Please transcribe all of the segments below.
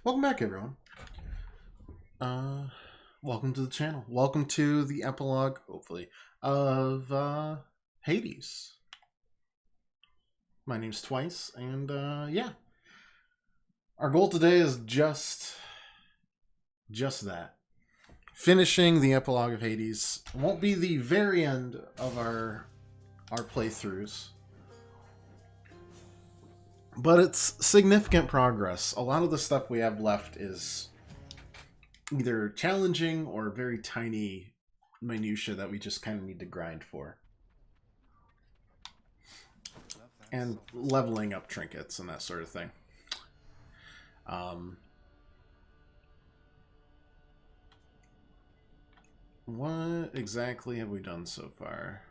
Welcome back, everyone. Welcome to the channel. Welcome to the epilogue, hopefully, of Hades. My name's Twice, and yeah, our goal today is just that. Finishing the epilogue of Hades. It won't be the very end of our playthroughs, but it's significant progress. A lot of the stuff we have left is either challenging or very tiny minutia that we just kind of need to grind for. And leveling up trinkets and that sort of thing. What exactly have we done so far?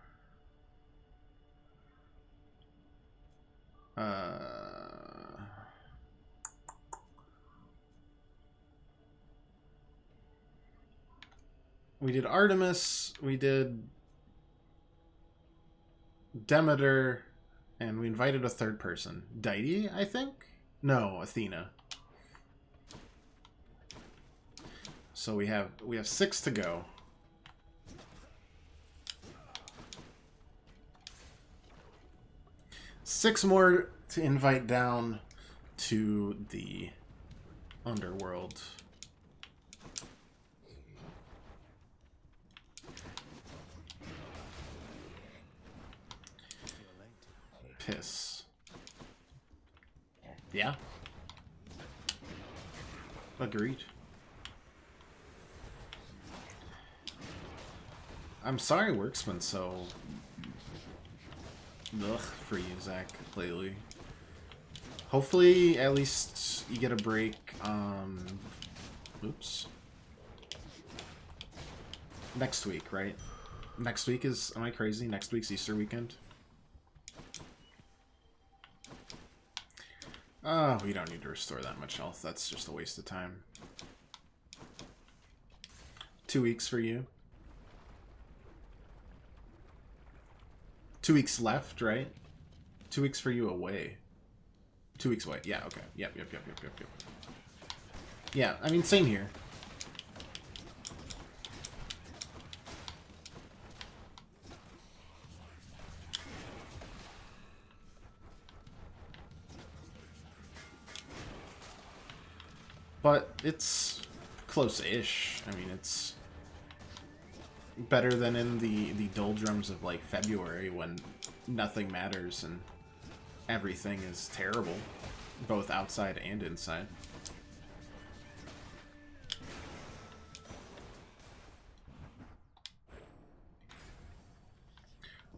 We did Artemis, we did Demeter, and we invited a third person. Deity, I think? No, Athena. So we have 6 to go. Six more to invite down to the underworld. Piss. Yeah. Agreed. I'm sorry work's been so ugh for you, Zach, lately. Hopefully, at least you get a break. Oops. Next week, right? Next week is... Am I crazy? Next week's Easter weekend? Oh, we don't need to restore that much health. That's just a waste of time. 2 weeks for you. 2 weeks left, right? 2 weeks for you away. 2 weeks away. Yeah, okay. Yep. Yeah, I mean, same here. But it's close-ish. I mean, it's better than in the doldrums of, like, February when nothing matters and everything is terrible, both outside and inside.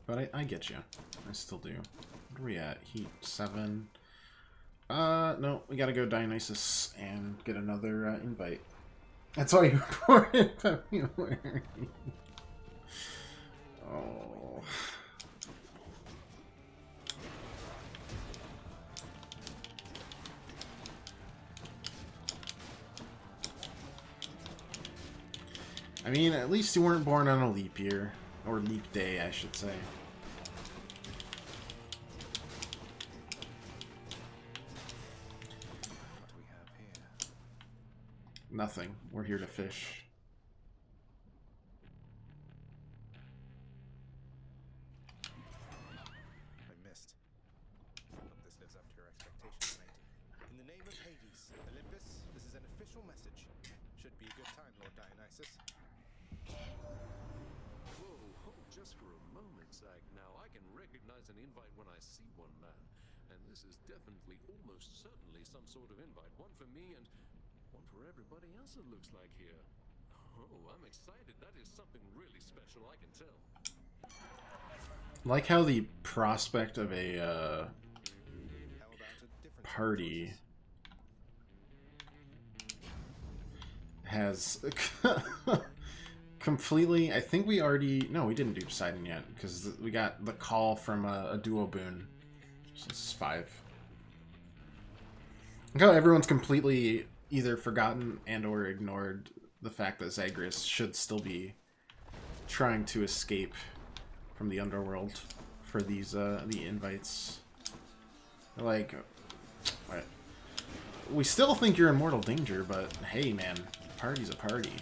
But I get you. I still do. What are we at? Heat 7. No, we gotta go Dionysus and get another invite. That's why you reported February. Oh. I mean, at least you weren't born on a leap year. Or leap day, I should say. Nothing. We're here to fish. I missed. Hope this lives up to your expectations, mate. In the name of Hades, Olympus, this is an official message. Should be a good time, Lord Dionysus. Whoa, just for a moment, Zach. Now, I can recognize an invite when I see one, man. And this is definitely, almost certainly, some sort of invite. One for me and one for everybody else, it looks like here. Oh, I'm excited. That is something really special, I can tell. Like how the prospect of a party has completely... I think we already... No, we didn't do Poseidon yet, because we got the call from a duo boon. So this is 5. Like how everyone's completely either forgotten and or ignored the fact that Zagreus should still be trying to escape from the underworld for these the invites. Like, we still think you're in mortal danger, but hey, man, party's a party.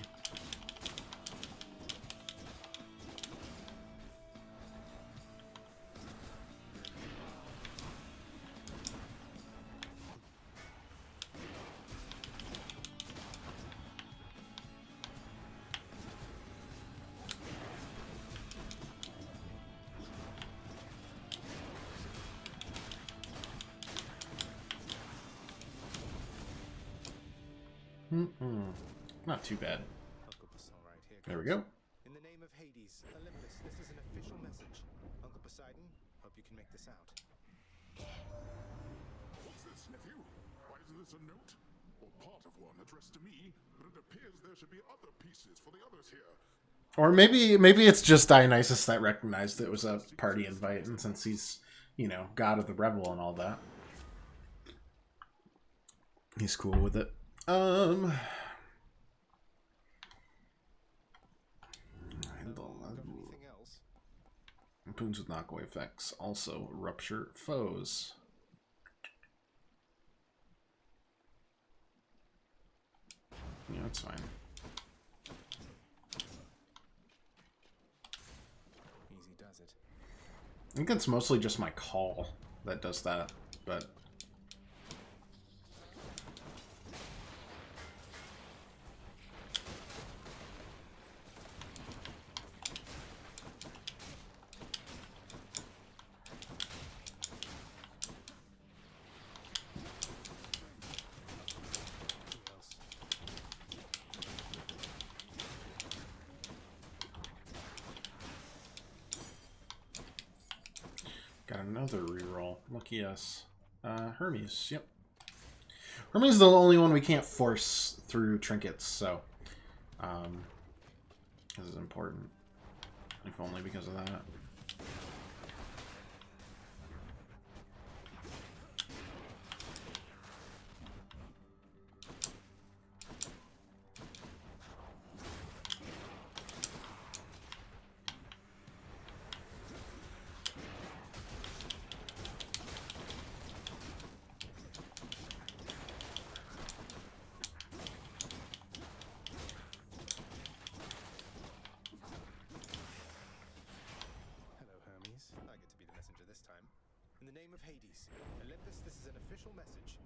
Not too bad. Uncle Poseidon, right here. There we go. In the name of Hades, Olympus, this is an official message. Uncle Poseidon, hope you can make this out. What's this, nephew? Why is this a note? Or part of one addressed to me, but it appears there should be other pieces for the others here. Or maybe it's just Dionysus that recognized it was a party invite, and since he's, you know, god of the revel and all that, he's cool with it. Anything else? Boons with knockaway effects also rupture foes. Yeah, that's fine. Easy does it. I think it's mostly just my call that does that, but Who else? got another reroll. Lucky us. Hermes, yep. Hermes is the only one we can't force through trinkets, so this is important. If only because of that. Hello, Hermes. I get to be the messenger this time. In the name of Hades, Olympus, this is an official message.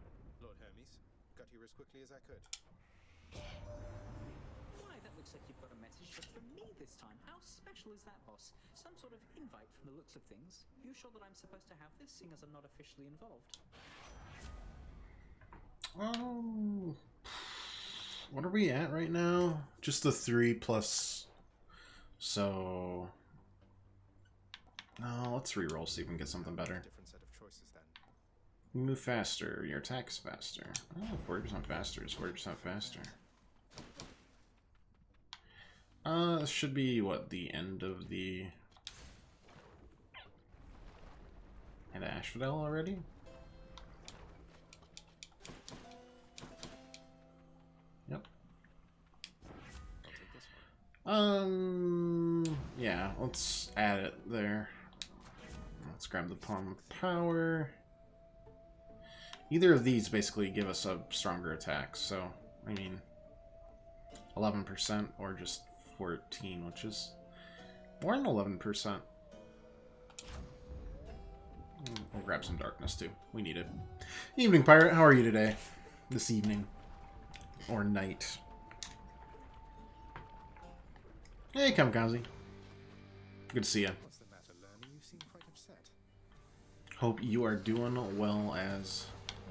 Lord Hermes, got here as quickly as I could. Why, that looks like you've got a message just for me this time. How special is that, boss? Some sort of invite from the looks of things. You sure that I'm supposed to have this, seeing as I'm not officially involved? What are we at right now? Just the 3 plus. So no, let's reroll, see if we can get something better. Different set of choices then. You move faster, your attack's faster. Oh, 40% faster is 40% faster. This should be what, the end of the and Asphodel already? Yep. I'll take this one. Yeah, let's add it there. Let's grab the Palm of Power. Either of these basically give us a stronger attack, so, I mean, 11% or just 14, which is more than 11%. We'll grab some darkness too. We need it. Evening, Pirate. How are you today? This evening. Or night. Hey, Kamikaze. Good to see you. What's the matter, Lerner? You seem quite upset. Hope you are doing well as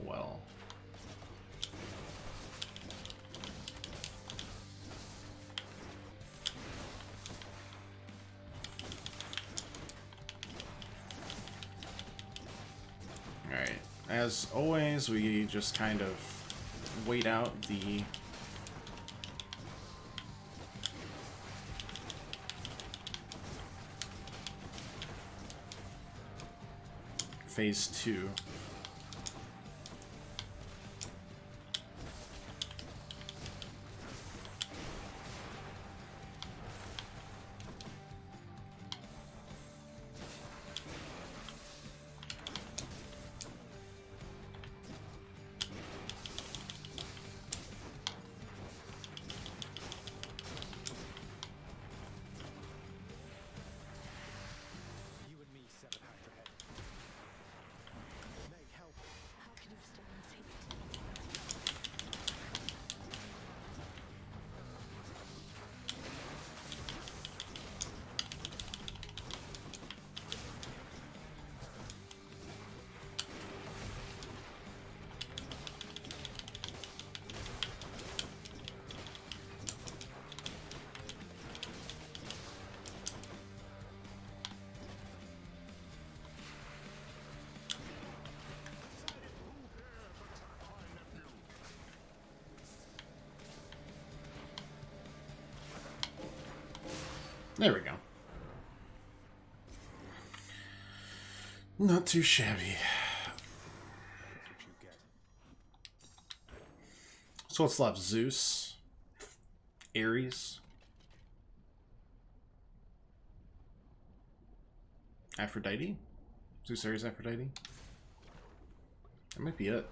well. Alright, as always, we just kind of wait out the phase 2. There we go. Not too shabby. That's what you get. So what's left? Zeus, Ares, Aphrodite? Zeus, Ares, Aphrodite? That might be it.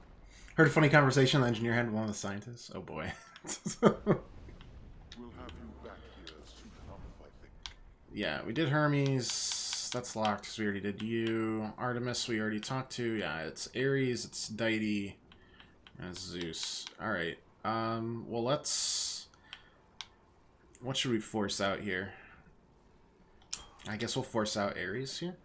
Heard a funny conversation the engineer had with one of the scientists. Oh boy. We'll have you back here soon enough, I think. Yeah, we did Hermes. That's locked because we already did you. Artemis we already talked to. Yeah, it's Ares, it's Deity, and it's Zeus. Alright. Well, let's... What should we force out here? I guess we'll force out Ares here.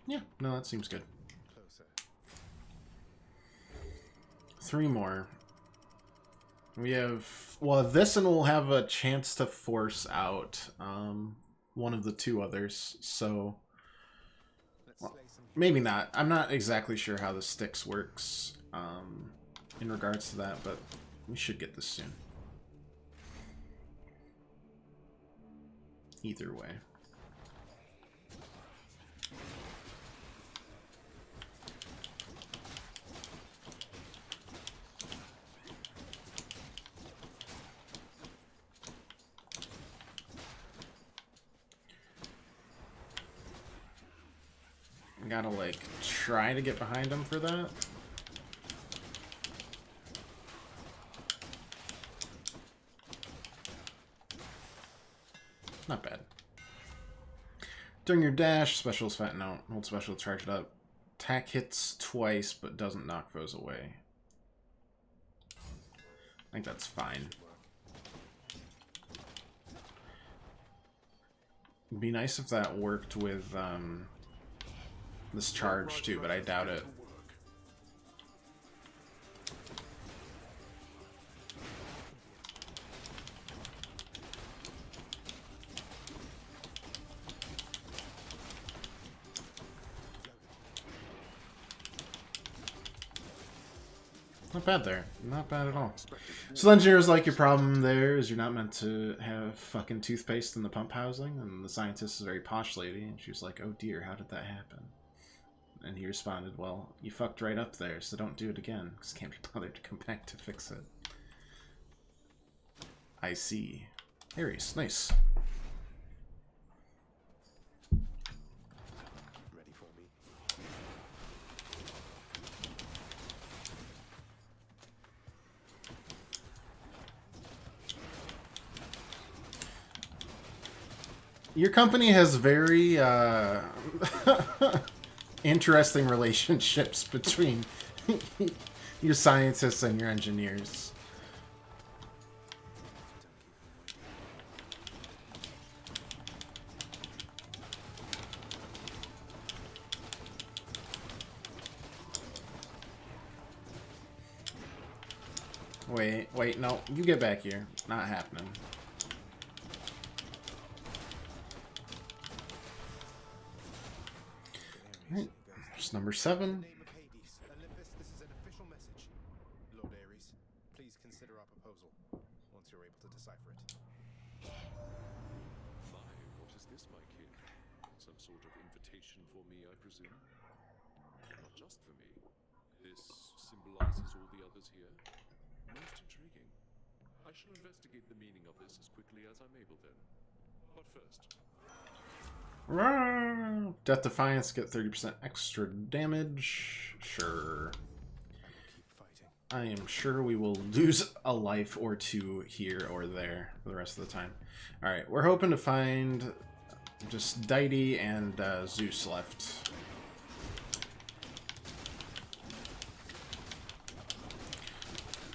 Yeah, no, that seems good. Closer. 3 more. We have... Well, this and we'll have a chance to force out one of the 2 others, so... Let's Well, slay some maybe not. I'm not exactly sure how the Styx works in regards to that, but we should get this soon. Either way. Gotta, like, try to get behind him for that. Not bad. During your dash, special is fat. No, hold special, charge it up. Attack hits twice, but doesn't knock foes away. I think that's fine. It'd be nice if that worked with, this charge too, but I doubt it. Not bad there. Not bad at all. So the engineer's like, your problem there is you're not meant to have fucking toothpaste in the pump housing, and the scientist is a very posh lady, and she was like, oh dear, how did that happen? And he responded, well, you fucked right up there, so don't do it again, because can't be bothered to come back to fix it. I see. Ares, nice. ready for me. Your company has very, interesting relationships between your scientists and your engineers. Wait, no, you get back here. Not happening. Alright, here's number 7. In the name of Hades, Olympus, this is an official message. Lord Ares, please consider our proposal once you're able to decipher it. My, what is this, my king? Some sort of invitation for me, I presume? Not just for me. This symbolizes all the others here. Most intriguing. I shall investigate the meaning of this as quickly as I'm able then. But first, Death Defiance, get 30% extra damage. Sure. Keep fighting. I am sure we will lose a life or 2 here or there for the rest of the time. Alright, we're hoping to find just Deity and Zeus left.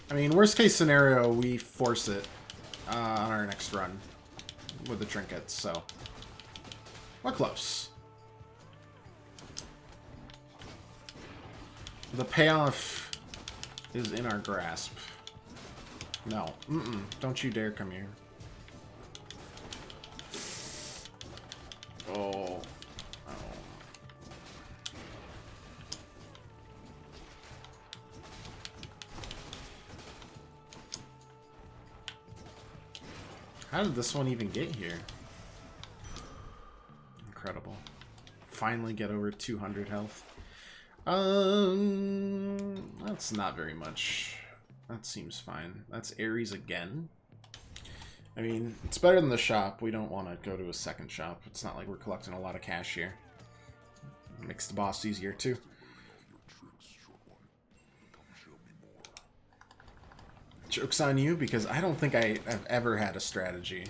I mean, worst case scenario, we force it on our next run with the trinkets, so we're close. The payoff is in our grasp. No, don't you dare come here. Oh. How did this one even get here? Incredible. Finally get over 200 health. That's not very much. That seems fine. That's Ares again. I mean, it's better than the shop. We don't want to go to a second shop. It's not like we're collecting a lot of cash here. Makes the boss easier too. Joke's on you, because I don't think I have ever had a strategy.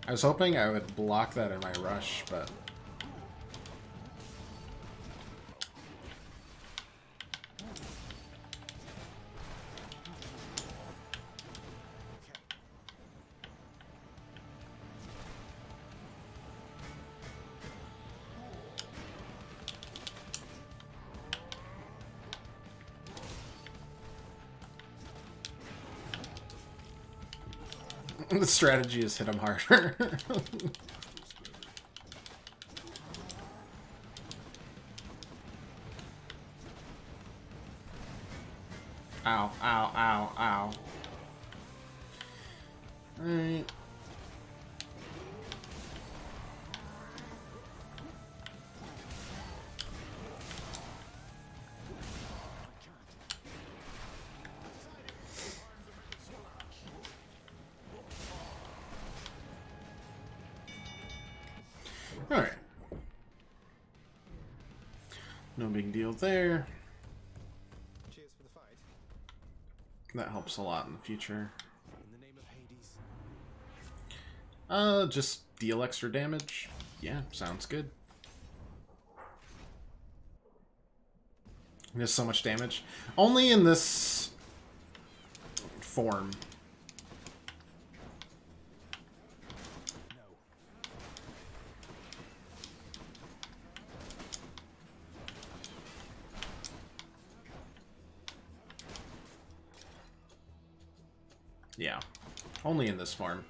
I was hoping I would block that in my rush, but... the strategy is hit him harder. Ow, ow, ow, ow. Alright. Alright. No big deal there. Cheers for the fight. That helps a lot in the future. In the name of Hades. Just deal extra damage. Yeah, sounds good. There's so much damage. Only in this form. Yeah, only in this form.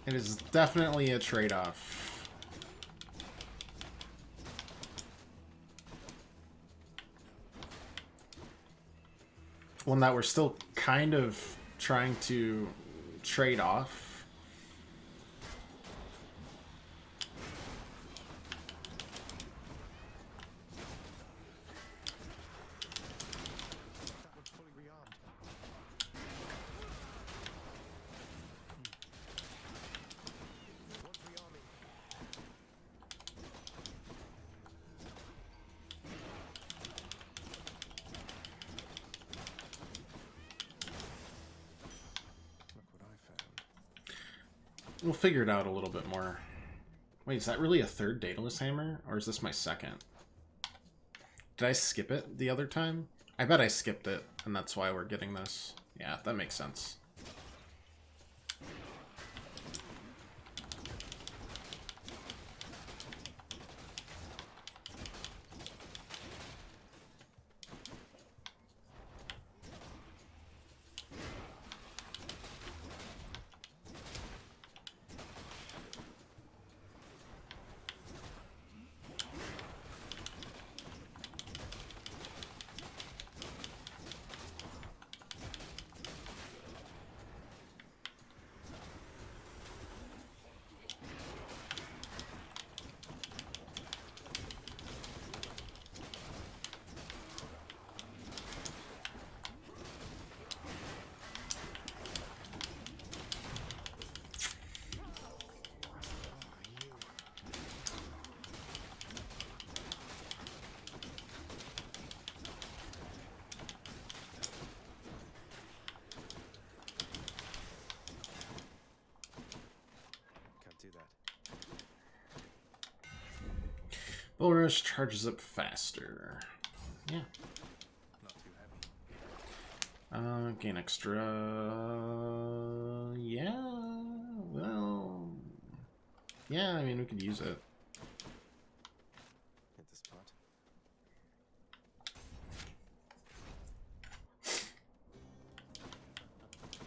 It is definitely a trade-off. One that we're still kind of trying to trade off. That one's fully rearmed. One's rearming. Look what I found. We'll figure it out a little bit more. Wait, is that really a third Daedalus Hammer? Or is this my second? Did I skip it the other time? I bet I skipped it, and that's why we're getting this. Yeah, that makes sense. Can't do that. Bull Rush charges up faster. Yeah. Not too heavy. Gain extra... Yeah, well... Yeah, I mean, we could use it. Hit the spot.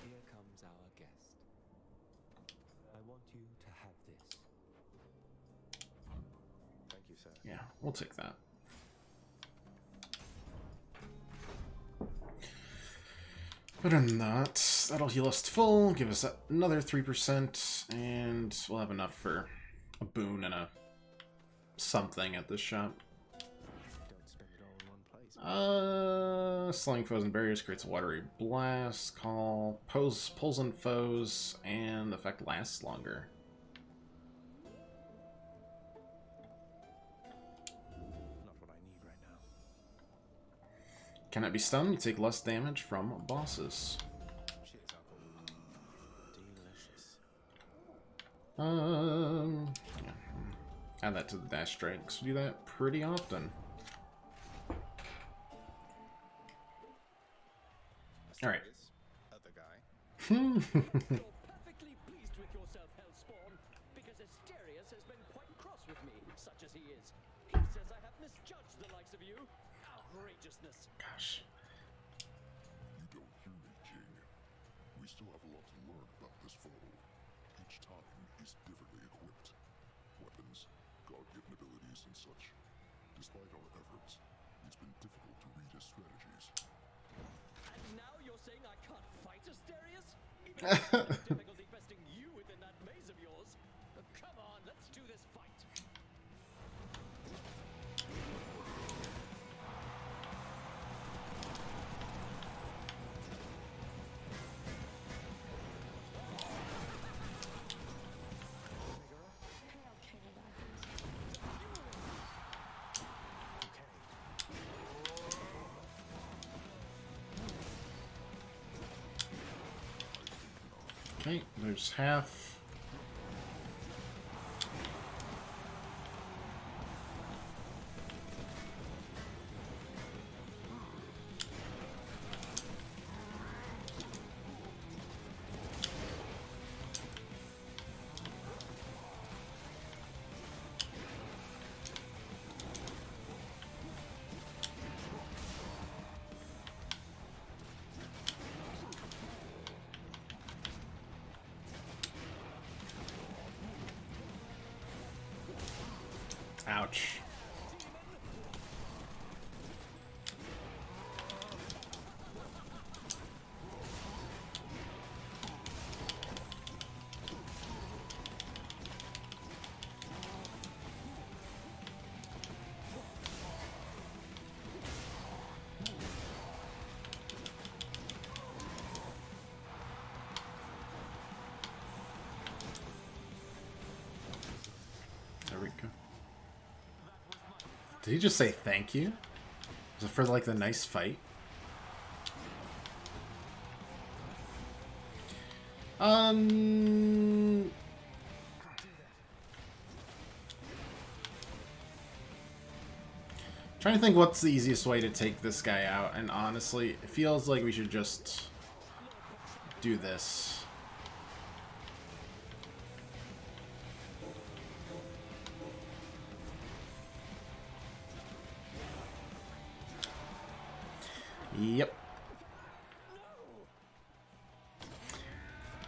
Here comes our guest. I want you to have this. Thank you, sir. Yeah, we'll take that. Better than that. That'll heal us to full, give us another 3%, and we'll have enough for a boon and a something at this shop. Don't spend it all in one place. Slaying foes and barriers creates a watery blast, call, pulls on foes, and effect lasts longer. Not what I need right now. Cannot be stunned, you take less damage from bosses. Cheers, Uncle. Delicious. Yeah. Add that to the dash strikes. We do that pretty often. Alright. Asterius, other guy. You're perfectly pleased with yourself, Hellspawn, because Asterius has been quite cross with me, such as he is. He says I have misjudged the likes of you. Outrageousness. Gosh. You don't hear me, King. We still have a lot to learn about this foe. Each time, he's differently equipped. Weapons, God-given abilities, and such. Despite our efforts, it's been difficult to read his strategies. And now you're saying I can't fight Asterius? Even I have difficulty besting you within that maze of yours. Come on, let's do this fight. Okay, there's half. Ouch. There we go. Did he just say thank you? Was it for like the nice fight? Trying to think what's the easiest way to take this guy out, and honestly, it feels like we should just do this. Yep.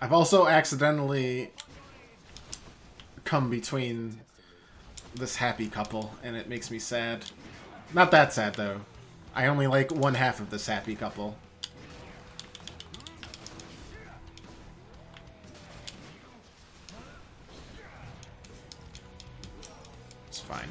I've also accidentally come between this happy couple, and it makes me sad. Not that sad, though. I only like one half of this happy couple. It's fine.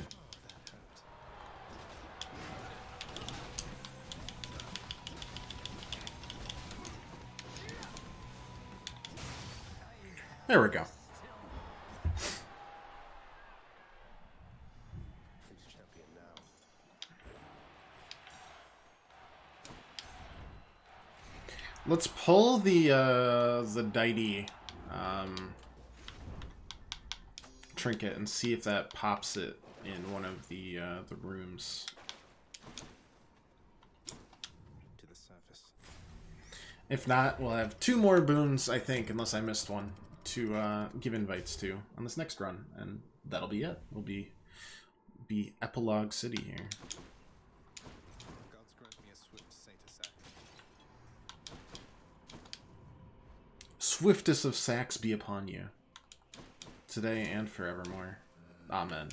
There we go. Who's champion now? Let's pull the Deity trinket and see if that pops it in one of the rooms. To the surface. If not, we'll have two more boons, I think, unless I missed one. to give invites to on this next run, and that'll be it. We'll be Epilogue City here. Gods grant me a swift saint of sack. Swiftest of sacks be upon you, today and forevermore. Amen.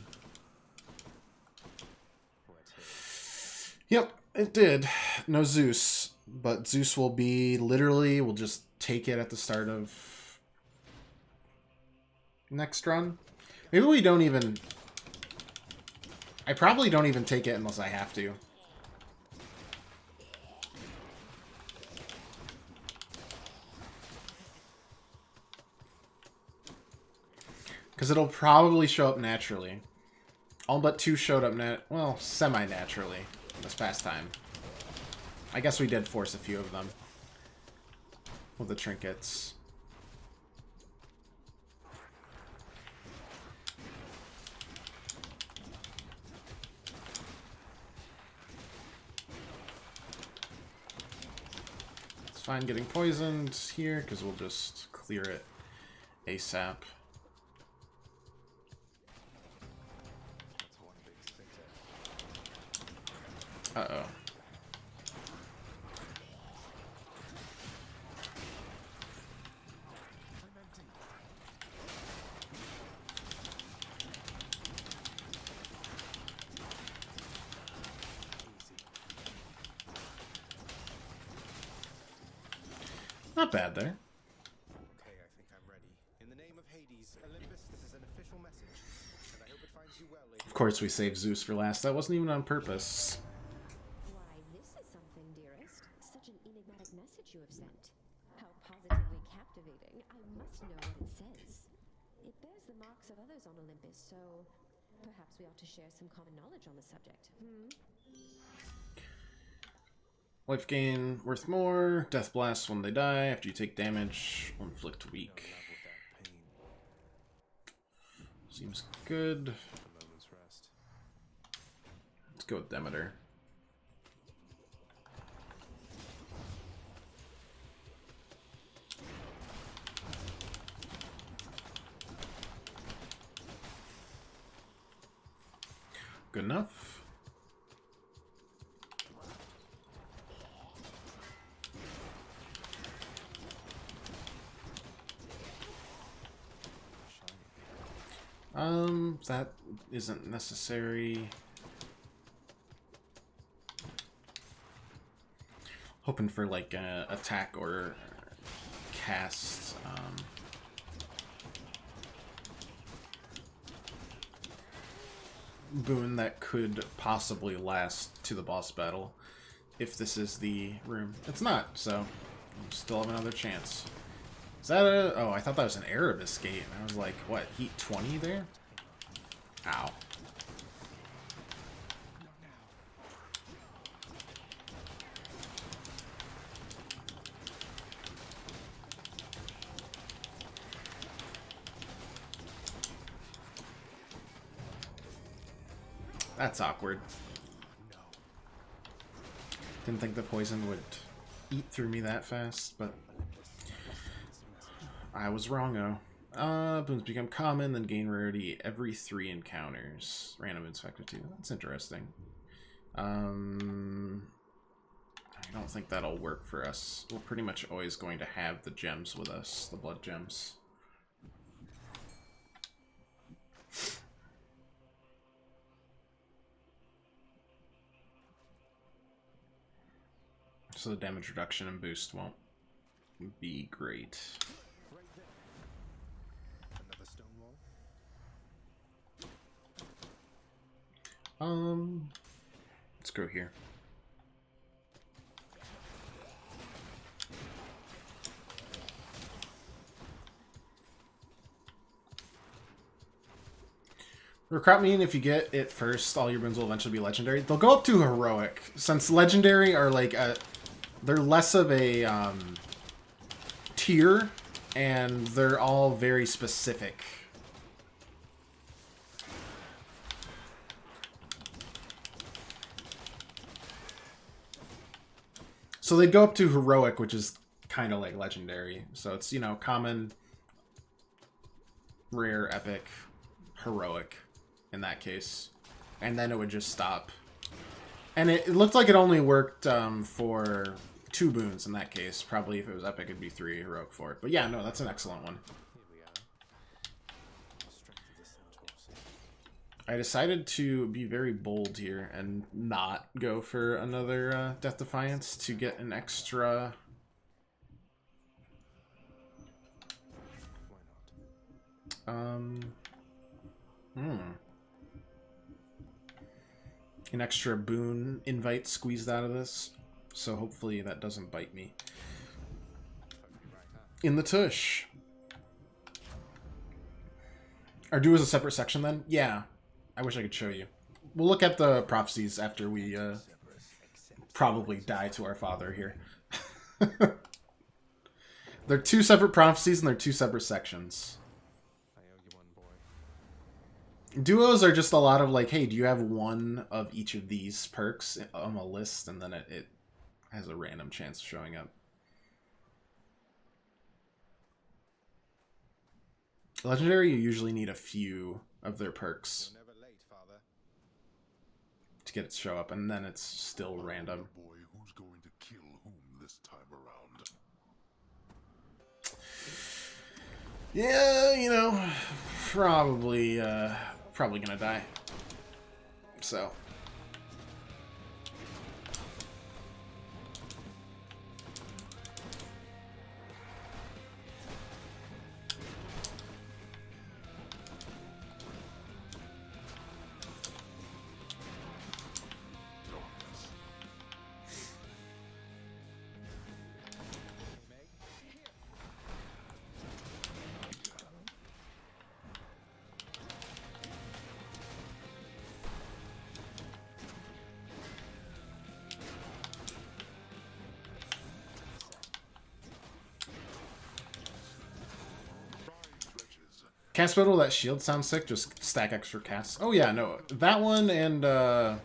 Yep, it did. No Zeus, but Zeus will be literally, we'll just take it at the start of next run. Maybe we don't even, I probably don't even take it unless I have to. Because it'll probably show up naturally. All but 2 showed up well, semi-naturally this past time. I guess we did force a few of them with the trinkets. It's fine getting poisoned here because we'll just clear it ASAP. That's one big sphincter. Uh-oh. I'm empty. Easy. Not bad there. Okay, I think I'm ready. In the name of Hades, Olympus, this is an official message, and I hope it finds you well, lady. Of course we saved Zeus for last. That wasn't even on purpose. Why, this is something, dearest. Such an enigmatic message you have sent. How positively captivating. I must know what it says. It bears the marks of others on Olympus, so perhaps we ought to share some common knowledge on the subject. Life gain worth more. Death blast when they die. After you take damage, will inflict weak. Love without pain. Seems good. A moment's rest. Let's go with Demeter. Good enough. That isn't necessary. Hoping for like a attack or cast. Boon that could possibly last to the boss battle if this is the room. It's not, so we still have another chance. Is that a... Oh, I thought that was an Erebus gate. And I was like, what, heat 20 there? Ow. That's awkward. No. Didn't think the poison would eat through me that fast, but I was wrong-o. Boons become common, then gain rarity every 3 encounters. Random inspector too. That's interesting. I don't think that'll work for us. We're pretty much always going to have the gems with us, the blood gems. So the damage reduction and boost won't be great. Right there. Another stone wall. Let's go here. Recruit mean if you get it first, all your boons will eventually be legendary. They'll go up to heroic, since legendary are like a, they're less of a tier, and they're all very specific. So they'd go up to heroic, which is kind of like legendary. So it's, you know, common, rare, epic, heroic in that case. And then it would just stop. And it looked like it only worked for 2 boons in that case. Probably if it was epic, it'd be 3, heroic 4. But yeah, no, that's an excellent one. Here we are. Strength of the centaurs. I decided to be very bold here and not go for another Death Defiance to get an extra... Why not? An extra boon invite squeezed out of this. So hopefully that doesn't bite me. Totally right, huh? In the tush. Are do as a separate section then? Yeah. I wish I could show you. We'll look at the prophecies after we probably die to our father here. They're 2 separate prophecies and they're 2 separate sections. I owe you one, boy. Duos are just a lot of like, hey, do you have one of each of these perks on a list? And then it has a random chance of showing up. Legendary, you usually need a few of their perks You're never late, father. to get it to show up, and then it's still random. Boy, who's going to kill whom this time around? Yeah, you know, probably gonna die. So. Cast Battle, that shield sounds sick. Just stack extra casts. Oh yeah, no. That one and the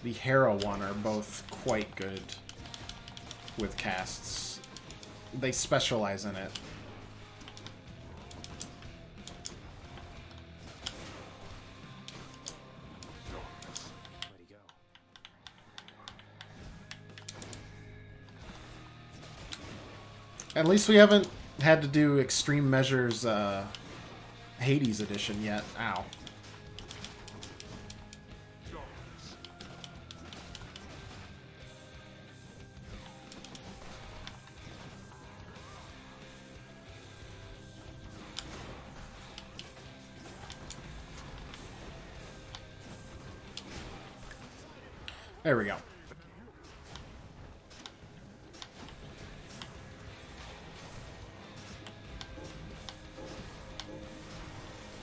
Hera one are both quite good with casts. They specialize in it. Where'd he go? At least we haven't had to do Extreme Measures Hades edition yet. Ow. There we go.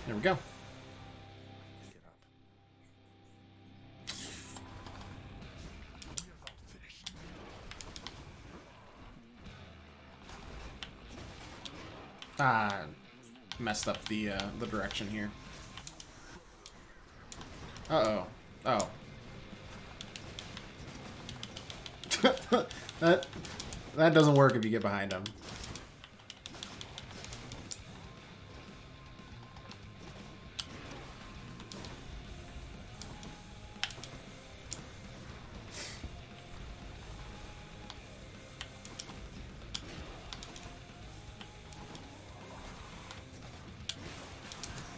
There we go. Get up. Ah, messed up the direction here. Uh-oh. Oh. that doesn't work if you get behind him.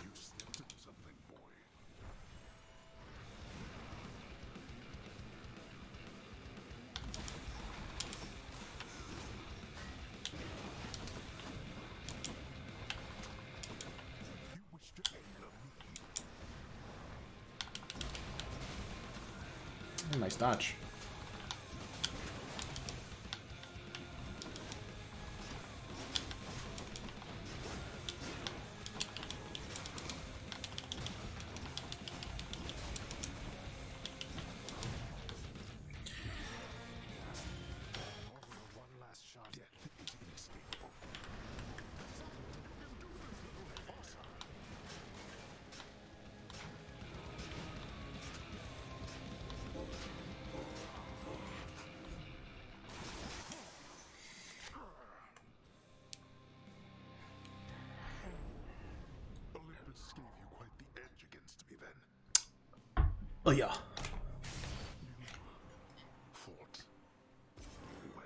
You slipped into something, boy. You wish to anger me. Nice dodge. One last shot. Death is inescapable. Oh yeah. Fought well.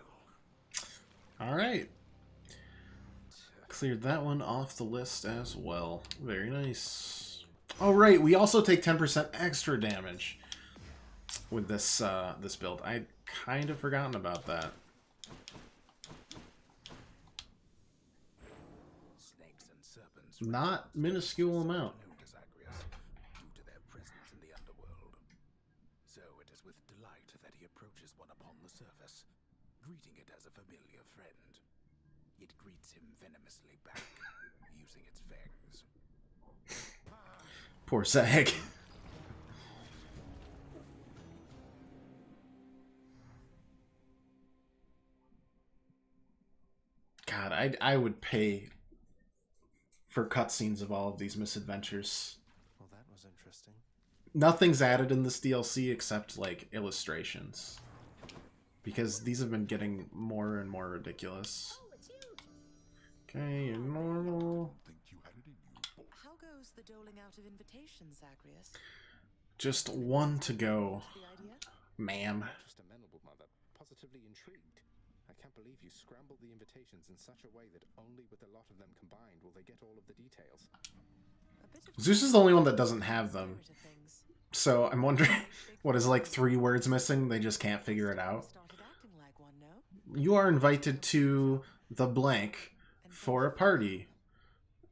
All right. Cleared that one off the list as well. Very nice. Oh right, we also take 10% extra damage with this this build. I'd kind of forgotten about that. Snakes and serpents Not minuscule amount. known to Zagreus due to their presence in the underworld. So it is with delight that he approaches one upon the surface, greeting it as a familiar friend. It greets him venomously back, using its fangs. Poor Zag. God, I would pay for cutscenes of all of these misadventures. Well, that was interesting. Nothing's added in this DLC except like illustrations, because these have been getting more and more ridiculous. Okay, you're normal. Think you had it in you. How goes the doling out of invitations, Zagreus? Just one to go, The idea? ma'am. Just amenable, Mother. Positively intrigued. I can't believe you scrambled the invitations in such a way that only with a lot of them combined will they get all of the details. A bit of Zeus is the only one that doesn't have them, spirit of things. so I'm wondering what is like 3 words missing. They just can't figure it out. Started acting like one, no? You are invited to the blank for a party.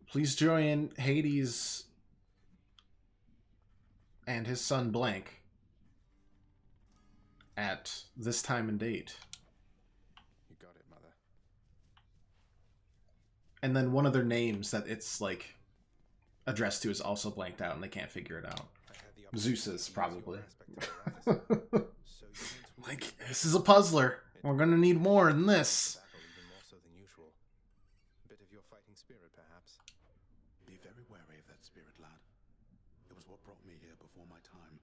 Please join Hades and his son blank at this time and date. You got it, Mother. And then one of their names that it's like addressed to is also blanked out and they can't figure it out. I had the Zeus's, probably. So you meant we Like, this is a puzzler. We're gonna need more than this. battle even more so than usual. A bit of your fighting spirit, perhaps. Be very wary of that spirit, lad. It was what brought me here before my time.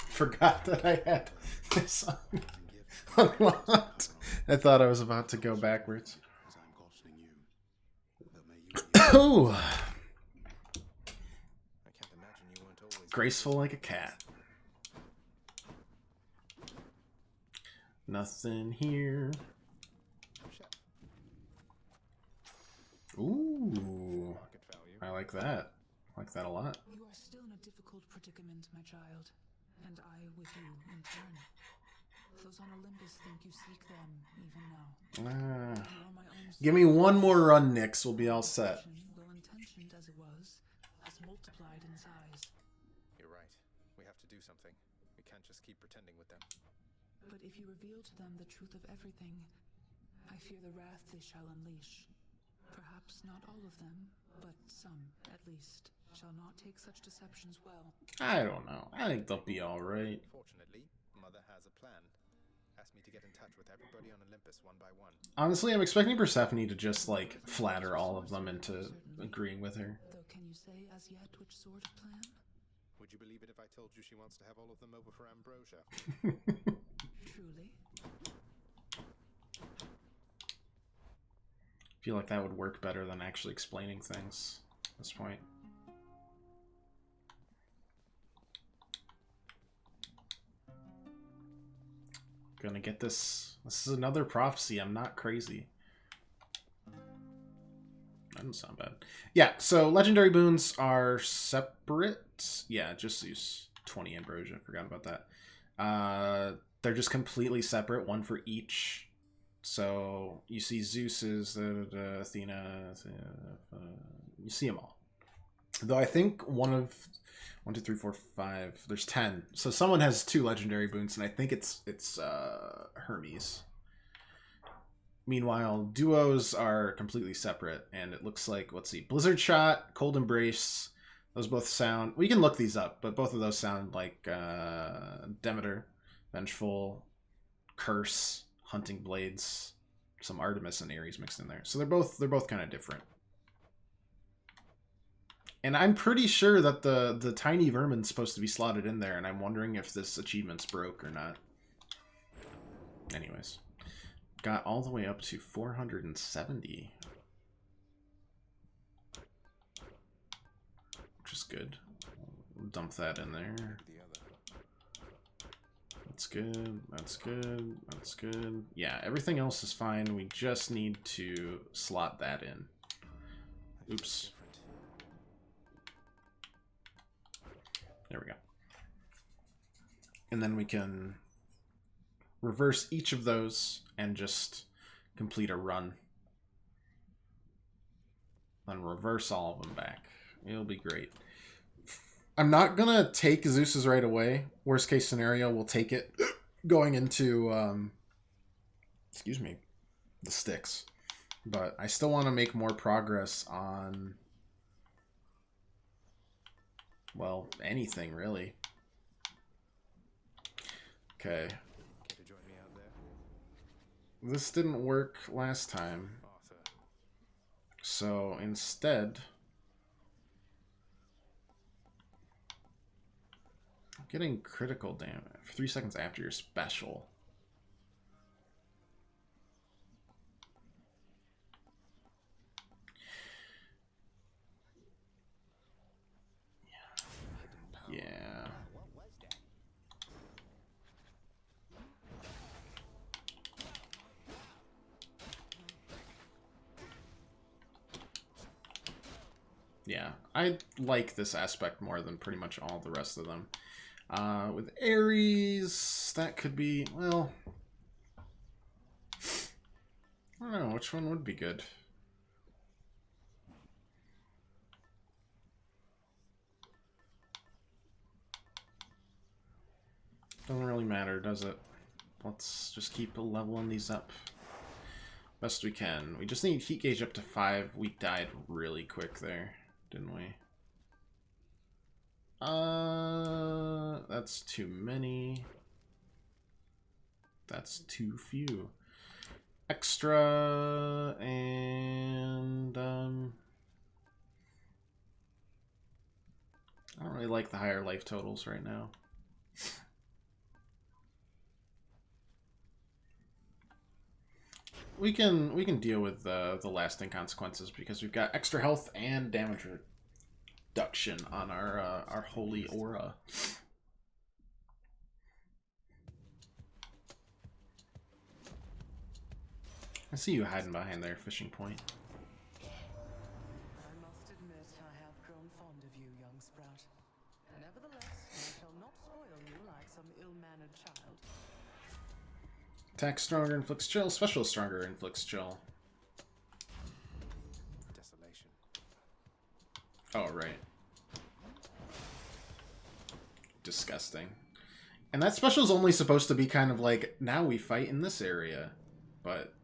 Forgot that I had this And give unlocked. I thought I was about to go backwards. as I'm cautioning you. Though may you Oh, I can't imagine you weren't always graceful like a cat. Nothing here. Chef. Ooh, Market value. I like that. I like that a lot. You are still in a difficult predicament, my child, and I with you in turn. Those on Olympus think you seek them even now. Ah, You are my own give me one more run, Nyx. We'll be all set. son, well intentioned as it was, has multiplied in size. You're right. We have to do something. We can't just keep pretending with them. But if you reveal to them the truth of everything, I fear the wrath they shall unleash. Perhaps not all of them, but some, at least, shall not take such deceptions well. I don't know. I think they'll be all right. Fortunately, Mother has a plan. Asked me to get in touch with everybody on Olympus one by one. Honestly, I'm expecting Persephone to just like flatter all of them into agreeing with her. Though can you say as yet which sort of plan? Would you believe it if I told you she wants to have all of them over for ambrosia? Truly? I feel like that would work better than actually explaining things at this point. Gonna get this. This is another prophecy. I'm not crazy. That doesn't sound bad. Yeah, so legendary boons are separate. Yeah, just Zeus. 20 ambrosia. Forgot about that. They're just completely separate, one for each. So you see Zeus's, Athena, you see them all. Though I think 1, 2, 3, 4, 5. There's 10. So someone has 2 legendary boons, and I think it's Hermes. Meanwhile, duos are completely separate, and it looks like, let's see, Blizzard Shot, Cold Embrace. Those both sound. We can look these up, but both of those sound like Demeter, Vengeful, Curse, Hunting Blades, some Artemis and Ares mixed in there. So they're both kind of different. And I'm pretty sure that the tiny vermin's supposed to be slotted in there, and I'm wondering if this achievement's broke or not. Anyways, got all the way up to 470, which is good. Dump that in there. The other. That's good. That's good. That's good. Yeah, everything else is fine. We just need to slot that in. Oops. There we go. And then we can reverse each of those and just complete a run. Then reverse all of them back. It'll be great. I'm not gonna take Zeus's right away. Worst case scenario, we'll take it going into excuse me, the Styx. But I still want to make more progress on, well, anything really. Okay. This didn't work last time. So instead, getting critical damage 3 seconds after your special. Yeah. Yeah, I like this aspect more than pretty much all the rest of them. With Ares, that could be, well, I don't know, which one would be good? Doesn't really matter, does it? Let's just keep leveling these up best we can. We just need heat gauge up to 5. We died really quick there, didn't we? That's too many. That's too few. Extra and I don't really like the higher life totals right now. We can deal with the lasting consequences because we've got extra health and damage reduction on our holy aura. I see you hiding behind their fishing point. I must admit I have grown fond of you, young sprout. Nevertheless, I shall not spoil you like some ill-mannered child. Attack stronger, inflicts chill. Special stronger, inflicts chill. Desolation. Oh, right. Disgusting. And that special is only supposed to be kind of like, now we fight in this area. But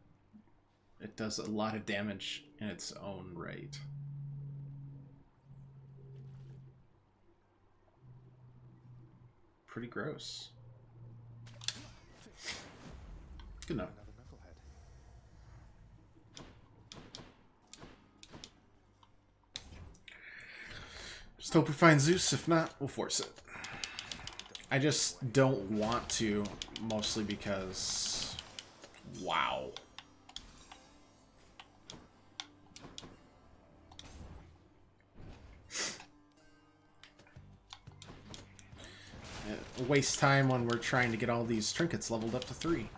it does a lot of damage in its own right. Pretty gross. Good enough. Just hope we find Zeus. If not, we'll force it. I just don't want to, mostly because... Wow. Waste time when we're trying to get all these trinkets leveled up to 3.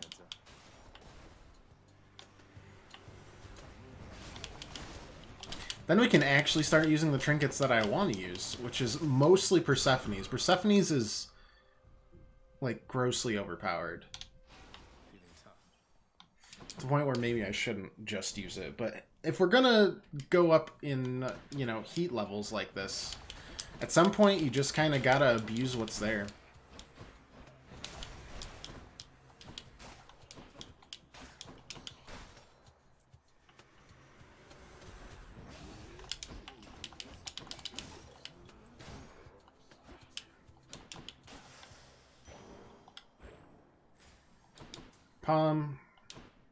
Then we can actually start using the trinkets that I want to use, which is mostly Persephone's. Persephone's is, like, grossly overpowered. To the point where maybe I shouldn't just use it. But if we're gonna go up in, you know, heat levels like this, at some point you just kind of gotta abuse what's there.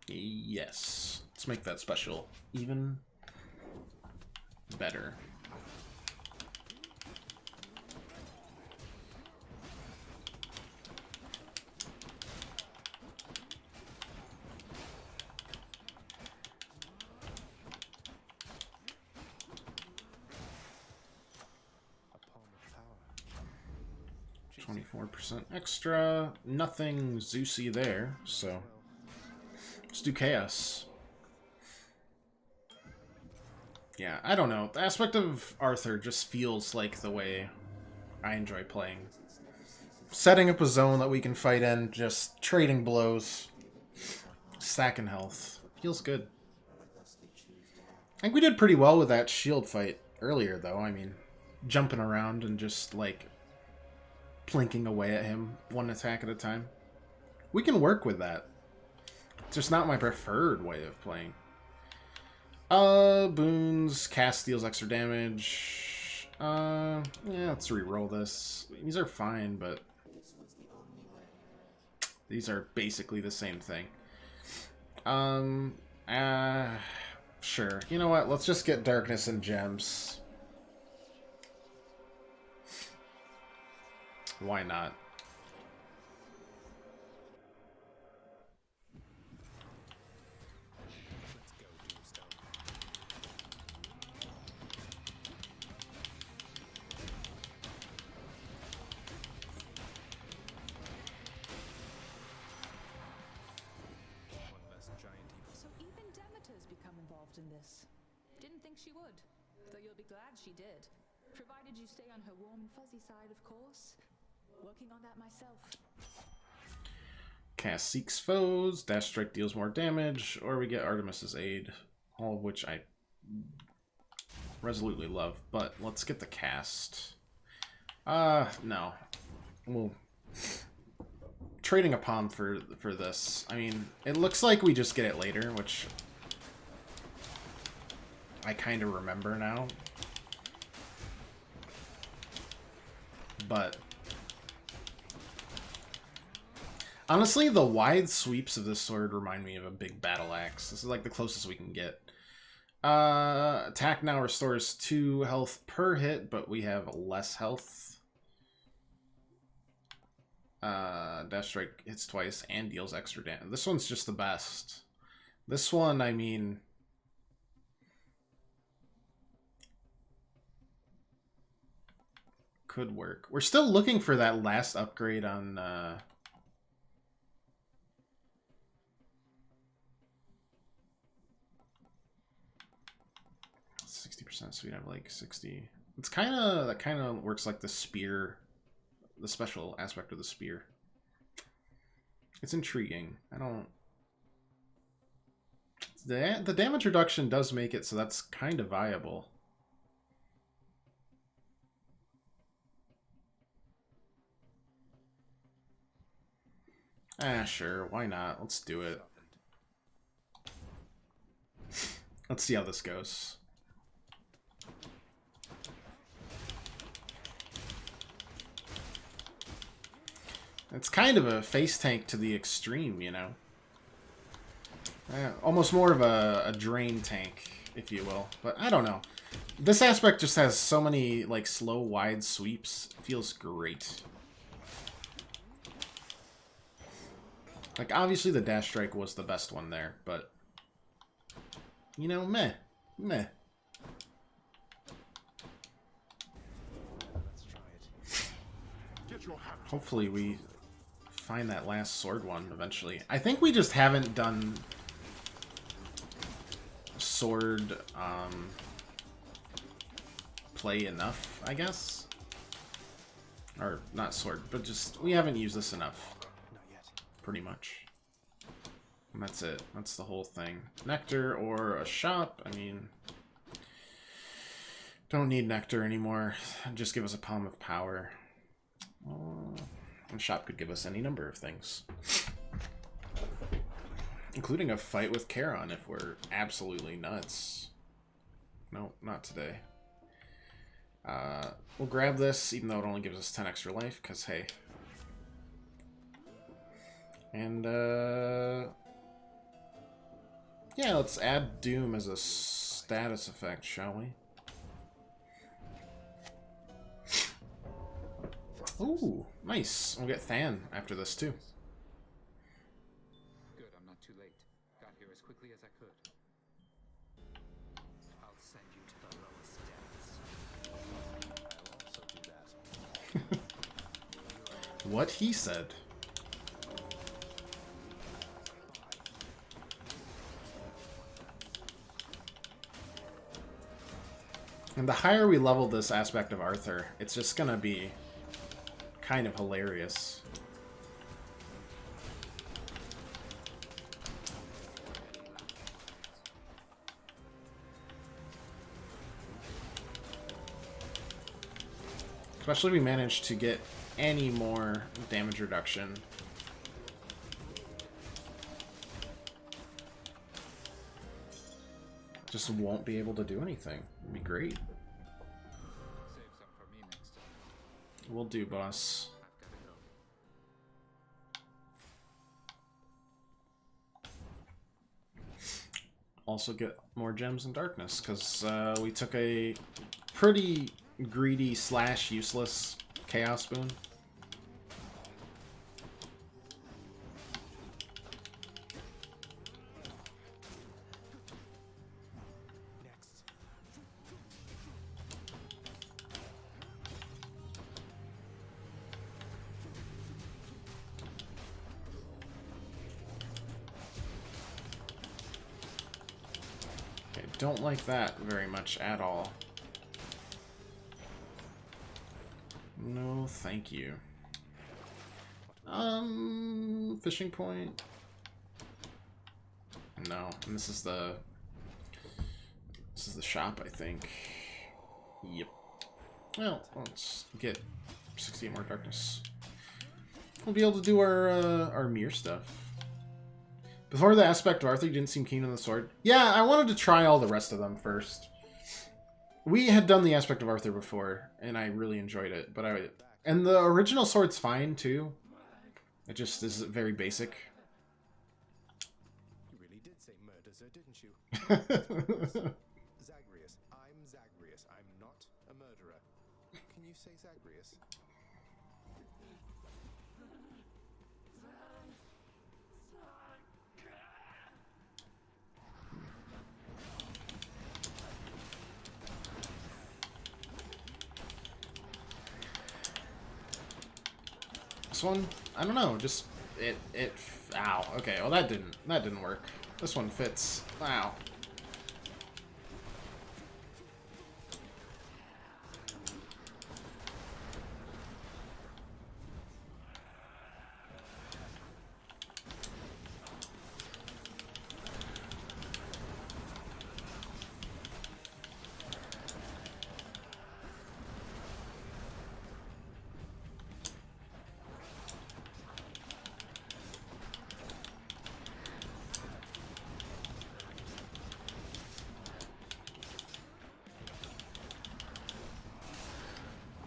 Yes. Let's make that special even better. 24% extra. Nothing Zeusy there, so let's do Chaos. Yeah, I don't know. The aspect of Arthur just feels like the way I enjoy playing. Setting up a zone that we can fight in, just trading blows, stacking health. Feels good. I think we did pretty well with that shield fight earlier, though. I mean, jumping around and just, like, plinking away at him one attack at a time. We can work with that. It's just not my preferred way of playing. Boons, cast deals extra damage. Yeah, let's re-roll this. These are fine, but these are basically the same thing. Sure. You know what? Let's just get Darkness and Gems. Why not? So even Demeter's become involved in this. Didn't think she would, though you'll be glad she did. Provided you stay on her warm and fuzzy side, of course. Working on that myself. Cast seeks foes, dash strike deals more damage, or we get Artemis's aid, all of which I resolutely love. But let's get the cast. No. Well, trading a palm for this. I mean, it looks like we just get it later, which I kind of remember now. But honestly, the wide sweeps of this sword remind me of a big battle axe. This is like the closest we can get. Attack now restores 2 health per hit, but we have less health. Dash strike hits twice and deals extra damage. This one's just the best. This one, I mean, could work. We're still looking for that last upgrade on 60%, so we have like 60. It's that kind of works like the spear, the special aspect of the spear. It's intriguing. I don't. The damage reduction does make it so that's kind of viable. Sure, why not? Let's do it. Let's see how this goes. It's kind of a face tank to the extreme, you know? Almost more of a drain tank, if you will. But I don't know. This aspect just has so many, like, slow, wide sweeps. It feels great. Like, obviously the dash strike was the best one there, but, you know, meh. Meh. Hopefully we find that last sword one eventually. I think we just haven't done sword play enough, I guess. Or, not sword, but just, we haven't used this enough. Pretty much. And that's it. That's the whole thing. Nectar or a shop, I mean, don't need nectar anymore. Just give us a palm of power. A shop could give us any number of things. Including a fight with Charon if we're absolutely nuts. No, not today. We'll grab this, even though it only gives us 10 extra life, because, hey. And, yeah, let's add Doom as a status effect, shall we? Ooh, nice. We'll get Than after this, too. Good, I'm not too late. Got here as quickly as I could. I'll send you to the lowest depths. I'll also do that. what he said. And the higher we level this aspect of Arthur, it's just gonna be kind of hilarious. Especially if we manage to get any more damage reduction. Just won't be able to do anything. It'd be great. Save some for me next time. Will do, boss. I've gotta go. Also get more gems and darkness, because we took a pretty greedy / useless chaos boon. Don't like that very much at all. No, thank you. Fishing point. No, and this is the shop, I think. Yep. Well, let's get 68 more darkness. We'll be able to do our mirror stuff. Before the aspect of Arthur, you didn't seem keen on the sword. Yeah, I wanted to try all the rest of them first. We had done the aspect of Arthur before, and I really enjoyed it. But and the original sword's fine too. It just is very basic. You really did say murder, sir, didn't you? Zagreus. I'm Zagreus. I'm not a murderer. Can you say Zagreus? This one, I don't know, just ow. Okay, well that didn't work. This one fits. Wow.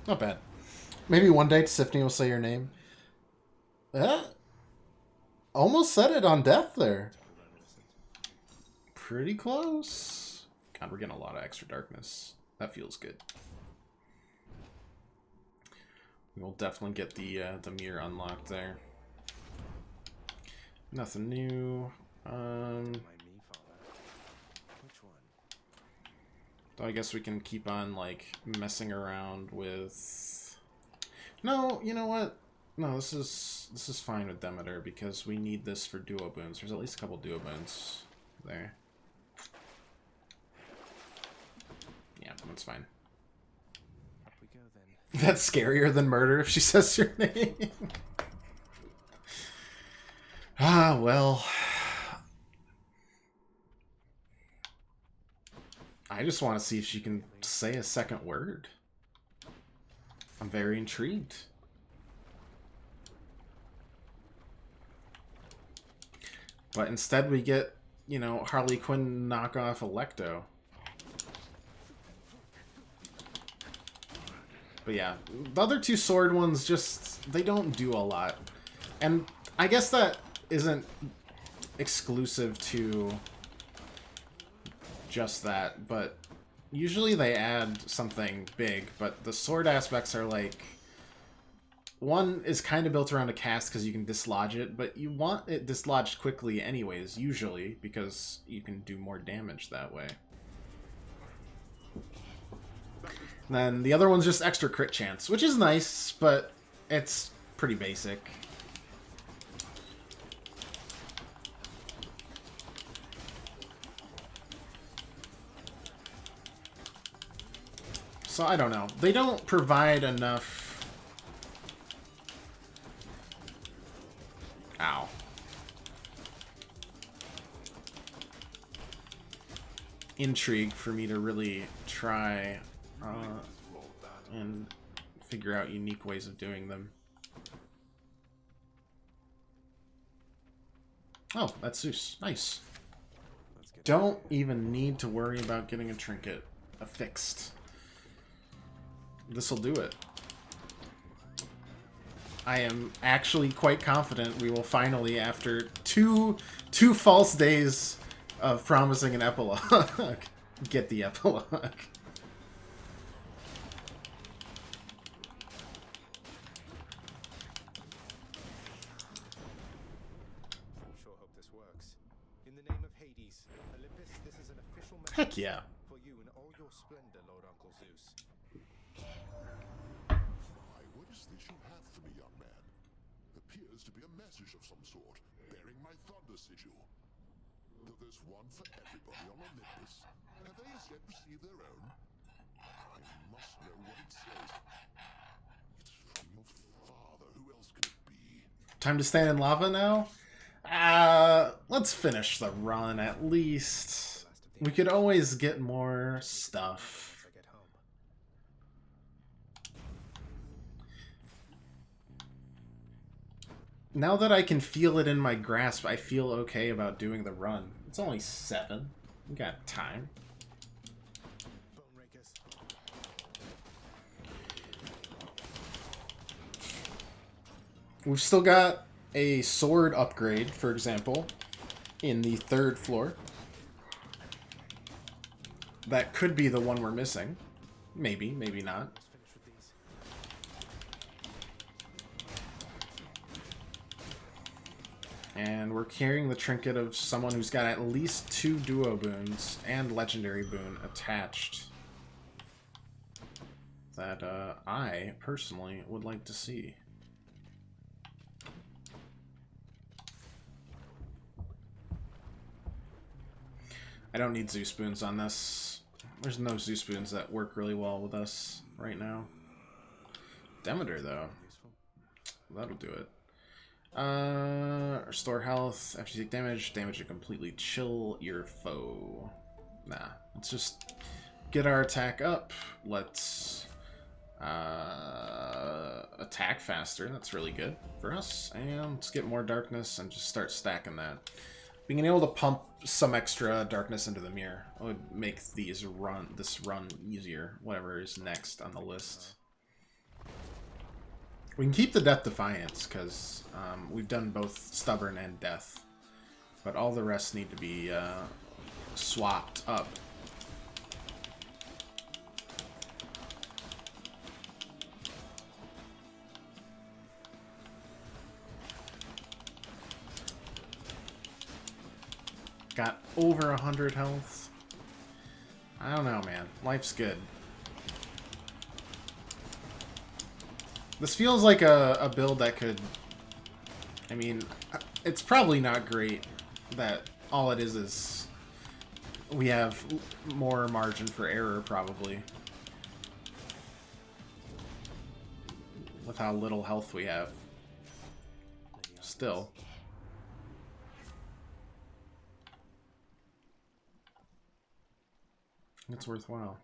Not bad. Maybe one day Tiffany will say your name. Almost said it on death there. Pretty close. God, we're getting a lot of extra darkness. That feels good. We'll definitely get the mirror unlocked there. Nothing new. So I guess we can keep on, like, messing around with... No, you know what? No, this is fine with Demeter, because we need this for duo boons. There's at least a couple duo boons there. Yeah, that's fine. Up we go, then. That's scarier than murder if she says your name. Ah, well... I just want to see if she can say a second word. I'm very intrigued. But instead we get, you know, Harley Quinn knockoff Electo. But yeah, the other two sword ones just, they don't do a lot. And I guess that isn't exclusive to just that, but usually they add something big, but the sword aspects are like, one is kind of built around a cast because you can dislodge it, but you want it dislodged quickly anyways, usually, because you can do more damage that way. And then the other one's just extra crit chance, which is nice, but it's pretty basic. So I don't know. They don't provide enough... Ow. Intrigue for me to really try and figure out unique ways of doing them. Oh, that's Zeus. Nice. Don't even need to worry about getting a trinket affixed. This'll do it. I am actually quite confident we will finally, after two false days of promising an epilogue, get the epilogue. Sure hope this works. In the name of Hades, Olympus, this is an official message. Heck yeah. For you in all your splendor, Lord Uncle Zeus. Why, what is this you have for me, young man? Appears to be a message of some sort, bearing my thunder sigil. Though there's one for everybody on Olympus. Have they as yet received their own? I must know what it says. It's from your father. Who else could it be? Time to stand in lava now? Let's finish the run at least. We could always get more stuff. Now that I can feel it in my grasp, I feel okay about doing the run. It's only 7. We got time. We've still got a sword upgrade, for example, in the 3rd floor. That could be the one we're missing. Maybe, maybe not. And we're carrying the trinket of someone who's got at least 2 duo boons and legendary boon attached. That I, personally, would like to see. I don't need Zeus boons on this. There's no Zeus boons that work really well with us right now. Demeter, though. That'll do it. Restore health after you take damage. Damage to completely chill your foe. Nah, let's just get our attack up. Let's attack faster. That's really good for us. And let's get more darkness and just start stacking that. Being able to pump some extra darkness into the mirror would make this run easier. Whatever is next on the list. We can keep the Death Defiance, because we've done both Stubborn and Death. But all the rest need to be swapped up. Got over 100 health. I don't know, man. Life's good. This feels like a build that could... I mean, it's probably not great that all it is we have more margin for error, probably. With how little health we have. Still. It's worthwhile.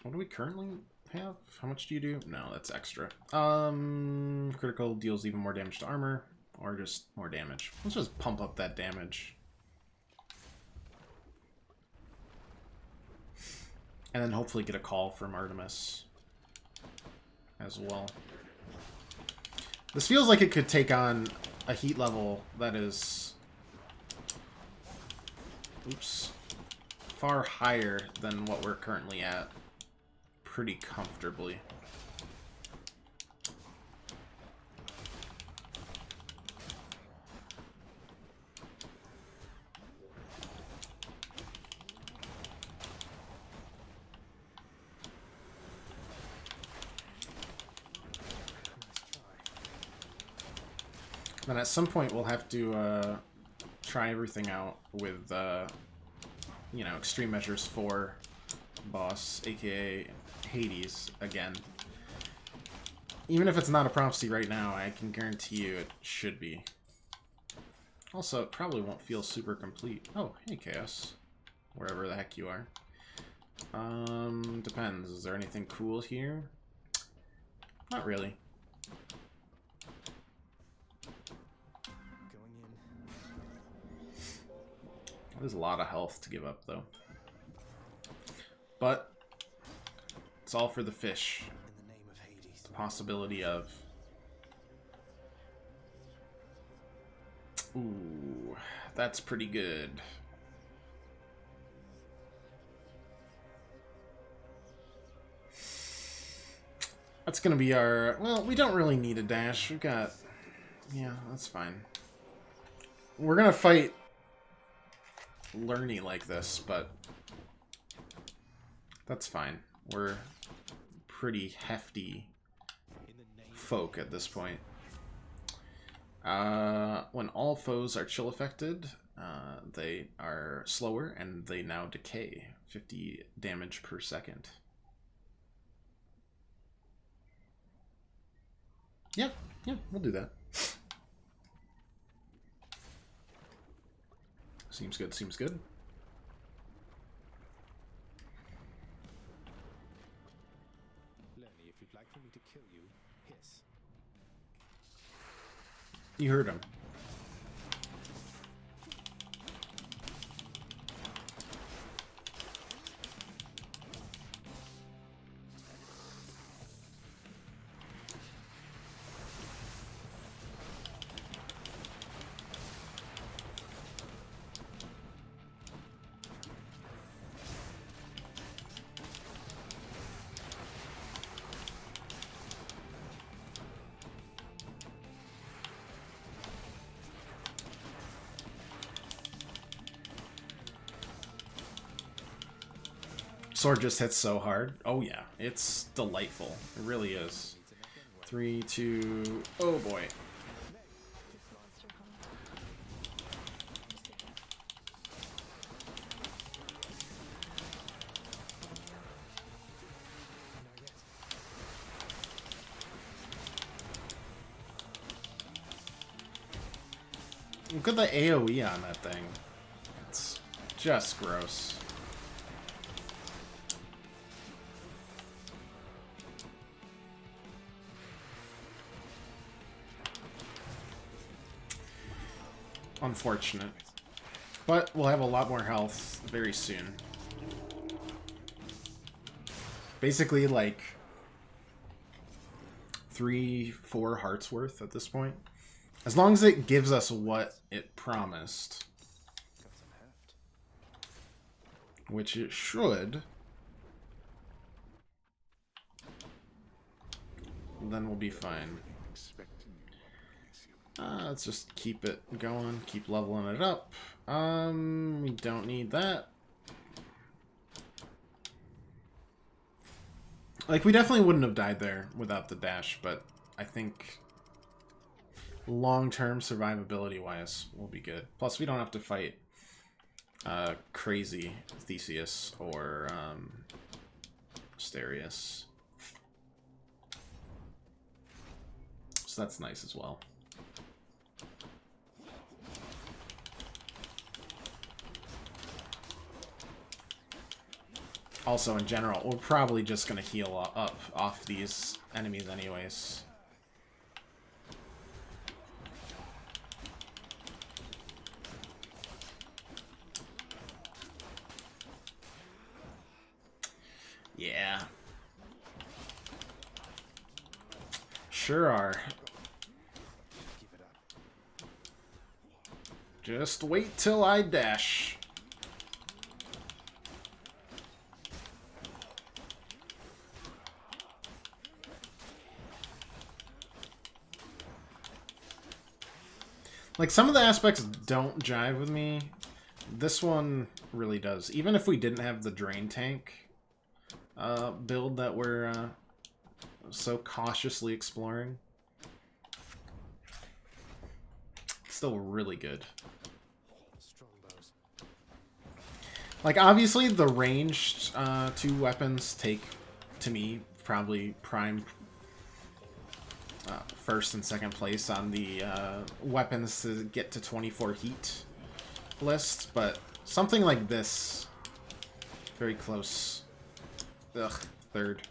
What do we currently have? How much do you do? No, that's extra. Critical deals even more damage to armor, or just more damage. Let's just pump up that damage. And then hopefully get a call from Artemis as well. This feels like it could take on a heat level that is... Oops. Far higher than what we're currently at. Pretty comfortably. Then at some point we'll have to try everything out with, you know, Extreme Measures 4 boss, aka Hades, again. Even if it's not a prophecy right now, I can guarantee you it should be. Also, it probably won't feel super complete. Oh, hey Chaos. Wherever the heck you are. Depends. Is there anything cool here? Not really. Going in. There's a lot of health to give up, though. But it's all for the fish. In the name of Hades. The possibility of... Ooh, that's pretty good. That's gonna be our... Well, we don't really need a dash. We've got... Yeah, that's fine. We're gonna fight Lerny like this, but... That's fine. We're pretty hefty folk at this point. When all foes are chill affected, they are slower and they now decay. 50 damage per second. Yeah, we'll do that. Seems good, seems good. Lenny, if you'd like for me to kill you, hiss. You heard him. Sword just hits so hard. Oh yeah, it's delightful. It really is. 3, 2, oh boy. Look at the AoE on that thing. It's just gross. Unfortunate. But we'll have a lot more health very soon. Basically like 3-4 hearts worth at this point. As long as it gives us what it promised. Which it should. Then we'll be fine. Let's just keep it going, keep leveling it up. We don't need that. Like, we definitely wouldn't have died there without the dash, but I think long-term survivability-wise will be good. Plus, we don't have to fight crazy Theseus or Asterius. So that's nice as well. Also, in general, we're probably just going to heal up off these enemies anyways. Yeah. Sure are. Just wait till I dash. Like, some of the aspects don't jive with me. This one really does. Even if we didn't have the drain tank build that we're so cautiously exploring. still really good. Strong bows. Like, obviously, the ranged 2 weapons take, to me, probably prime first and second place on the weapons to get to 24 heat list, but something like this, very close. Ugh, third.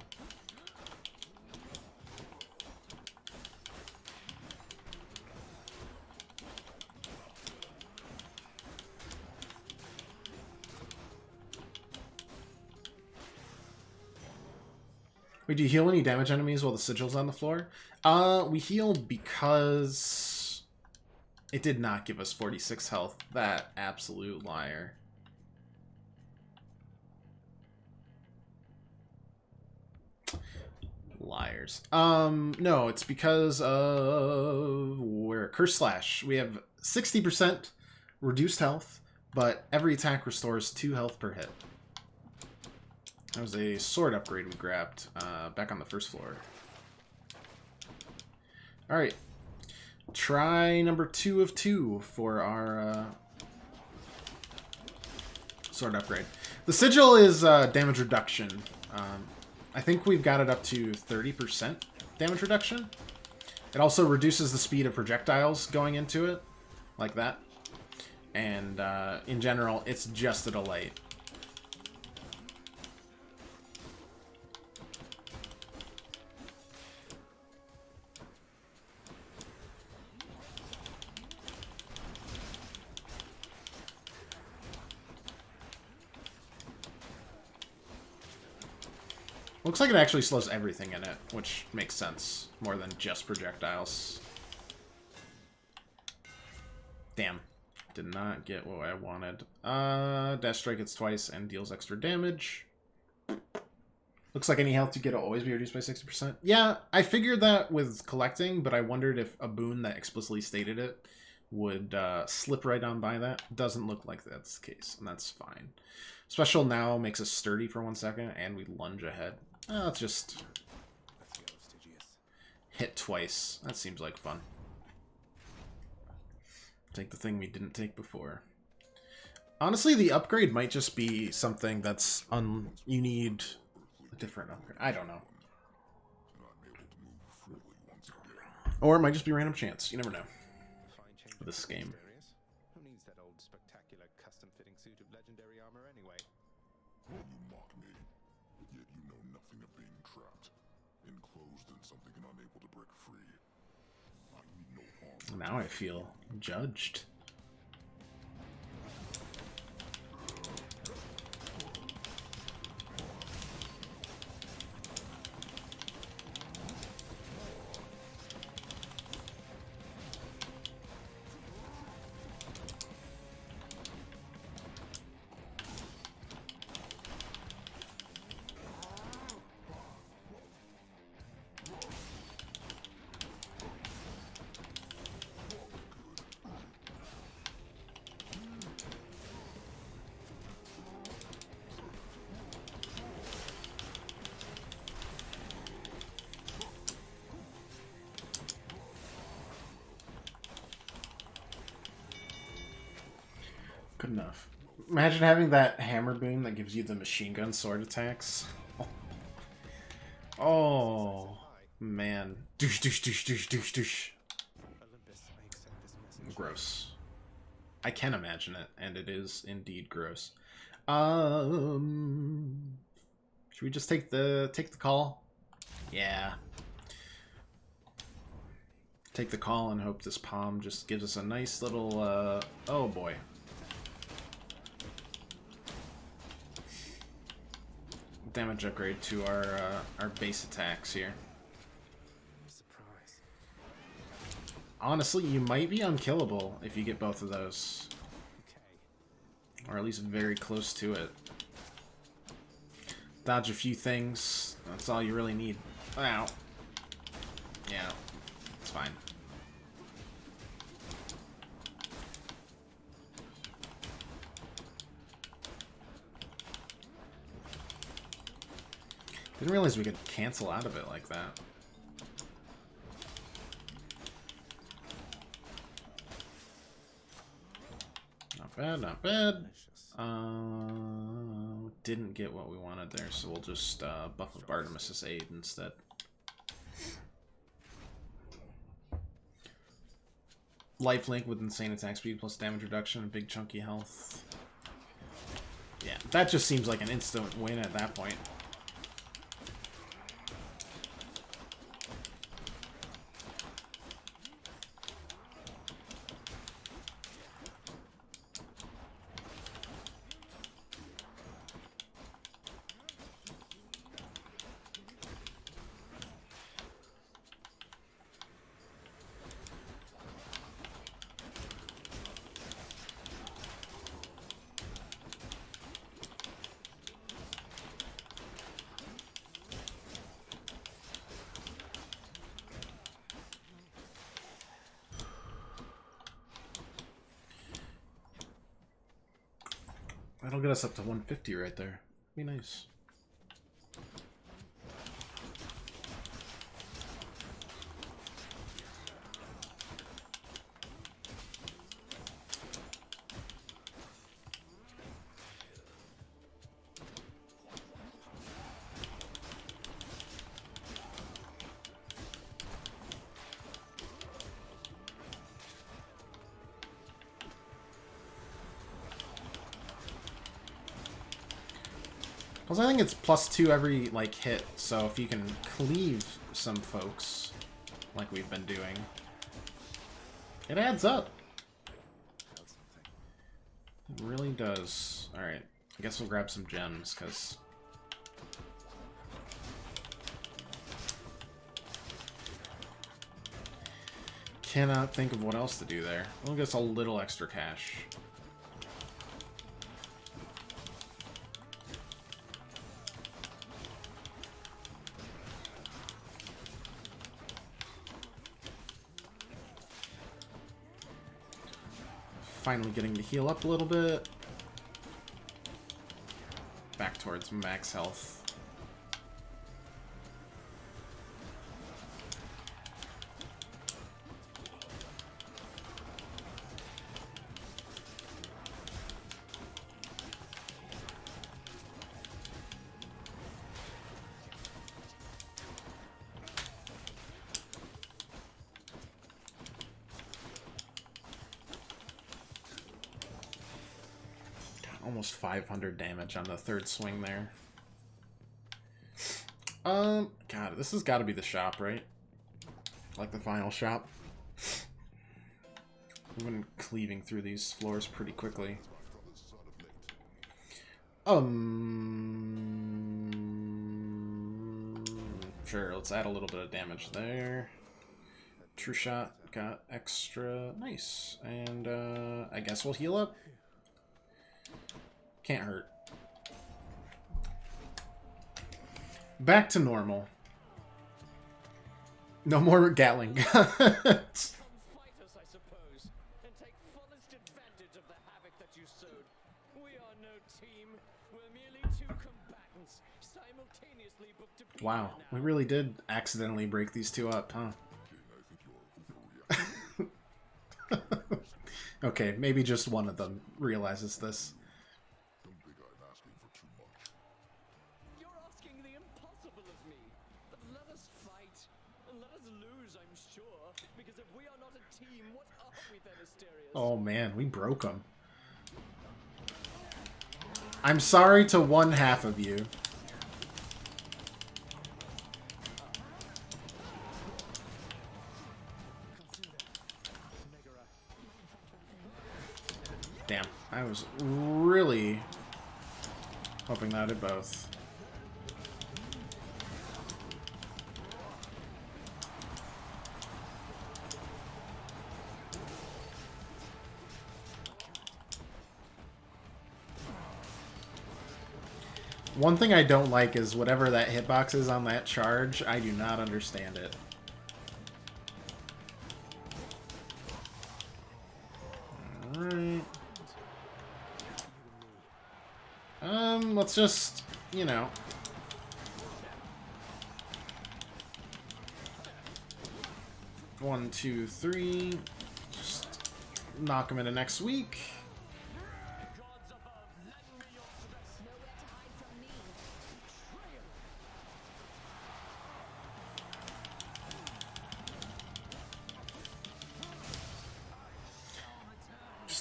Wait, do you heal any damage enemies while the sigil's on the floor? We heal because it did not give us 46 health. That absolute liar. Liars. No, it's because of we're Curse Slash. We have 60% reduced health, but every attack restores 2 health per hit. That was a sword upgrade we grabbed back on the first floor. Alright. Try number 2 of 2 for our sword upgrade. The sigil is damage reduction. I think we've got it up to 30% damage reduction. It also reduces the speed of projectiles going into it, like that. And in general, it's just a delight. Looks like it actually slows everything in it, which makes sense, more than just projectiles. Damn. Did not get what I wanted. Dash strike hits twice and deals extra damage. Looks like any health you get will always be reduced by 60%. Yeah, I figured that with collecting, but I wondered if a boon that explicitly stated it would slip right on by that. Doesn't look like that's the case, and that's fine. Special now makes us sturdy for 1 second, and we lunge ahead. Let's just hit twice. That seems like fun. Take the thing we didn't take before. Honestly, the upgrade might just be something that's you need a different upgrade. I don't know. Or it might just be random chance. You never know. With this game. Who needs that old spectacular custom-fitting suit of legendary armor anyway? You mock me, yet you know nothing of being trapped, enclosed in something and unable to break free. I need no harm. Now I feel judged. Good enough. Imagine having that hammer boom that gives you the machine gun sword attacks. Oh, man. Douche, douche, douche, douche, douche, douche. Gross. I can imagine it, and it is indeed gross. Should we just take the call? Yeah. Take the call and hope this palm just gives us a nice little oh boy. Damage upgrade to our base attacks here. Surprise. Honestly, you might be unkillable if you get both of those. Okay. Or at least very close to it. Dodge a few things. That's all you really need. Ow. Yeah, it's fine. Didn't realize we could cancel out of it like that. Not bad, not bad. Didn't get what we wanted there, so we'll just buff up Artemis' aid instead. Lifelink with insane attack speed plus damage reduction and big chunky health. Yeah, that just seems like an instant win at that point. That'll get us up to 150 right there. Be nice. I think it's +2 every, like, hit, so if you can cleave some folks, like we've been doing, it adds up. It really does. Alright, I guess we'll grab some gems, because... cannot think of what else to do there. We'll get us a little extra cash. Finally getting to heal up a little bit. Back towards max health. Almost 500 damage on the third swing there. God, this has got to be the shop, right? Like the final shop. We've been cleaving through these floors pretty quickly. Sure, let's add a little bit of damage there. True shot got extra. Nice. And I guess we'll heal up. Can't hurt. Back to normal. No more Gatling. Fight us, I suppose, and take fullest advantage of the havoc that you sowed. We are no team. We're merely two combatants, simultaneously booked to be. Wow, we really did accidentally break these two up, huh? Okay, maybe just one of them realizes this. Oh man, we broke them. I'm sorry to one half of you. Damn, I was really hoping that I did both. One thing I don't like is whatever that hitbox is on that charge, I do not understand it. Alright. Let's just, you know. One, two, three. Just knock him into next week.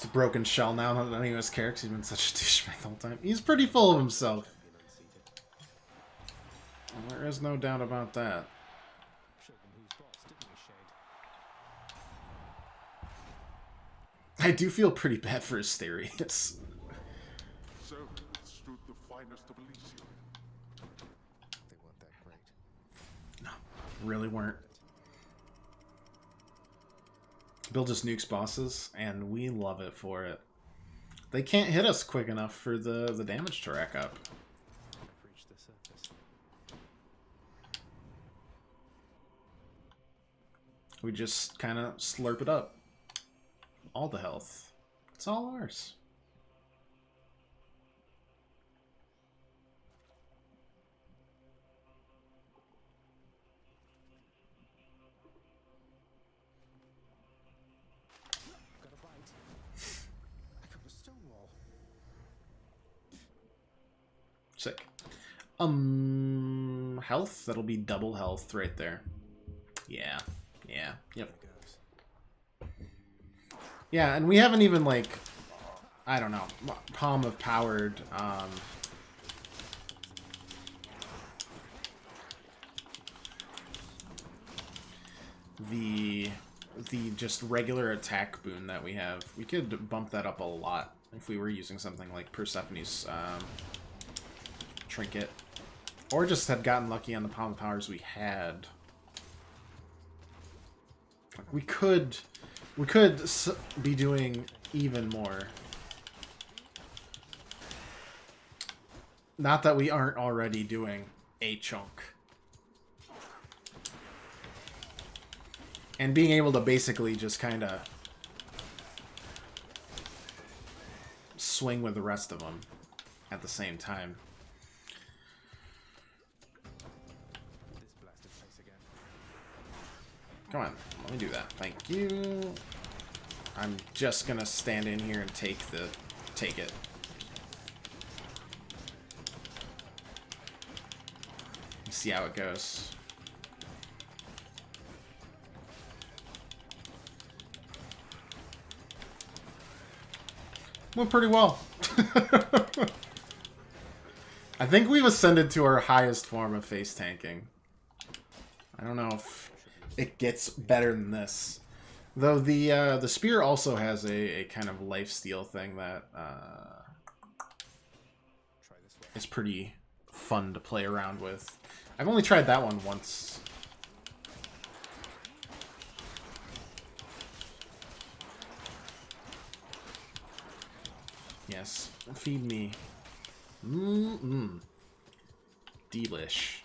Just a broken shell now, not any of his characters. He's been such a douchebag the whole time. He's pretty full of himself. There is no doubt about that. I do feel pretty bad for Asterius. So stood the finest of Elysium. They weren't that great. No, really weren't. Bill just nukes bosses, and we love it for it. They can't hit us quick enough for the damage to rack up. Reach the surface. We just kind of slurp it up. All the health. It's all ours. Got a bite. I got a stone wall. Sick. Health? That'll be double health right there. Yeah. Yeah. Yep. Yeah, and we haven't even, like, I don't know, Palm of Powered, the just regular attack boon that we have. We could bump that up a lot if we were using something like Persephone's trinket. Or just had gotten lucky on the Palm of Powers we had. We could be doing even more. Not that we aren't already doing a chunk. And being able to basically just kind of swing with the rest of them at the same time. This blasted place again. Come on, let me do that. Thank you. I'm just gonna stand in here and take it. See how it goes. Went pretty well. I think we've ascended to our highest form of face tanking. I don't know if it gets better than this. Though the spear also has a kind of lifesteal thing that is pretty fun to play around with. I've only tried that one once. Yes, feed me. Delish.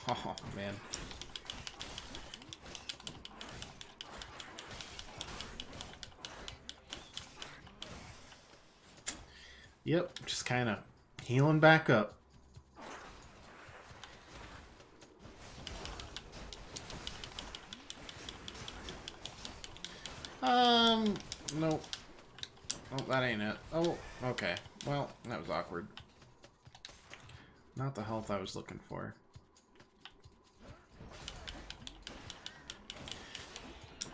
Oh, man. Yep, just kind of healing back up. Nope. Oh, that ain't it. Oh, okay. Well, that was awkward. Not the health I was looking for.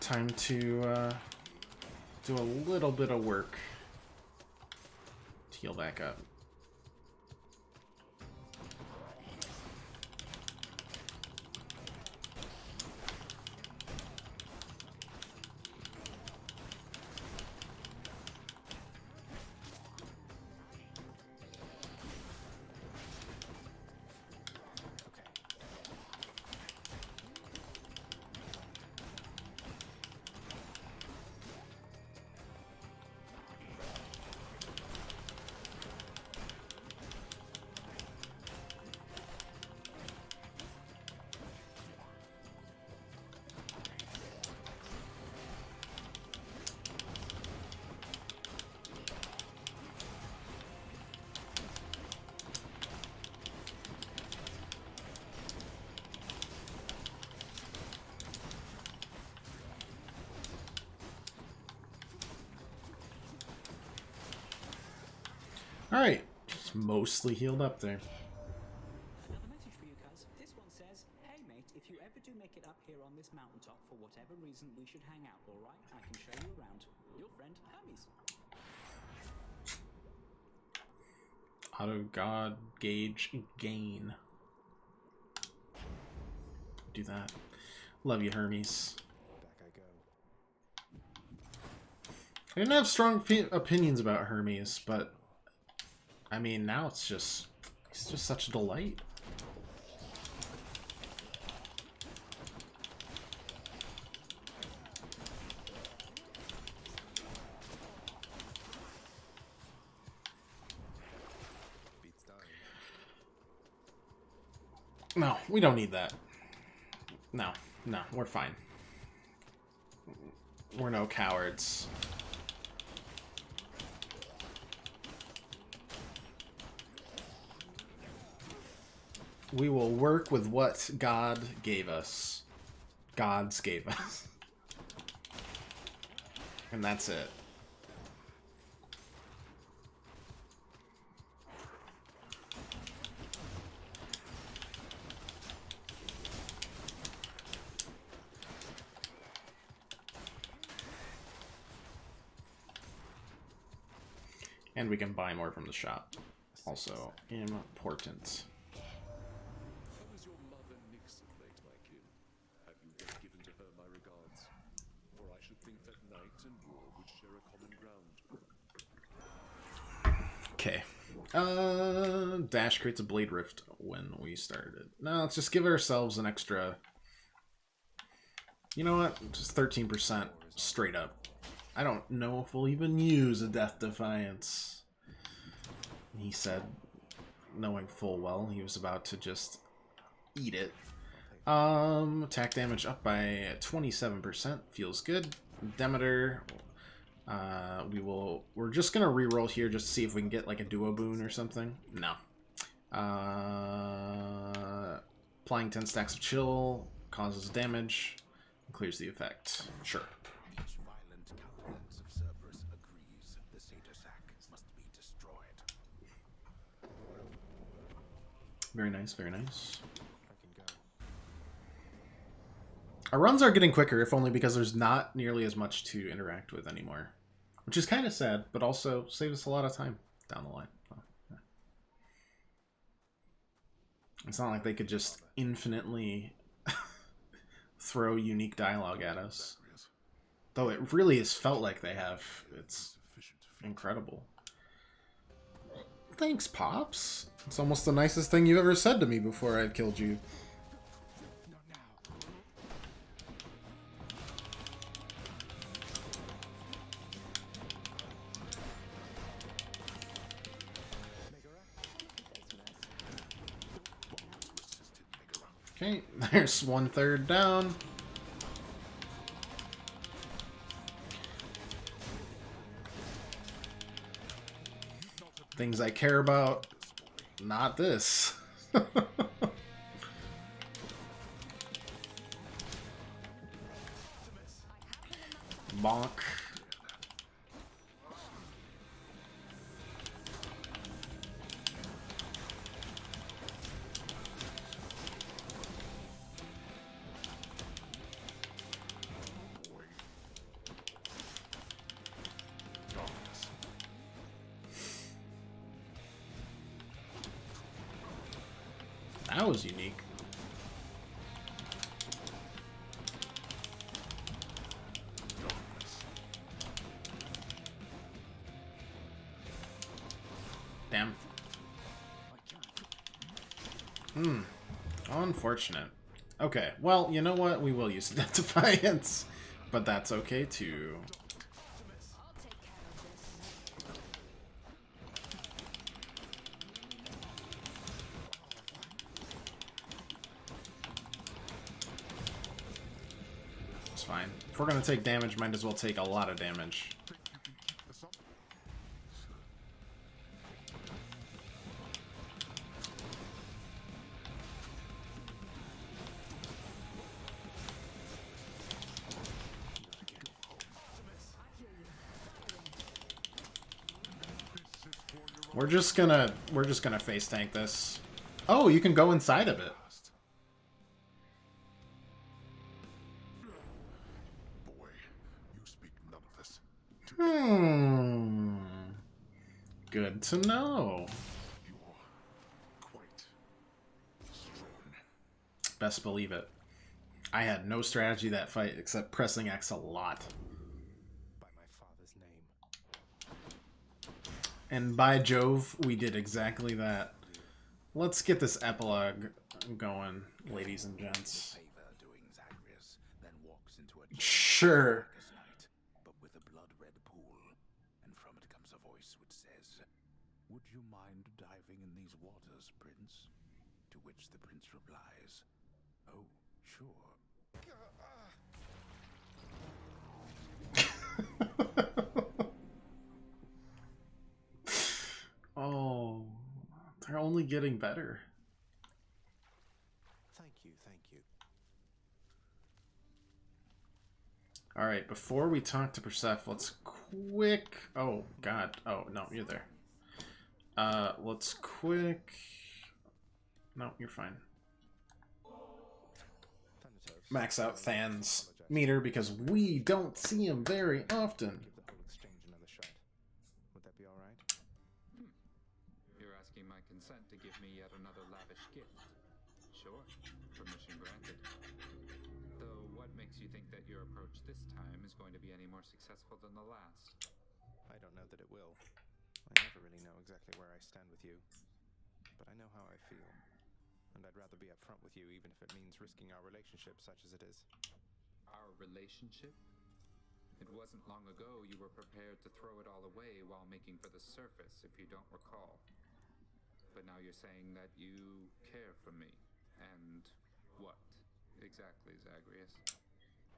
Time to do a little bit of work to heal back up. Alright, just mostly healed up there. Another message for you, cuz. This one says, "Hey mate, if you ever do make it up whatever reason, we should hang out, alright? I can show you around. Your friend, Hermes. Auto God Gauge Gain. Do that. Love you, Hermes. Back I go. I didn't have strong opinions about Hermes, but I mean, now it's just such a delight. Beats dying. No, we don't need that. No, we're fine. We're no cowards. We will work with what God gave us. Gods gave us. And that's it. And we can buy more from the shop. Also important. How is your mother Nixon, late my kin? Have you yet given to her my regards? For I should think that night and war would share a common ground. Okay. Dash creates a Blade Rift when we started. No, let's just give ourselves an extra... You know what? Just 13% straight up. I don't know if we'll even use a Death Defiance. He said, knowing full well he was about to just eat it. Attack damage up by 27%. Feels good. Demeter. We're just gonna reroll here just to see if we can get like a duo boon or something. No. Applying 10 stacks of chill causes damage. Clears the effect. Sure. Each violent countenance of Cerberus agrees the Satyr Sack must be destroyed. Very nice, very nice. I can go. Our runs are getting quicker, if only because there's not nearly as much to interact with anymore. Which is kind of sad, but also saves us a lot of time down the line. Oh, yeah. It's not like they could just infinitely throw unique dialogue at us. Though it really has felt like they have. It's incredible. Thanks, Pops. It's almost the nicest thing you've ever said to me before I've killed you. Okay, there's 1/3 down. Things I care about, not this. Bonk. That was unique. Damn. Unfortunate. Okay, well, you know what? We will use Death Defiance, but that's okay too. It's fine. If we're gonna take damage, might as well take a lot of damage. We're just gonna face tank this. Oh, you can go inside of it. to know. You're quite strong. Best believe it. I had no strategy that fight except pressing X a lot. By my father's name. And by Jove, we did exactly that. Let's get this epilogue going, ladies and gents. Favor doing Zagreus, then walks into a Sure. night, but with a blood-red pool, and from it comes a voice which says, "Would you mind diving in these waters, Prince?" To which the prince replies, "Oh, sure." Oh, they're only getting better. Thank you, thank you. Alright, before we talk to Perseph, let's quick... Oh, God. Oh, no, you're there. Let's quick... No, you're fine. Max out Than's meter because we don't see him very often. Give the whole exchange another shot. Would that be all right? You're asking my consent to give me yet another lavish gift. Sure, permission granted. Though what makes you think that your approach this time is going to be any more successful than the last? I don't know that it will. I never really know exactly where I stand with you. But I know how I feel. And I'd rather be upfront with you even if it means risking our relationship such as it is. Our relationship? It wasn't long ago you were prepared to throw it all away while making for the surface, if you don't recall. But now you're saying that you care for me. And what exactly, Zagreus?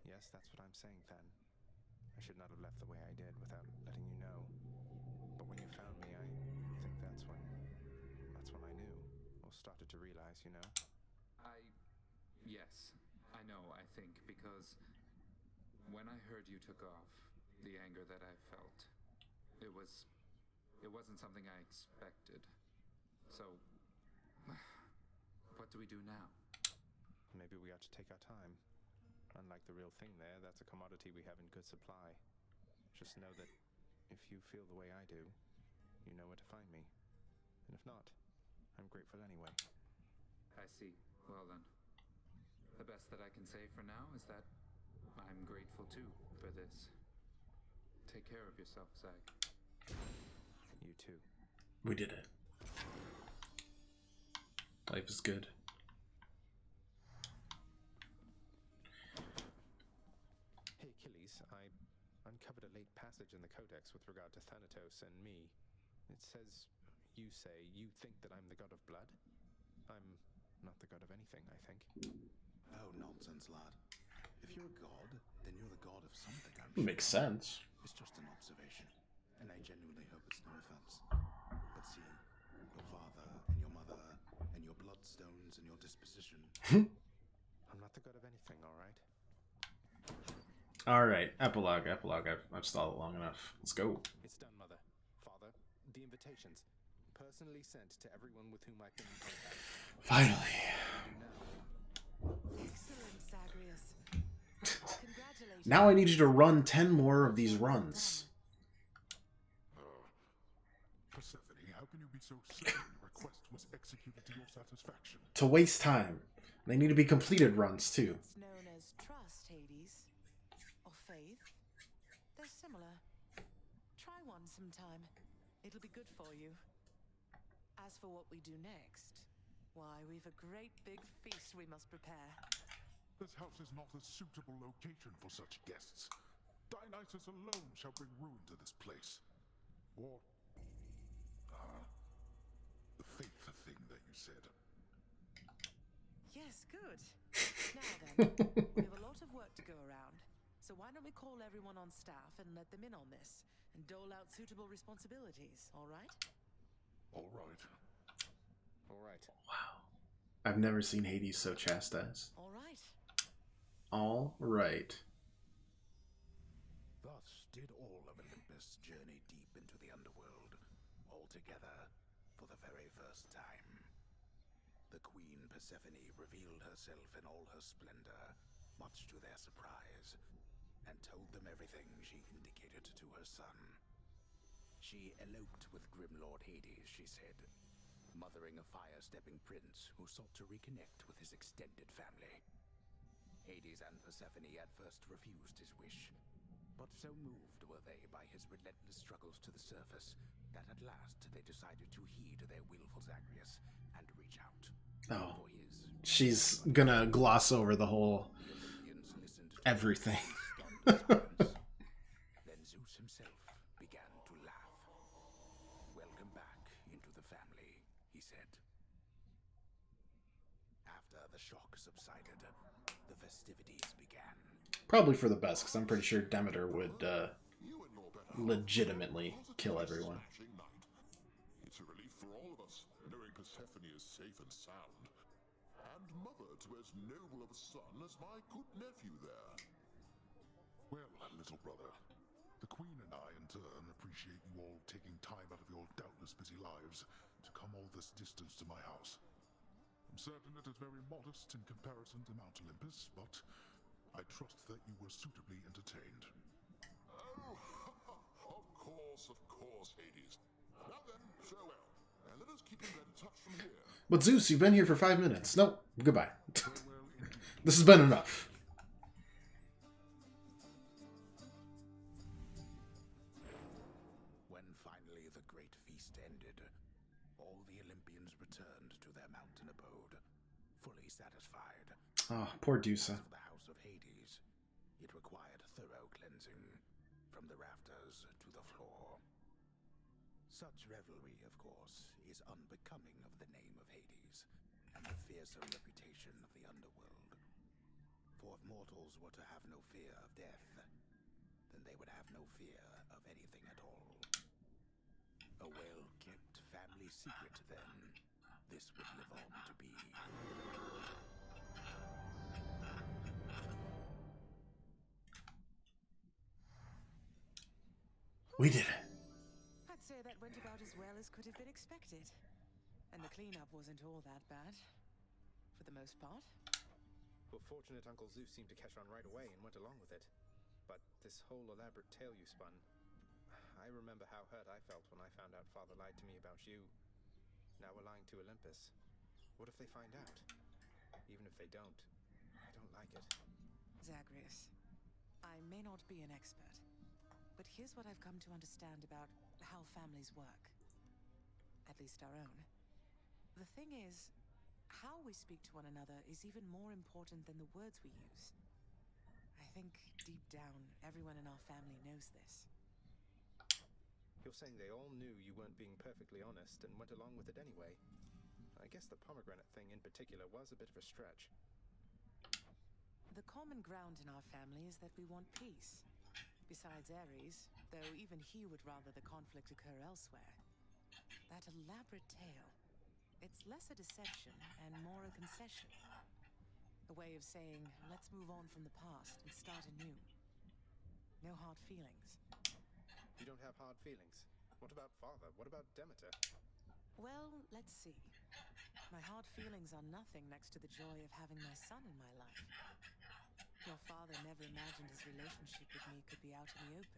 Yes, that's what I'm saying, Than. I should not have left the way I did without letting you know. But when you found me, I think that's when I knew. Or started to realize, you know? Yes, I know, I think, because when I heard you took off, the anger that I felt, it wasn't something I expected. So, what do we do now? Maybe we ought to take our time. Unlike the real thing there, that's a commodity we have in good supply. Just know that if you feel the way I do, you know where to find me. And if not, I'm grateful anyway. I see. Well then. The best that I can say for now is that I'm grateful too for this. Take care of yourself, Zag. You too. We did it. Life is good. Hey Achilles, I uncovered a late passage in the Codex with regard to Thanatos and me. It says, you say, you think that I'm the god of blood? I'm not the god of anything, I think. Oh, nonsense, lad. If you're a god, then you're the god of something, I'm sure. Makes sense. It's just an observation, and I genuinely hope it's no offense. But see, your father and your mother and your bloodstones and your disposition... I'm not the god of anything, alright? Alright, epilogue. I've stalled it long enough. Let's go. It's done, mother. Father, the invitations. Personally sent to everyone with whom I've been in contact. Finally. Excellent, Zagreus. Congratulations. Now I need you to run 10 more of these runs. Persephone, how can you be so certain the request was executed to your satisfaction? To waste time. They need to be completed runs, too. It's known as trust, Hades. Or faith. They're similar. Try one sometime. It'll be good for you. As for what we do next, why, we've a great big feast we must prepare. This house is not a suitable location for such guests. Dionysus alone shall bring ruin to this place. Or... the faith thing that you said. Yes, good. Now then, we have a lot of work to go around. So why don't we call everyone on staff and let them in on this, and dole out suitable responsibilities, all right? All right. All right. Wow. I've never seen Hades so chastised. All right. All right. Thus did all of Olympus journey deep into the underworld, all together for the very first time. The Queen Persephone revealed herself in all her splendor, much to their surprise, and told them everything she indicated to her son. She eloped with Grimlord Hades, she said, mothering a fire-stepping prince who sought to reconnect with his extended family. Hades and Persephone at first refused his wish, but so moved were they by his relentless struggles to the surface that at last they decided to heed their willful Zagreus and reach out. Oh, she's gonna gloss over the whole everything. Then Zeus himself began to laugh. Welcome back into the family, he said. After the shock subsided, the festivities began. Probably for the best, because I'm pretty sure Demeter would legitimately kill everyone. It's a relief for all of us, knowing Persephone is safe and sound. And mother to as noble of a son as my good nephew there. Well, little brother, the Queen and I, in turn, appreciate you all taking time out of your doubtless busy lives to come all this distance to my house. I'm certain it is very modest in comparison to Mount Olympus, but I trust that you were suitably entertained. Oh, of course, Hades. Now then, farewell, and let us keep in touch from here. But Zeus, you've been here for 5 minutes. Nope, goodbye. This has been enough. When finally the great feast ended, all the Olympians returned to their mountain abode, fully satisfied. Oh, poor Dusa. For the house of Hades, it required thorough cleansing, from the rafters to the floor. Such revelry, of course, is unbecoming of the name of Hades, and the fearsome reputation of the underworld. For if mortals were to have no fear of death, then they would have no fear of anything at all. A well-kept family secret, then, this would live on to be. We did it. I'd say that went about as well as could have been expected. And the cleanup wasn't all that bad. For the most part. Well, fortunate Uncle Zeus seemed to catch on right away and went along with it. But this whole elaborate tale you spun... I remember how hurt I felt when I found out Father lied to me about you. Now we're lying to Olympus. What if they find out? Even if they don't, I don't like it. Zagreus, I may not be an expert, but here's what I've come to understand about how families work. At least our own. The thing is, how we speak to one another is even more important than the words we use. I think, deep down, everyone in our family knows this. You're saying they all knew you weren't being perfectly honest and went along with it anyway. I guess the pomegranate thing in particular was a bit of a stretch. The common ground in our family is that we want peace. Besides Ares, though even he would rather the conflict occur elsewhere. That elaborate tale, it's less a deception and more a concession. A way of saying, let's move on from the past and start anew. No hard feelings. You don't have hard feelings? What about Father? What about Demeter? Well, let's see. My hard feelings are nothing next to the joy of having my son in my life. Your father never imagined his relationship with me could be out in the open.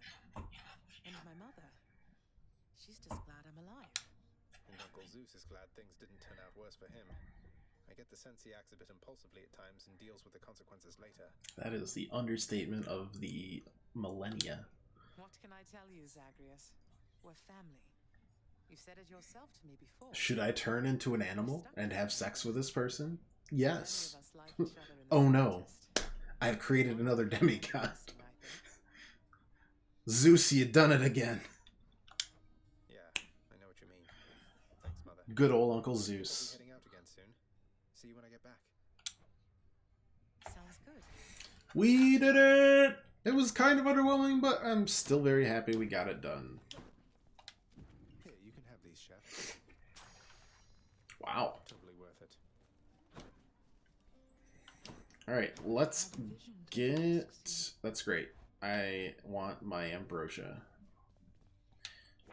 And my mother, she's just glad I'm alive. And Uncle Zeus is glad things didn't turn out worse for him. I get the sense he acts a bit impulsively at times and deals with the consequences later. That is the understatement of the millennia. What can I tell you, Zagreus? We're family. You've said it yourself to me before. Should I turn into an animal and have sex with this person? Yes. Oh no. I have created another demigod. Zeus, you done it again. Yeah, I know what you mean. Thanks, Mother. Good old Uncle Zeus. I'll be heading out again soon. See you when I get back. Sounds good. We did it! It was kind of underwhelming, but I'm still very happy we got it done. Here, you can have these, Chef. Wow. Totally worth it. Alright, let's get... That's great. I want my ambrosia.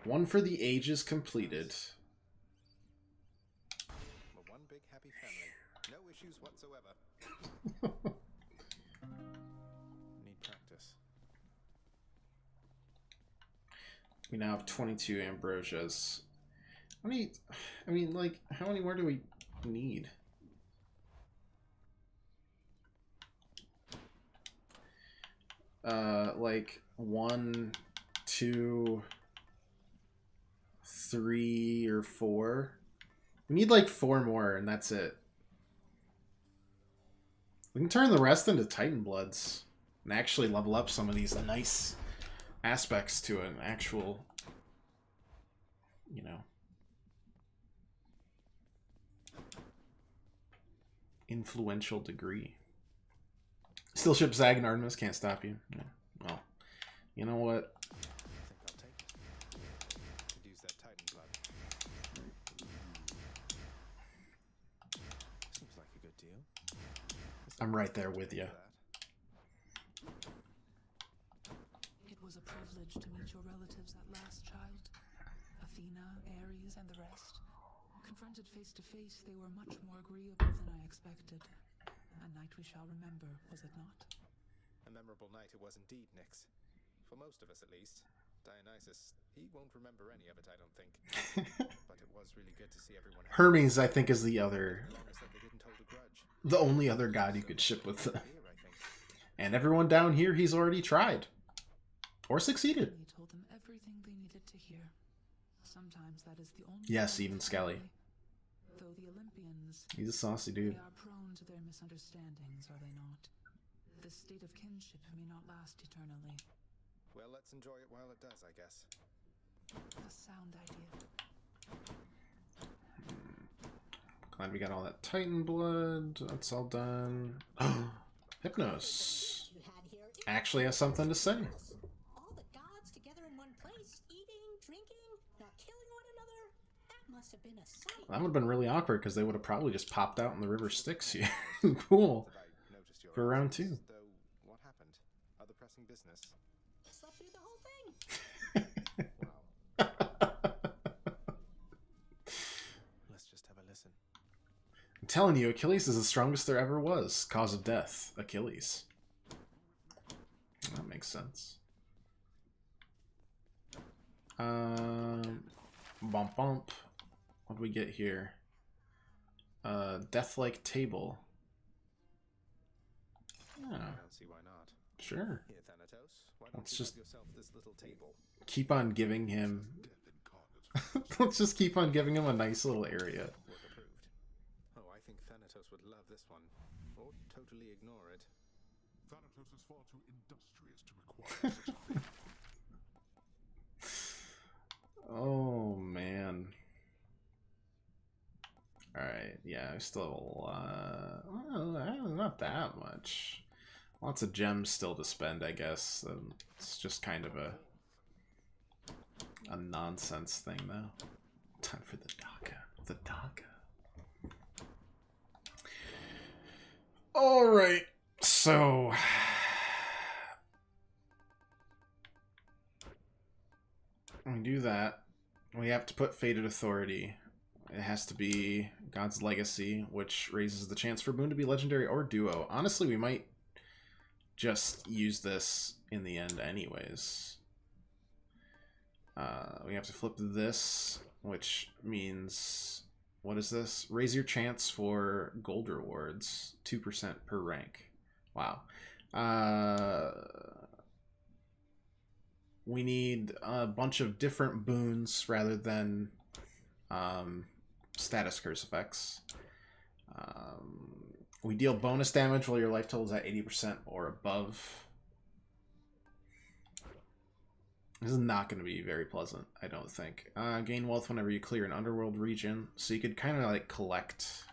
One for the ages completed. We're one big happy family. No issues whatsoever. Need practice. We now have 22 Ambrosias. How many, I mean, like, how many more do we need? Like 1, 2, 3, or 4. We need like 4 more, and that's it. We can turn the rest into Titan Bloods and actually level up some of these nice aspects to an actual, you know, influential degree. Still ship Zag and Artemis, can't stop you. Yeah. Well, you know what? Could use that Titan blood. Seems like a good deal. I'm right there with you. It was a privilege to meet your relatives at last, child. Athena, Ares, and the rest. Confronted face to face, they were much more agreeable than I expected. A night we shall remember, was it not? A memorable night it was indeed, Nyx. For most of us, at least. Dionysus, he won't remember any of it, I don't think. But it was really good to see everyone. Hermes, I think, is the other, the only other god you could ship with them. And everyone down here, he's already tried. Or succeeded. They told them everything they needed to hear. Sometimes that is the only. Yes, even Skelly. Though the Olympians, He's a saucy dude. they are prone to their misunderstandings, are they not? This state of kinship may not last eternally. Well, let's enjoy it while it does, I guess. A sound idea. Glad we got all that Titan blood. That's all done. Hypnos actually has something to say. All the gods together in one place, eating, drinking, not killing one another. That must have been a sight. That would have been really awkward because they would have probably just popped out in the river Styx here. Cool. For round 2. Though, what happened? Other pressing business? Slept through the whole thing. Let's just have a listen. I'm telling you, Achilles is the strongest there ever was. Cause of death, Achilles. That makes sense. Bump bump. What do we get here? Death-like table. I don't see why not. Sure. Here, Thanatos, why don't Let's you just have yourself this little table? keep on giving him. Let's just keep on giving him a nice little area. Work approved. Oh, I think Thanatos would love this one. Or totally ignore it. Thanatos is far too industrious to require such a thing. Oh man. Alright, yeah, I still have a lot. Well, not that much. Lots of gems still to spend, I guess. It's just kind of a nonsense thing, though. Time for the Daga. The Daga. Alright, so... we do that. We have to put Fated Authority. It has to be God's Legacy, which raises the chance for Boon to be legendary or duo. Honestly, we might just use this in the end anyways. We have to flip this, which means... what is this? Raise your chance for gold rewards. 2% per rank. Wow. We need a bunch of different boons rather than status curse effects. We deal bonus damage while your life total is at 80% or above. This is not going to be very pleasant, I don't think. Gain wealth whenever you clear an underworld region. So you could kind of like collect.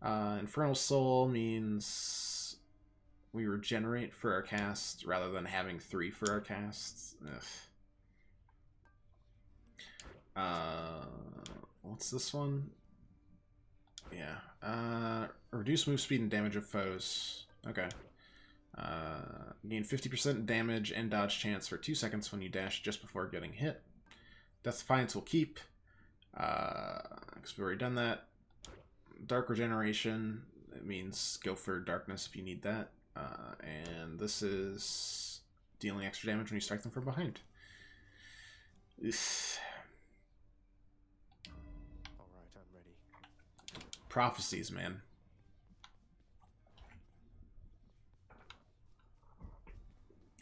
Infernal Soul means we regenerate for our cast rather than having 3 for our casts. What's this one? Yeah. Reduce move speed and damage of foes. Okay. Gain 50% damage and dodge chance for 2 seconds when you dash just before getting hit. Death Defiance will keep. Because we've already done that. Dark Regeneration. It means go for darkness if you need that. And this is dealing extra damage when you strike them from behind. Alright, I'm ready. Prophecies, man.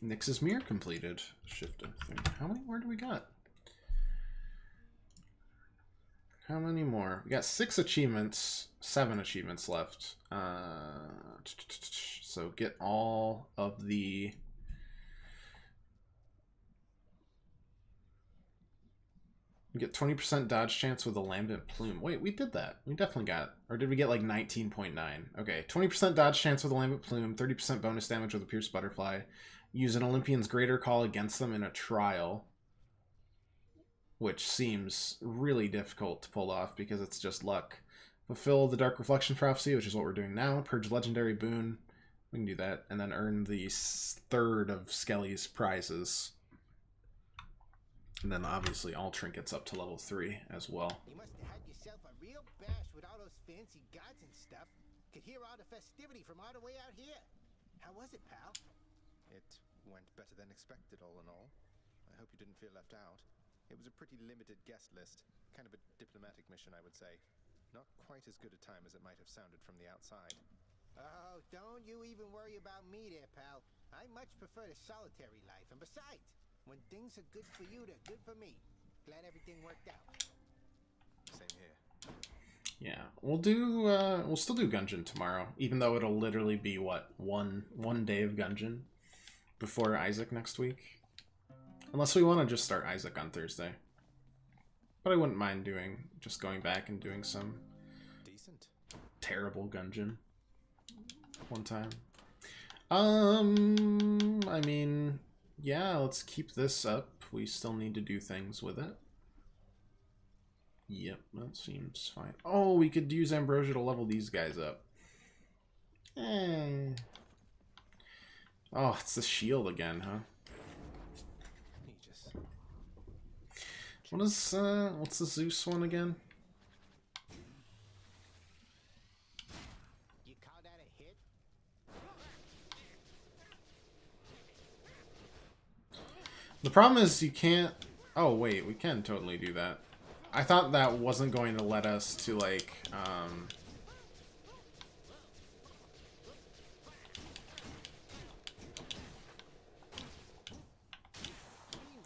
Nyx's Mirror completed. Shift up thing. How many more do we got? How many more? We got 6 achievements, 7 achievements left. So get all of the... We get 20% dodge chance with a lambent plume. Wait, we did that. We definitely got... Or did we get like 19.9? Okay, 20% dodge chance with a lambent plume, 30% bonus damage with a pierced butterfly. Use an Olympian's greater call against them in a trial. Which seems really difficult to pull off because it's just luck. Fulfill the Dark Reflection Prophecy, which is what we're doing now. Purge Legendary Boon. We can do that. And then earn the 3rd of Skelly's prizes. And then obviously all trinkets up to level 3 as well. You must have had yourself a real bash with all those fancy gods and stuff. Could hear all the festivity from all the way out here. How was it, pal? It went better than expected, all in all. I hope you didn't feel left out. It was a pretty limited guest list. Kind of a diplomatic mission, I would say. Not quite as good a time as it might have sounded from the outside. Oh, don't you even worry about me there, pal. I much prefer the solitary life. And besides, when things are good for you, they're good for me. Glad everything worked out. Same here. Yeah, we'll still do Gungeon tomorrow, even though it'll literally be, what, one day of Gungeon before Isaac next week? Unless we want to just start Isaac on Thursday. But I wouldn't mind just going back and doing some decent terrible Gungeon one time. I mean, yeah, let's keep this up. We still need to do things with it. Yep, that seems fine. Oh, we could use Ambrosia to level these guys up. Oh, it's the shield again, huh? What is, what's the Zeus one again? You call that a hit? The problem is you can't... Oh, wait, we can totally do that. I thought that wasn't going to let us to, like,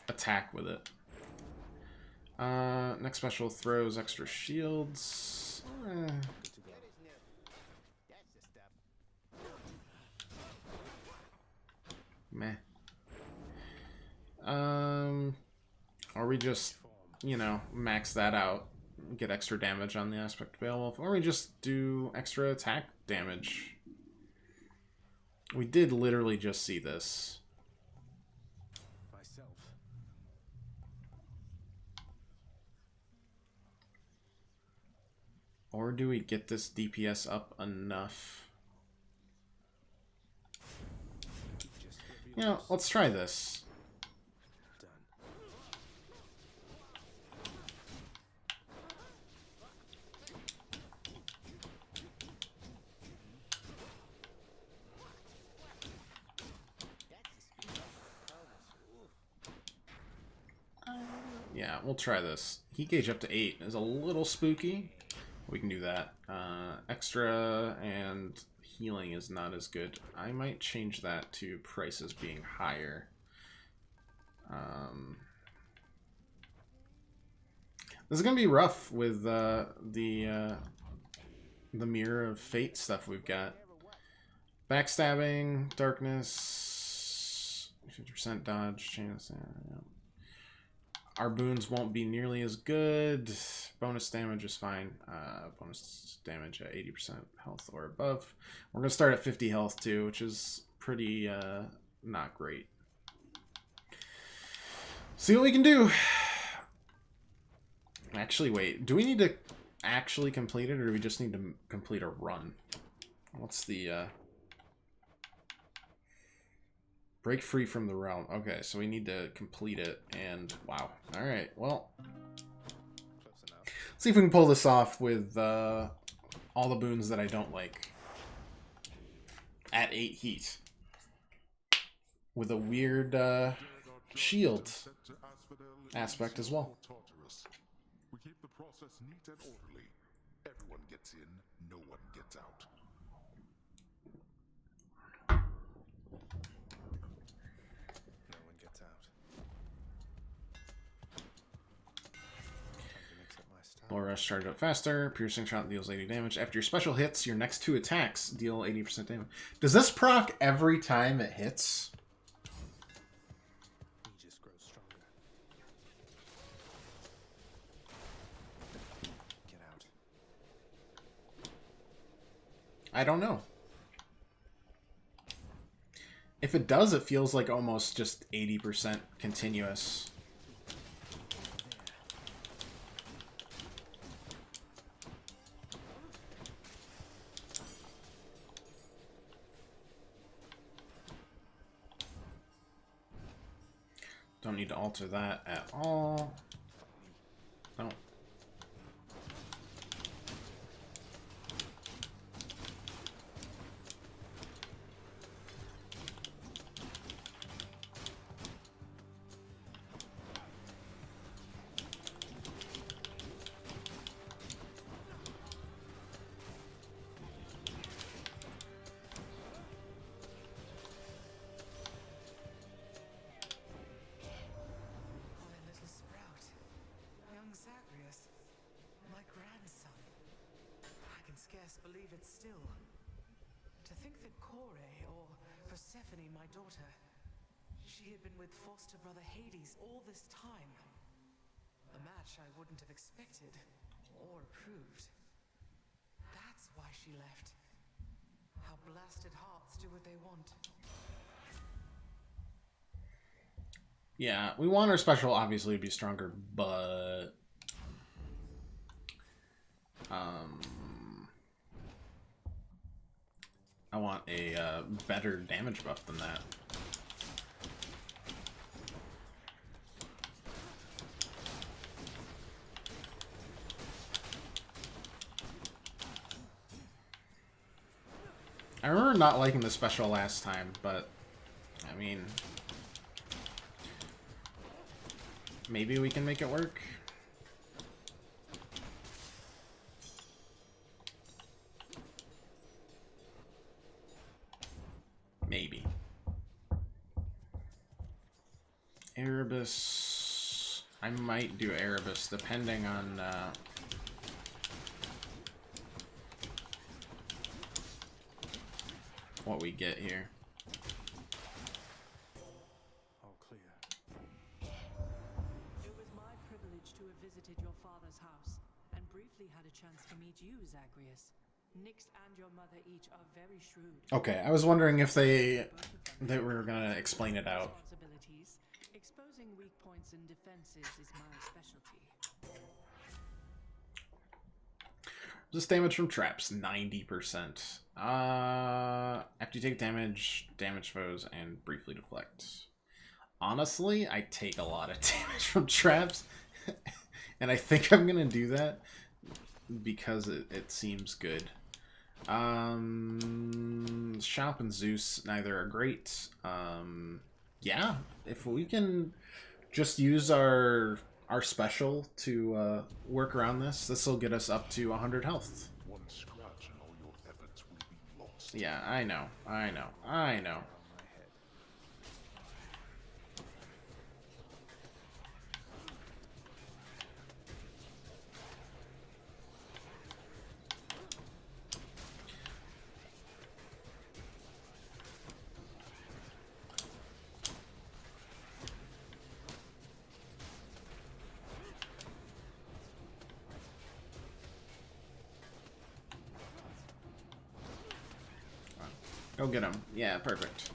attack with it. Next special throws extra shields. Meh. Or we just, you know, max that out, get extra damage on the Aspect Beowulf, or we just do extra attack damage. We did literally just see this. Or do we get this DPS up enough? You know, let's try this. Yeah, we'll try this. Heat gauge up to 8 is a little spooky. We can do that. Extra and healing is not as good. I might change that to prices being higher. This is gonna be rough with the Mirror of Fate stuff we've got. Backstabbing, darkness, 50% dodge, chance. Yeah. Our boons won't be nearly as good. Bonus damage is fine. Bonus damage at 80% health or above. We're going to start at 50 health too, which is pretty not great. See what we can do. Actually, wait. Do we need to actually complete it, or do we just need to complete a run? What's the... Break free from the realm. Okay, so we need to complete it, and wow. Alright, well. Close enough. See if we can pull this off with all the boons that I don't like. At 8 heat. With a weird shield. aspect as well. Tartarus. We keep the process neat and orderly. Everyone gets in, no one gets out. No one gets out. Time to mix up my style. Laura started up faster. Piercing shot deals 80 damage. After your special hits, your next 2 attacks deal 80% damage. Does this proc every time it hits? He just grows stronger. Get out. I don't know. If it does, it feels like almost just 80% continuous. Don't need to alter that at all. No. My little sprout. Young Zagreus. My grandson. I can scarce believe it still. To think that Kore, or Persephone, my daughter, she had been with foster brother Hades all this time. A match I wouldn't have expected or approved. That's why she left. How blasted hearts do what they want. Yeah, we want our special obviously to be stronger, but I want a better damage buff than that. I remember not liking the special last time, but I mean, maybe we can make it work. Maybe. Erebus. I might do Erebus depending on what we get here. All clear. It was my privilege to have visited your father's house, and briefly had a chance to meet you, Zagreus. Nyx and your mother each are very shrewd. Okay, I was wondering if they were gonna explain it out. Responsibilities. Exposing weak points and defenses is my specialty. This damage from traps, 90%. After you take damage, damage foes, and briefly deflect. Honestly, I take a lot of damage from traps, and I think I'm gonna do that because it seems good. Shop and Zeus neither are great. Yeah, if we can just use our special to work around this will get us up to 100 health. One scratch and all your efforts will be lost. Yeah, I know. Go get him. Yeah, perfect.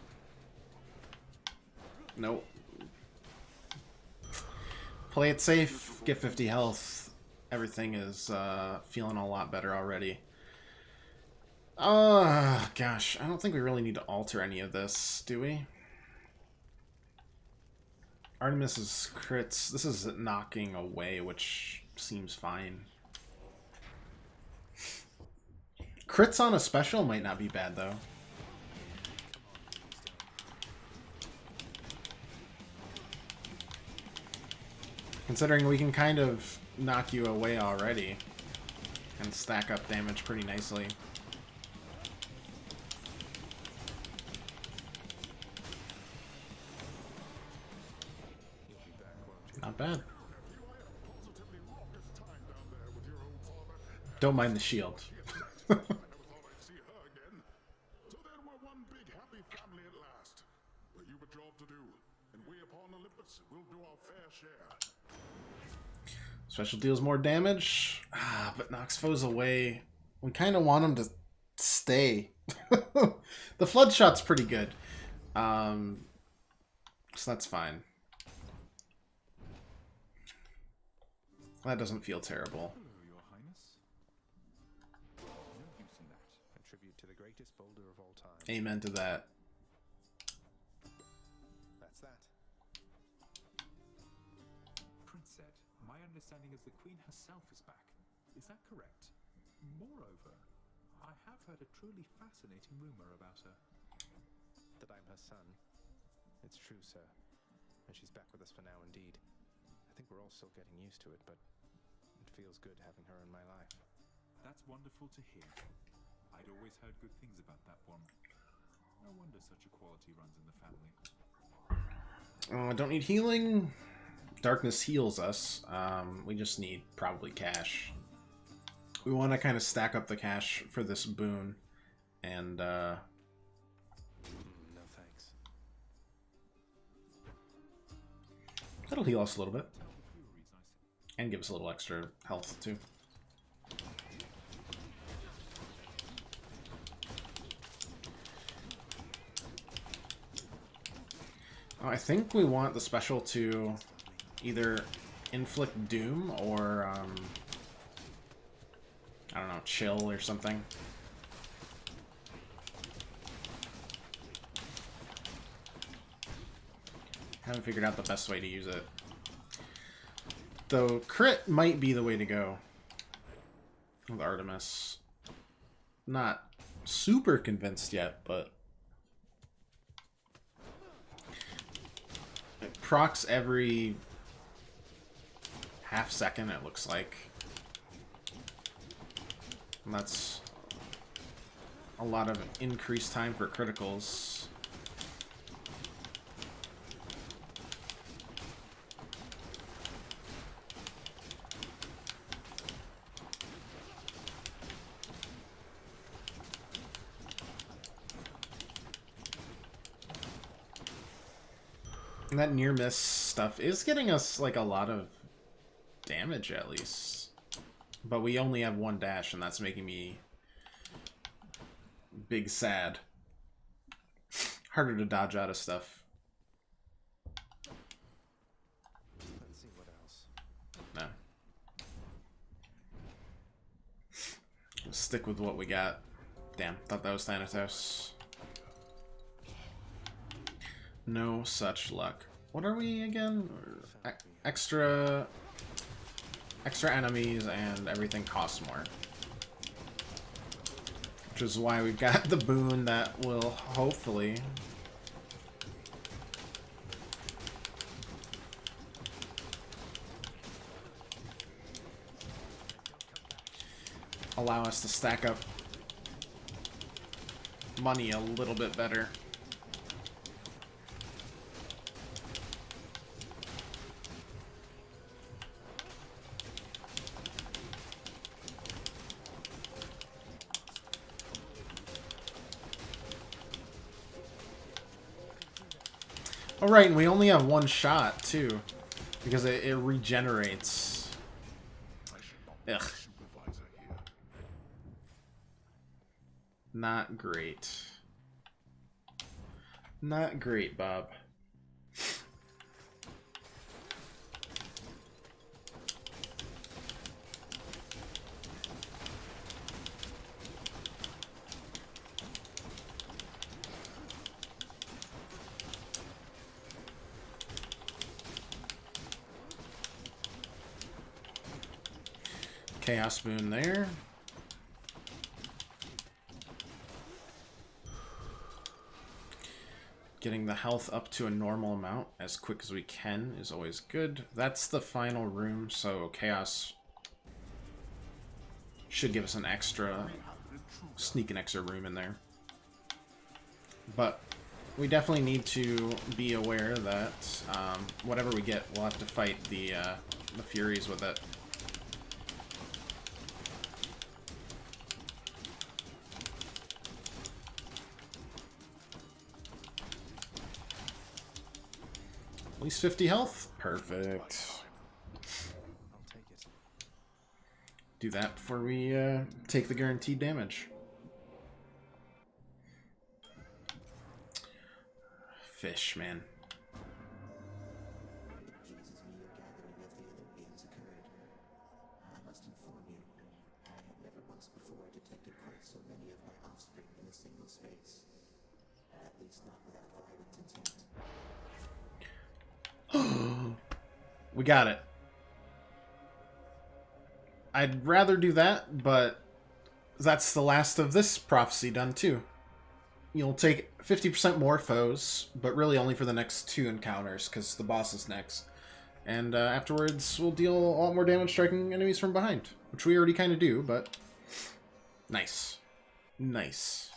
Nope. Play it safe, get 50 health. Everything is feeling a lot better already. Gosh, I don't think we really need to alter any of this, do we? Artemis's crits. This is knocking away, which seems fine. Crits on a special might not be bad, though. Considering we can kind of knock you away already and stack up damage pretty nicely. Not bad. Don't mind the shield. Special deals more damage, but knocks foes away. We kind of want him to stay. The flood shot's pretty good, so that's fine. That doesn't feel terrible. Hello, Your Highness. No use in that. A tribute to the greatest boulder of all time. Amen to that. That's that. Prince said, my understanding is the Queen herself is back. Is that correct? Moreover, I have heard a truly fascinating rumor about her. That I'm her son. It's true, sir. And she's back with us for now, indeed. I think we're all still getting used to it, but it feels good having her in my life. That's wonderful to hear. I'd always heard good things about that one. No wonder such a quality runs in the family. Don't need healing. Darkness heals us. We just need probably cash. We want to kind of stack up the cash for this boon. And, no thanks. That'll heal us a little bit. And give us a little extra health, too. Oh, I think we want the special to either inflict doom or, I don't know, chill or something. Haven't figured out the best way to use it. Though crit might be the way to go with Artemis. Not super convinced yet, but it procs every half second, it looks like. And that's a lot of increased time for criticals. And that near miss stuff is getting us like a lot of damage at least. But we only have one dash and that's making me big sad. Harder to dodge out of stuff. Let's see what else. No. We'll stick with what we got. Damn, thought that was Thanatos. No such luck. What are we again? Extra enemies and everything costs more. Which is why we've got the boon that will hopefully allow us to stack up money a little bit better. Oh, right, and we only have one shot, too. Because it regenerates. Ugh. Not great. Not great, Bob. Chaos Boon there. Getting the health up to a normal amount as quick as we can is always good. That's the final room, so Chaos should give us an extra, sneak an extra room in there. But we definitely need to be aware that whatever we get, we'll have to fight the Furies with it. At least 50 health. Perfect. Do that before we take the guaranteed damage. Fish, man. I must inform you, I have never once before detected quite so many of my offspring in a single space. At least not without violent intent. We got it. I'd rather do that, but that's the last of this prophecy done too. You'll take 50% more foes, but really only for the next 2 encounters, because the boss is next. And afterwards, we'll deal a lot more damage striking enemies from behind, which we already kind of do, but nice. Nice.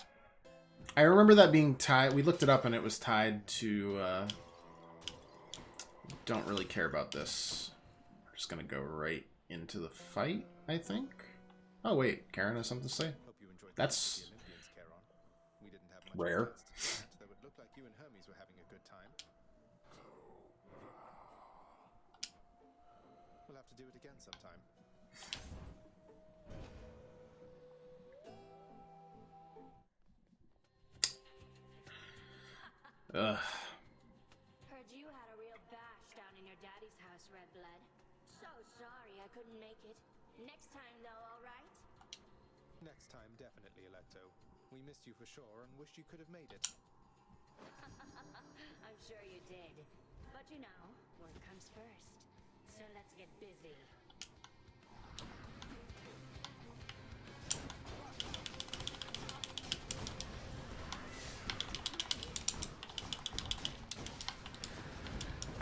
I remember that being tied. We looked it up, and it was tied to... don't really care about this. We're just going to go right into the fight, I think. Oh, wait. Karen has something to say? That's... rare. That would look like you and Hermes were having a good time. We'll have to do it again sometime. Ugh. Heard you had a real bash down in your daddy's house, Redblood. So sorry I couldn't make it. Next time, though, all right? Next time, definitely, Electo. We missed you for sure and wished you could have made it. I'm sure you did. But you know, work comes first. So let's get busy.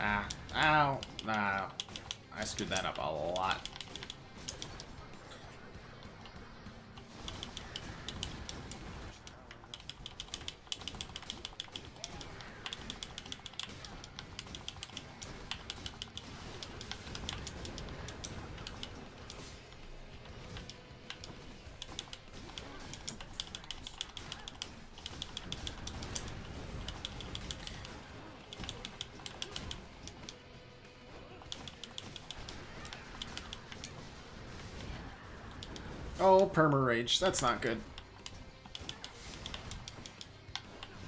Ah. Ow. Nah. I screwed that up a lot. Oh, perma rage. That's not good.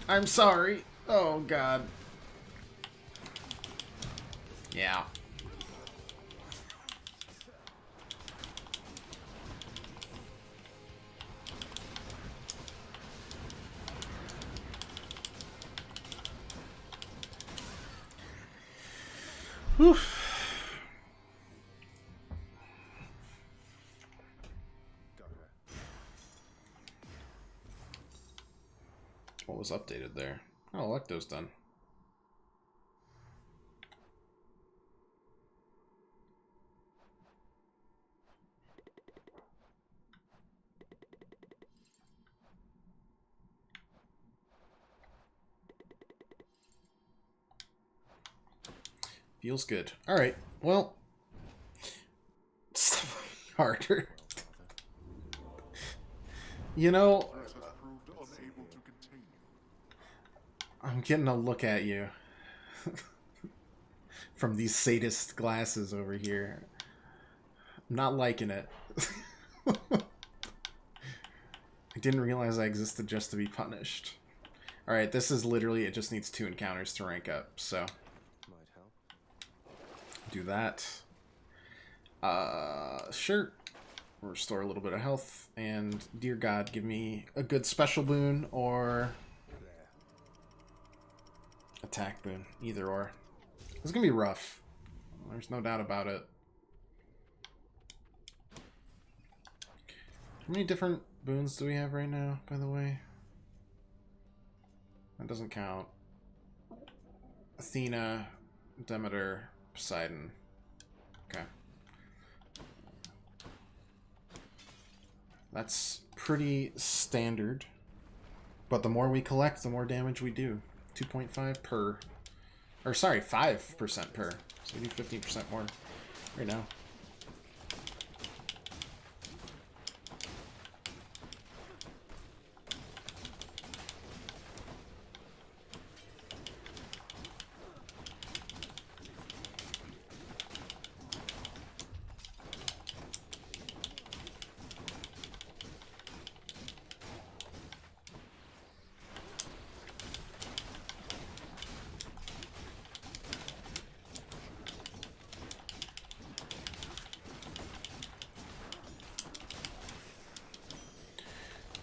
I'm sorry. Oh, God. Yeah. Whew. What was updated there? Oh, Electo's done. Feels good. Alright, well... It's harder. You know... I'm getting a look at you. From these sadist glasses over here. I'm not liking it. I didn't realize I existed just to be punished. Alright, this is literally, it just needs 2 encounters to rank up, so... do that. Sure. Restore a little bit of health, and dear God, give me a good special boon or attack boon. Either or. It's gonna be rough. There's no doubt about it. How many different boons do we have right now, by the way? That doesn't count. Athena, Demeter, Poseidon. Okay. That's pretty standard. But the more we collect, the more damage we do. 2.5 per. Or sorry, 5% per. So we do 15% more right now.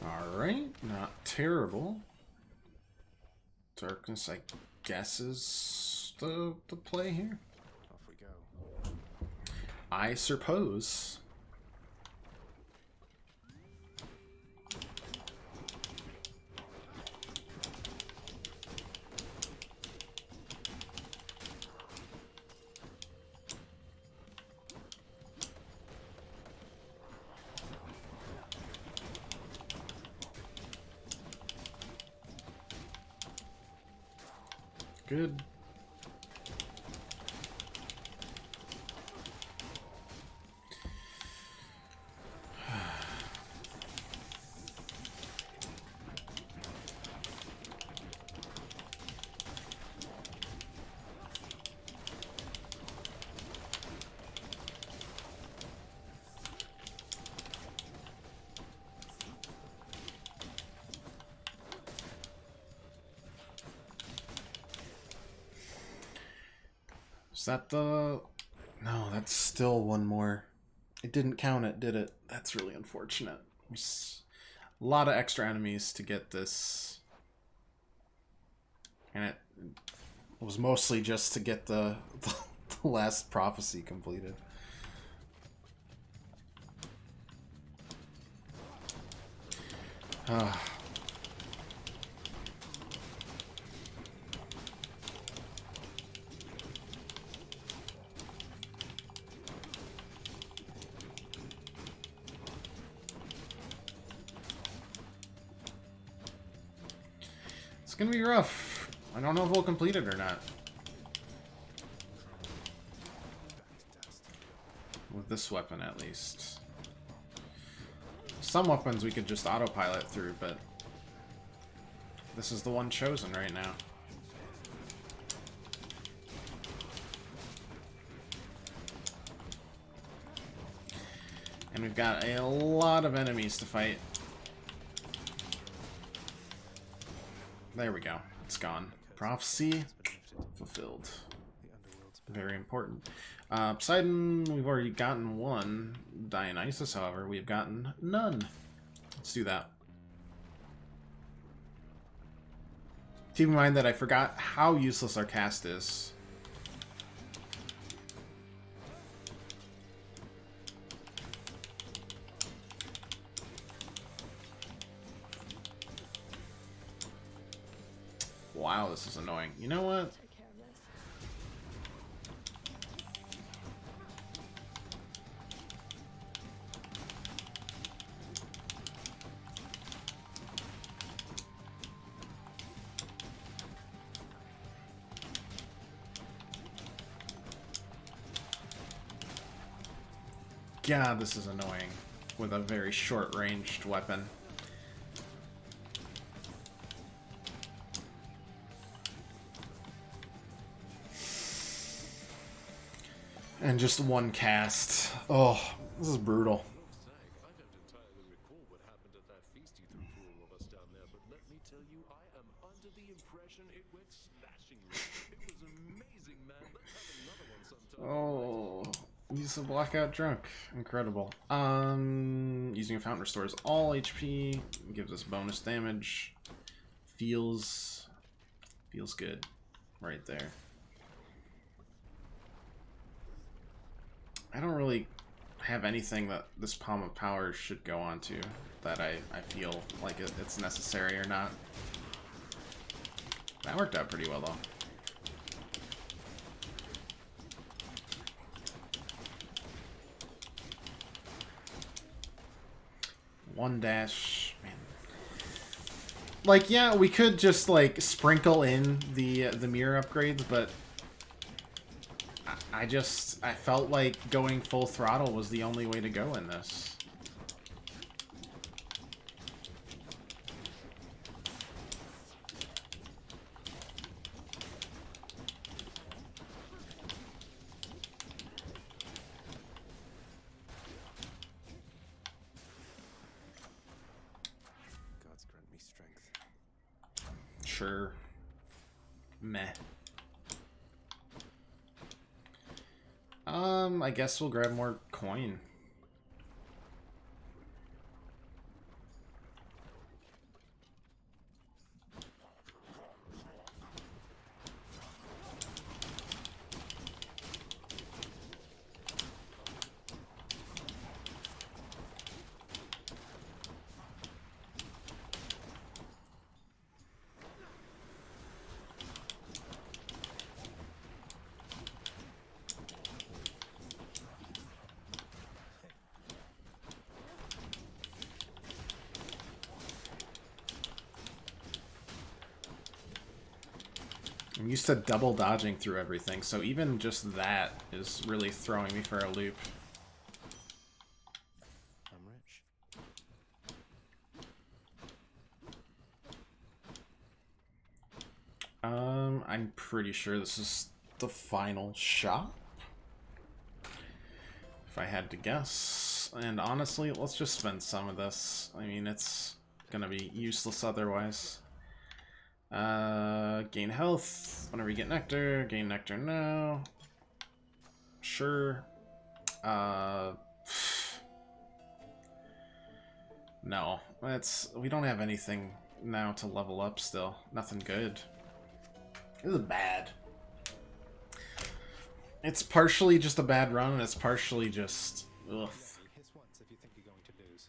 Alright, not terrible. Darkness, I guess, is the play here. Off we go. I suppose. Good. Is that the... No, that's still one more. It didn't count it, did it? That's really unfortunate. There's a lot of extra enemies to get this. And it was mostly just to get the last prophecy completed. It's gonna be rough. I don't know if we'll complete it or not. With this weapon, at least. Some weapons we could just autopilot through, but this is the one chosen right now. And we've got a lot of enemies to fight. There we go. It's gone. Prophecy fulfilled. Very important. Poseidon, we've already gotten one. Dionysus, however, we've gotten none. Let's do that. Keep in mind that I forgot how useless our cast is. Wow, this is annoying. You know what? God, this is annoying with a very short-ranged weapon. And just one cast. Oh, this is brutal. I don't entirely recall what happened at that feast you threw for all of us down there, but let me tell you, I am under the impression it went smashingly. It was amazing, man. Let's have another one sometime. Oh, use a blackout drunk. Incredible. Using a fountain restores all HP, gives us bonus damage. Feels good right there. I don't really have anything that this Palm of Power should go on to that I feel like it's necessary or not. That worked out pretty well, though. One dash, man. Like, yeah, we could just like sprinkle in the mirror upgrades, but I felt like going full throttle was the only way to go in this. Sure. Meh. I guess we'll grab more coin. I'm used to double dodging through everything, so even just that is really throwing me for a loop. I'm rich. I'm pretty sure this is the final shop, if I had to guess. And honestly, let's just spend some of this. I mean, it's gonna be useless otherwise. Gain health whenever you get nectar. Gain nectar now. Sure. No, we don't have anything now to level up still. Nothing good. This is bad. It's partially just a bad run, and it's partially just ugh. Hiss once if you think you're going to lose.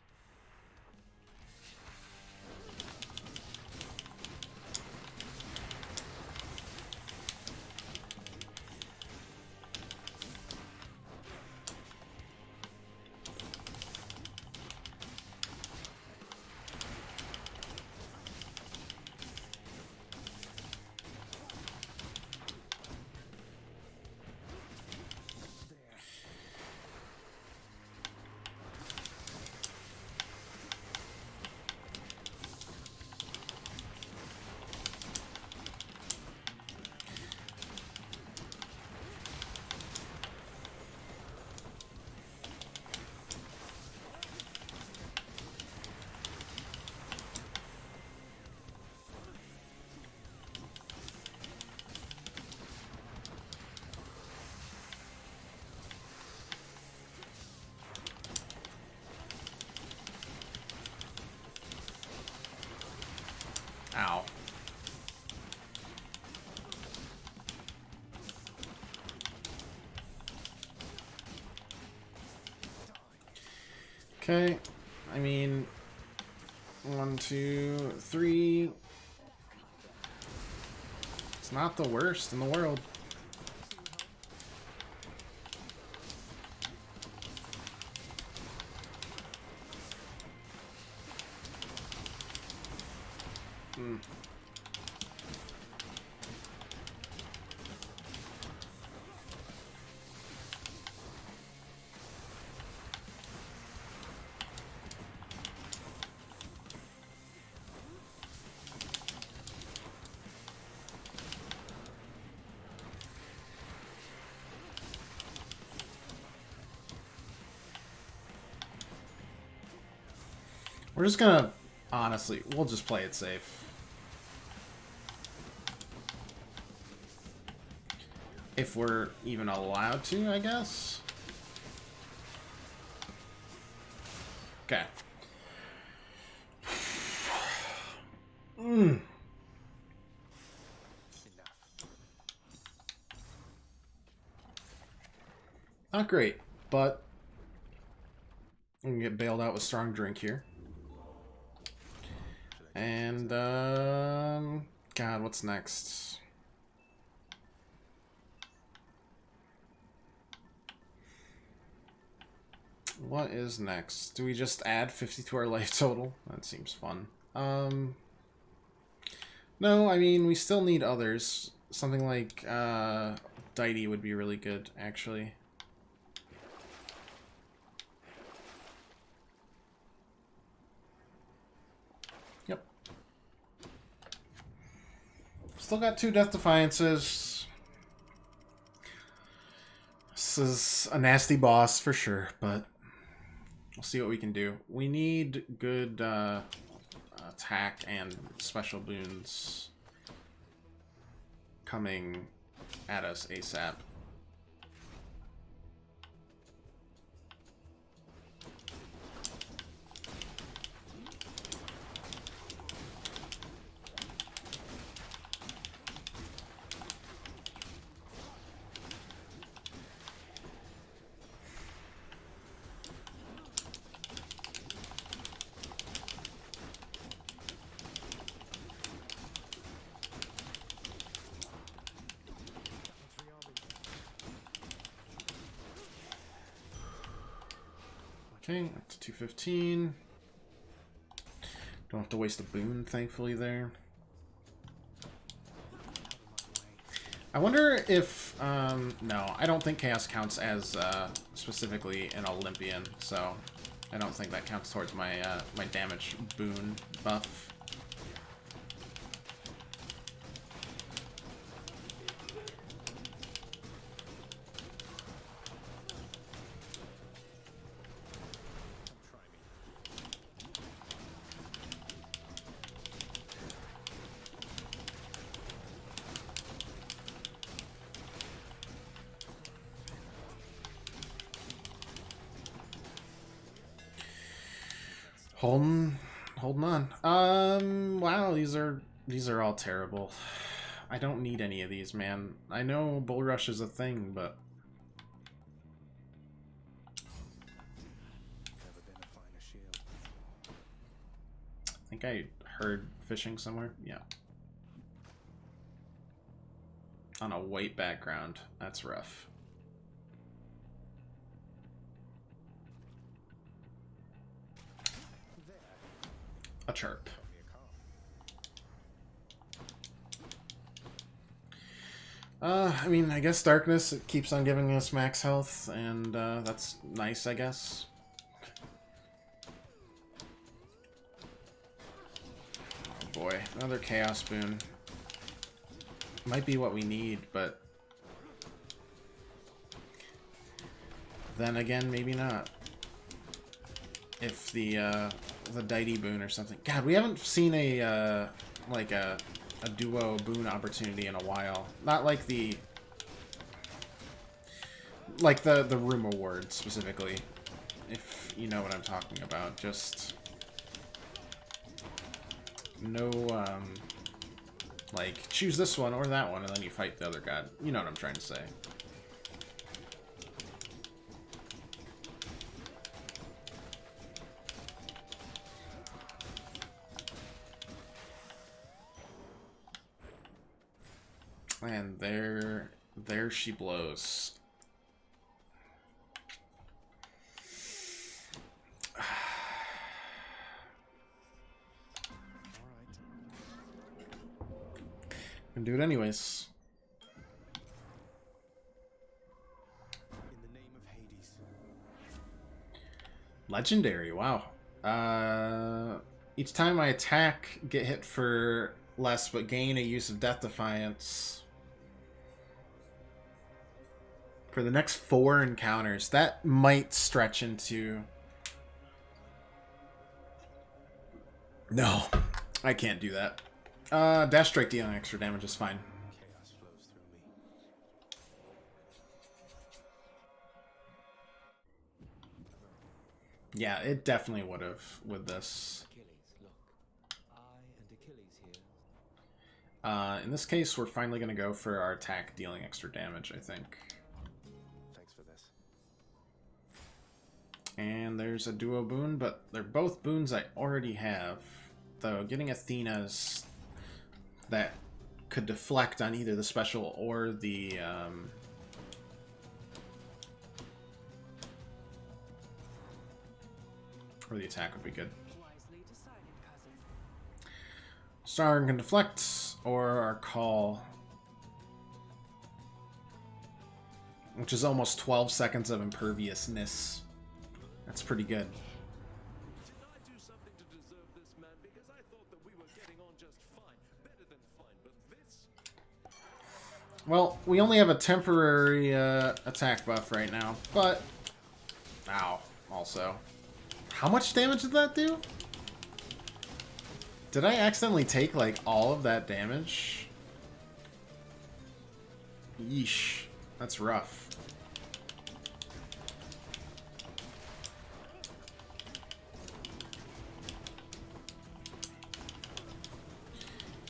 Ow. Okay, I mean, 1, 2, 3. It's not the worst in the world. We're just gonna, honestly, we'll just play it safe. If we're even allowed to, I guess. Okay. Not great, but we can get bailed out with strong drink here. And, God, what's next? What is next? Do we just add 50 to our life total? That seems fun. No, I mean, we still need others. Something like, Deity would be really good, actually. Yep. Still got 2 Death Defiances. This is a nasty boss for sure, but we'll see what we can do. We need good attack and special boons coming at us ASAP. Okay, up to 215. Don't have to waste a boon, thankfully, there. I wonder if... no, I don't think Chaos counts as specifically an Olympian, so I don't think that counts towards my, my damage boon buff. Holding on. Wow, these are all terrible. I don't need any of these, man. I know Bull Rush is a thing, but I think I heard fishing somewhere. Yeah. On a white background. That's rough. A chirp. I mean, I guess Darkness, it keeps on giving us max health, and that's nice, I guess. Oh boy, another Chaos Boon. Might be what we need, but then again, maybe not. If the Deity boon or something. God, we haven't seen a like a duo boon opportunity in a while. Not like the room award specifically. If you know what I'm talking about. Just no like choose this one or that one and then you fight the other god. You know what I'm trying to say. And there she blows. Gonna do it anyways. In the name of Hades. Legendary, wow. Each time I attack, get hit for less, but gain a use of Death Defiance. For the next 4 encounters. That might stretch into... No, I can't do that. Dash Strike dealing extra damage is fine. Chaos flows through me. Yeah, it definitely would have with this. Achilles, look. I and Achilles here. In this case, we're finally going to go for our attack dealing extra damage, I think. Thanks for this. And there's a duo boon, but they're both boons I already have. Though getting Athena's that could deflect on either the special or the Or the attack would be good. Wisely decided, cousin. Star can deflect or our call. Which is almost 12 seconds of imperviousness. That's pretty good. Did I do something to deserve this, man? Because I thought that we were getting on just fine. Better than fine, but this... Well, we only have a temporary attack buff right now, but... Ow, also. How much damage did that do? Did I accidentally take, like, all of that damage? Yeesh. That's rough.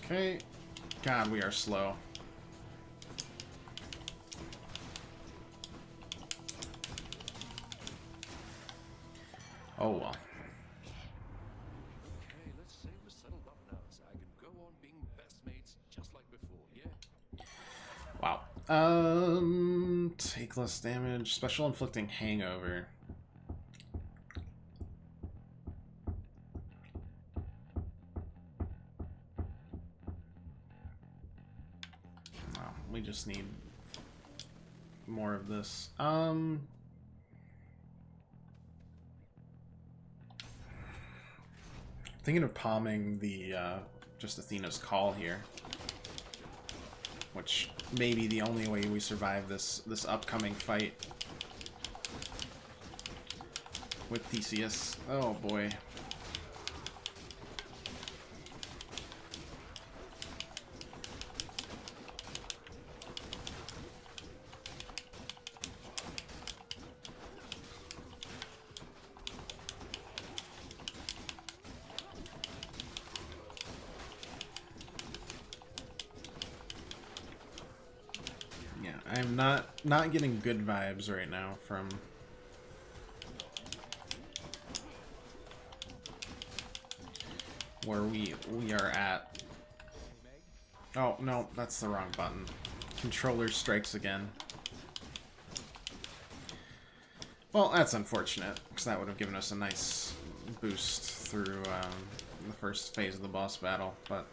Okay. God, we are slow. Oh well. Okay, let's say we're settled up now, so I can go on being best mates just like before, yeah? Wow. Take less damage. Special inflicting hangover. Wow, we just need more of this. Thinking of palming the just Athena's call here, which may be the only way we survive this upcoming fight with Theseus. Oh boy. I'm not getting good vibes right now from where we are at. Oh no, that's the wrong button. Controller strikes again. Well, that's unfortunate, because that would have given us a nice boost through the first phase of the boss battle, but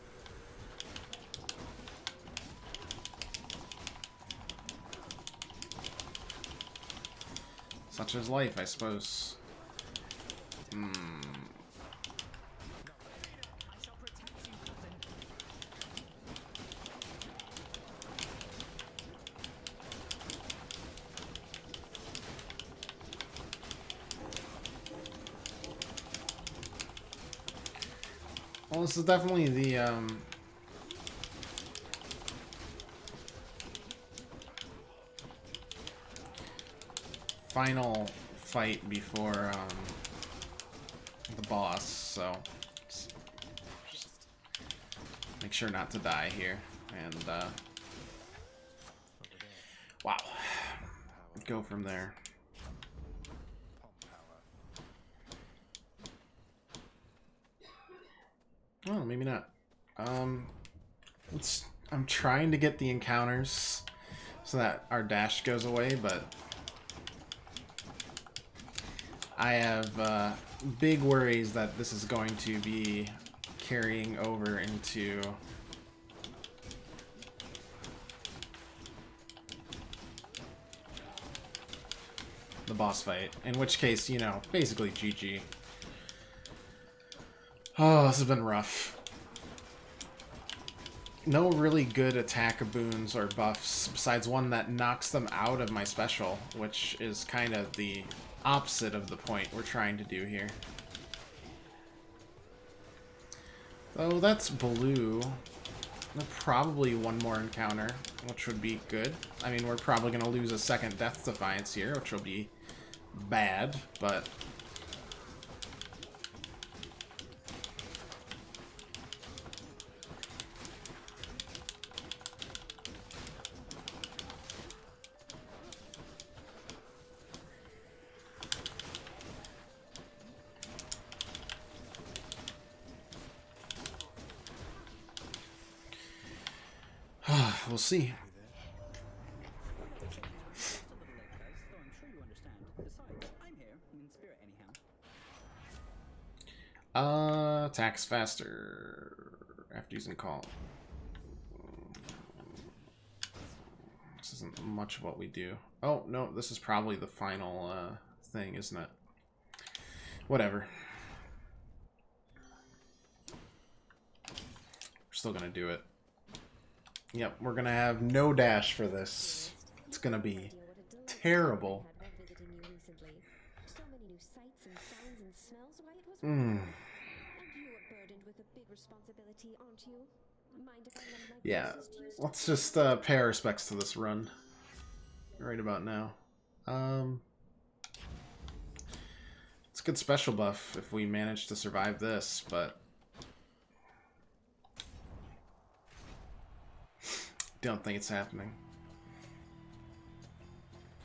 such is life, I suppose. Well, this is definitely the final fight before the boss, so just make sure not to die here, and wow, go from there. Oh, maybe not. I'm trying to get the encounters so that our dash goes away, but I have big worries that this is going to be carrying over into the boss fight, in which case, you know, basically GG. Oh, this has been rough. No really good attack boons or buffs, besides one that knocks them out of my special, which is kind of the opposite of the point we're trying to do here. Oh, that's blue. Probably one more encounter, which would be good. I mean, we're probably going to lose a second Death Defiance here, which will be bad, but we'll see. Attacks faster after using call. This isn't much of what we do. Oh, no, this is probably the final thing, isn't it? Whatever. We're still gonna do it. Yep, we're gonna have no dash for this. It's gonna be terrible. Yeah, let's just pay our respects to this run right about now. It's a good special buff if we manage to survive this, but don't think it's happening.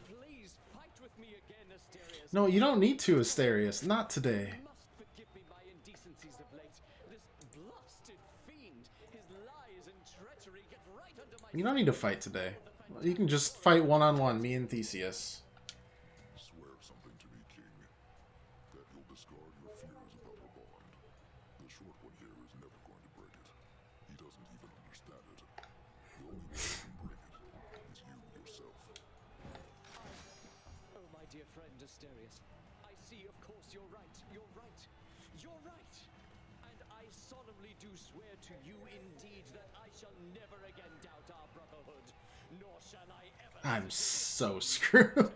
Please fight with me again, Asterius. No, you don't need to, Asterius. Not today. You must forgive me my indecencies of late. This blasted fiend, his lies and treachery get right under my... You don't need to fight today. You can just fight one-on-one, me and Theseus. Swear something to me, King. That you'll discard your fears about the bond. The short one here is never going to break it. He doesn't even understand it. The only one who can break it is you yourself. Oh, my dear friend Asterius, I see, of course, you're right. You're right. You're right. And I solemnly do swear to you indeed that I shall never again doubt our brotherhood, nor shall I ever... I'm so screwed. Together,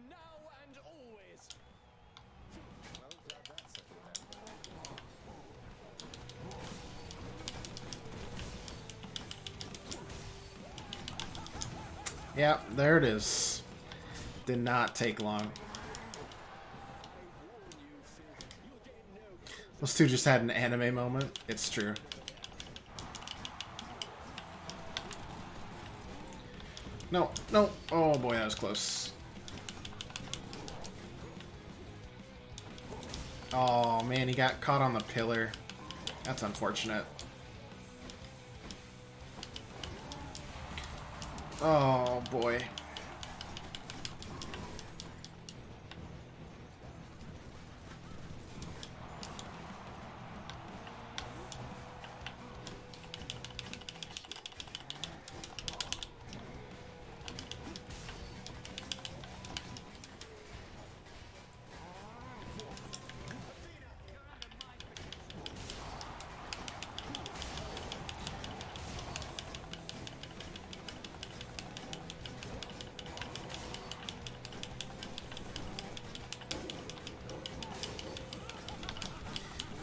now and always. Yeah, there it is. Did not take long. Those two just had an anime moment. It's true. No, no. Oh boy, that was close. Oh man, he got caught on the pillar. That's unfortunate. Oh boy.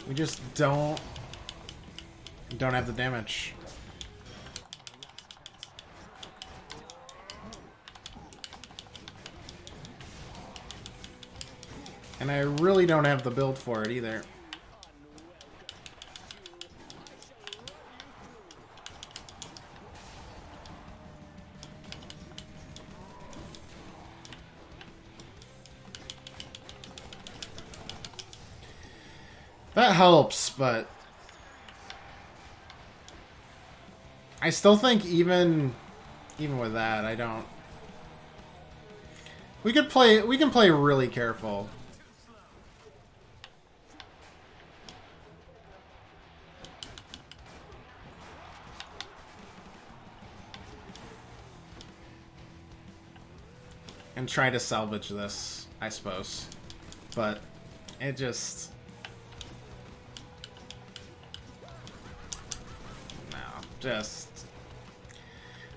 We just don't have the damage. And I really don't have the build for it either. That helps, but I still think even with that, I don't. We can play really careful. And try to salvage this, I suppose. But it just... Just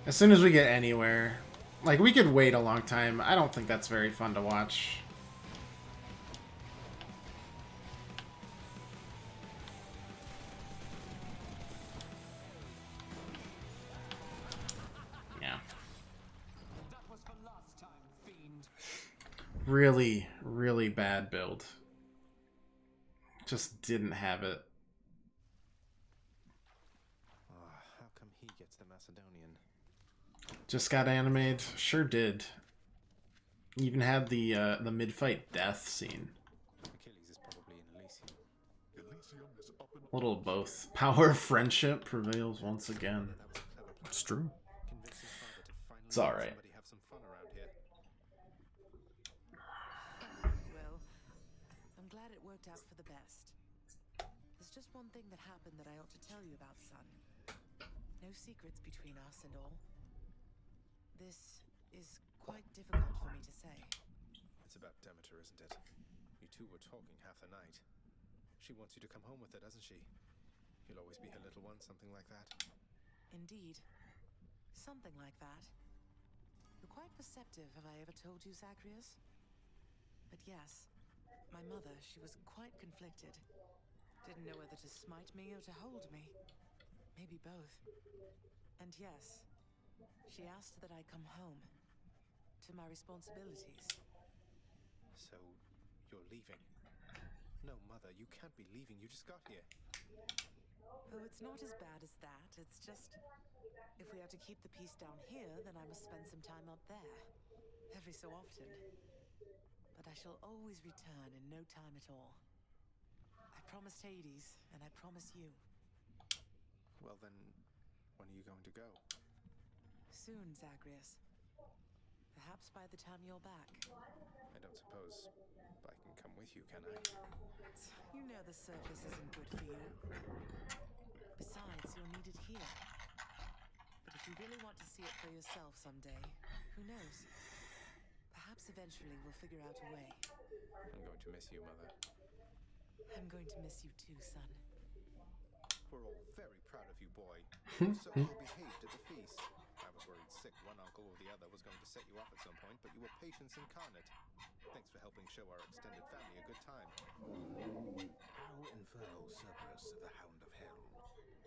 as soon as we get anywhere, like we could wait a long time. I don't think that's very fun to watch. Yeah. Really, really bad build. Just didn't have it. Just got animated. Sure did. Even had the mid-fight death scene. A little of both. Power of friendship prevails once again. It's true. It's alright. Well, I'm glad it worked out for the best. just one thing that happened that I ought to tell you about, son. No secrets between us and all. This is quite difficult for me to say. It's about Demeter, isn't it? You two were talking half the night. She wants you to come home with her, doesn't she? You'll always be her little one, something like that. Indeed. Something like that. You're quite perceptive, have I ever told you, Zagreus? But yes, my mother, she was quite conflicted. Didn't know whether to smite me or to hold me. Maybe both. And yes, she asked that I come home. To my responsibilities. So, you're leaving? No, Mother, you can't be leaving. You just got here. Oh, it's not as bad as that. It's just, if we are to keep the peace down here, then I must spend some time up there. Every so often. But I shall always return in no time at all. I promised Hades, and I promise you. Well then, when are you going to go? Soon, Zagreus. Perhaps by the time you're back. I don't suppose I can come with you, can I? You know the surface isn't good for you. Besides, you're needed here. But if you really want to see it for yourself someday, who knows? Perhaps eventually we'll figure out a way. I'm going to miss you, Mother. I'm going to miss you too, son. We're all very proud of you, boy. You were so well behaved at the feast. I was worried sick one uncle or the other was going to set you off at some point, but you were patience incarnate. Thanks for helping show our extended family a good time. How Infernal Cerberus of the Hound of Hell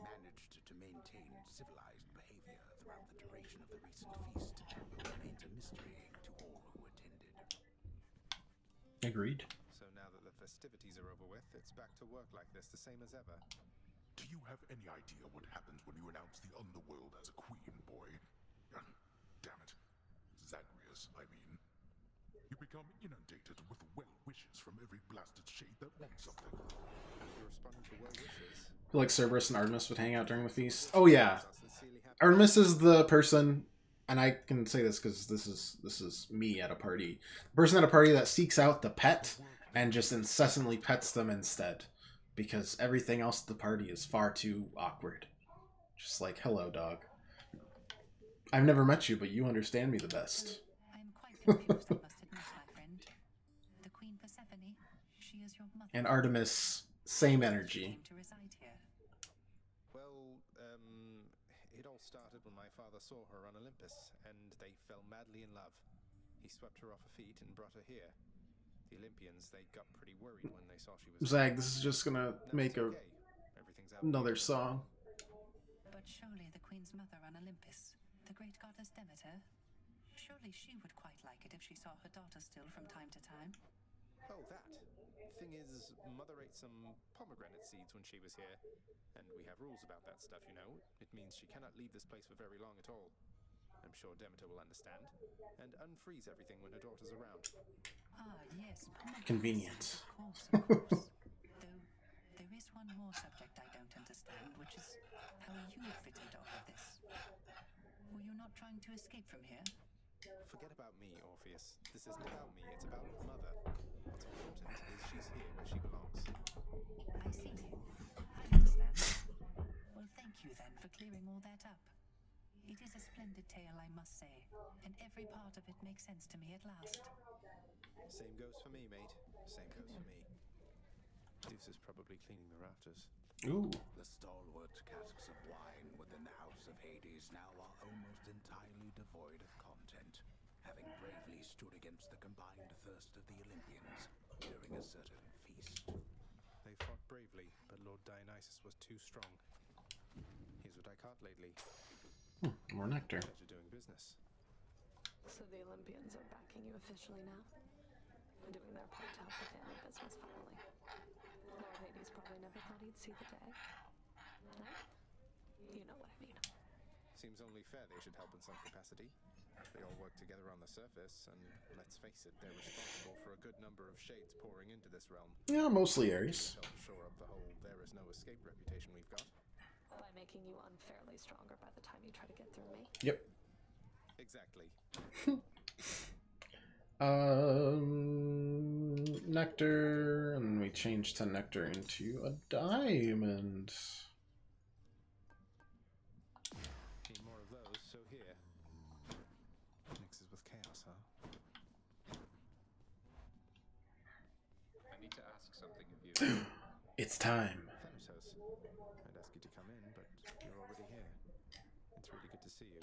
managed to maintain civilized behavior throughout the duration of the recent feast remains a mystery to all who attended. Agreed. So now that the festivities are over with, it's back to work like this, the same as ever. Do you have any idea what happens when you announce the underworld as a queen, boy? Damn it. Zagreus, I mean. You become inundated with well wishes from every blasted shade that wants something. You're responding to well wishes. I feel like Cerberus and Artemis would hang out during the feast. Oh yeah. Artemis is the person, and I can say this because this is me at a party. The person at a party that seeks out the pet and just incessantly pets them instead. Because everything else at the party is far too awkward. Just like, hello, dog. I've never met you, but you understand me the best. I'm quite confused, I must admit, my friend. The Queen Persephone, she is your mother. And Artemis, same energy. To reside here. Well, it all started when my father saw her on Olympus, and they fell madly in love. He swept her off her feet and brought her here. The Olympians, they got pretty worried when they saw she was... Zag, this is just gonna make another song. But surely the Queen's mother on Olympus, the great goddess Demeter, surely she would quite like it if she saw her daughter still from time to time. Oh, that. Thing is, Mother ate some pomegranate seeds when she was here, and we have rules about that stuff, you know. It means she cannot leave this place for very long at all. I'm sure Demeter will understand, and unfreeze everything when her daughter's around. Ah, yes. Convenient. Of course, of course. Though, there is one more subject I don't understand, which is how you fit into all of this. Were you not trying to escape from here? Forget about me, Orpheus. This isn't about me, it's about Mother. What's important is she's here where she belongs. I see. I understand. Well, thank you then for clearing all that up. It is a splendid tale, I must say, and every part of it makes sense to me at last. Same goes for me, mate. Same goes for me. Zeus is probably cleaning the rafters. Ooh. The stalwart casks of wine within the House of Hades now are almost entirely devoid of content, having bravely stood against the combined thirst of the Olympians during a certain feast. They fought bravely, but Lord Dionysus was too strong. Here's what I caught lately. More nectar. Pleasure doing business. So the Olympians are backing you officially now? Doing their part to help the family business finally. Lord Hades probably never thought he'd see the day. No? You know what I mean. Seems only fair they should help in some capacity. They all work together on the surface, and let's face it, they're responsible for a good number of shades pouring into this realm. Yeah, mostly Ares. Help shore up the whole there is no escape reputation we've got. By making you unfairly stronger by the time you try to get through me. Yep. Exactly. Nectar, and we change to nectar into a diamond. Need more of those, so here. Mixes with chaos, huh? I need to ask something of you. It's time. Thanatos. I'd ask you to come in, but you're already here. It's really good to see you.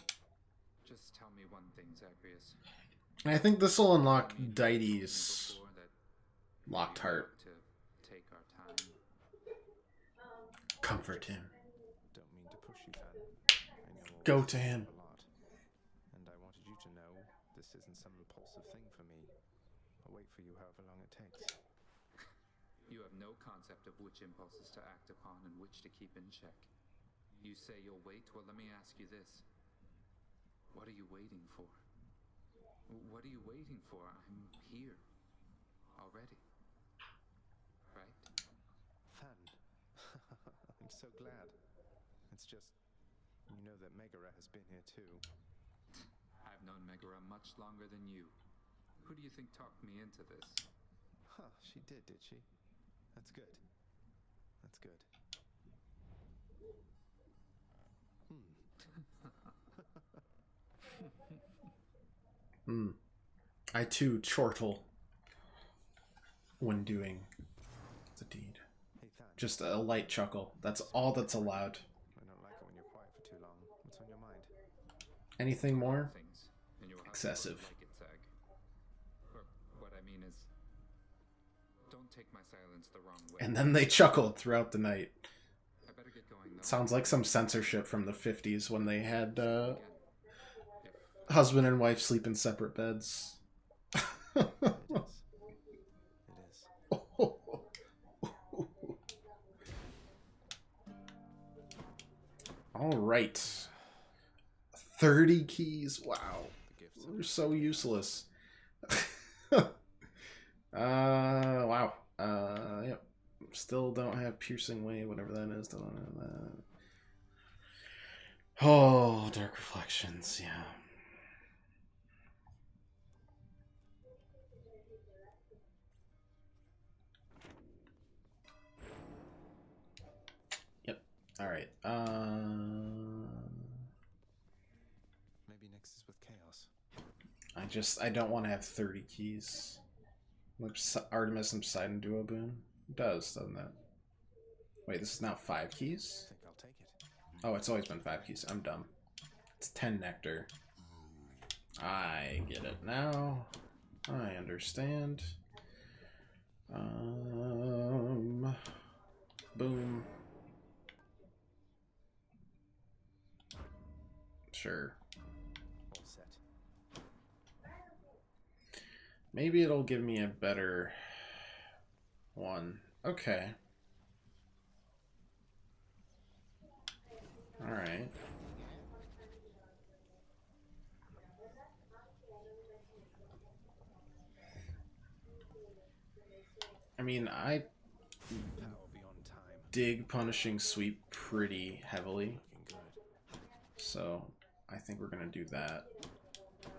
Just tell me one thing, Zagreus. I think this will unlock Daity's locked heart. To take our time. Comfort him. Don't mean to push you, Fan. I know all Go this to him. a lot. And I wanted you to know this isn't some impulsive thing for me. I'll wait for you however long it takes. You have no concept of which impulses to act upon and which to keep in check. You say you'll wait? Well, let me ask you this. What are you waiting for? What are you waiting for? I'm here. Already. Right? Fan. I'm so glad. It's just, you know that Megara has been here too. I've known Megara much longer than you. Who do you think talked me into this? Huh, she did she? That's good. That's good. I too chortle when doing the deed. Hey, Than. Just a light chuckle. That's all that's allowed. I don't like it when you're quiet for too long. What's on your mind? Anything more? Things. And you'll have to Excessive. like it, Zag. Or what I mean is, don't take my silence the wrong way. And then they chuckled throughout the night. I better get going, though. Sounds like some censorship from the 50s when they had husband and wife sleep in separate beds. It is. All right. 30 keys. Wow. They're so useless. Wow. Yep. Still don't have piercing wave, whatever that is. Still don't have that. Oh, dark reflections. Yeah. All right. Maybe Nyx is with chaos. I don't want to have 30 keys. Like Artemis and Poseidon duo boon. It does, doesn't it? Wait, this is now 5 keys? I think I'll take it. Oh, it's always been 5 keys. I'm dumb. It's 10 nectar. I get it now. I understand. Boom. Sure. All set. Maybe it'll give me a better one. Okay. Alright. I mean, I dig Punishing Sweep pretty heavily. So, I think we're gonna do that.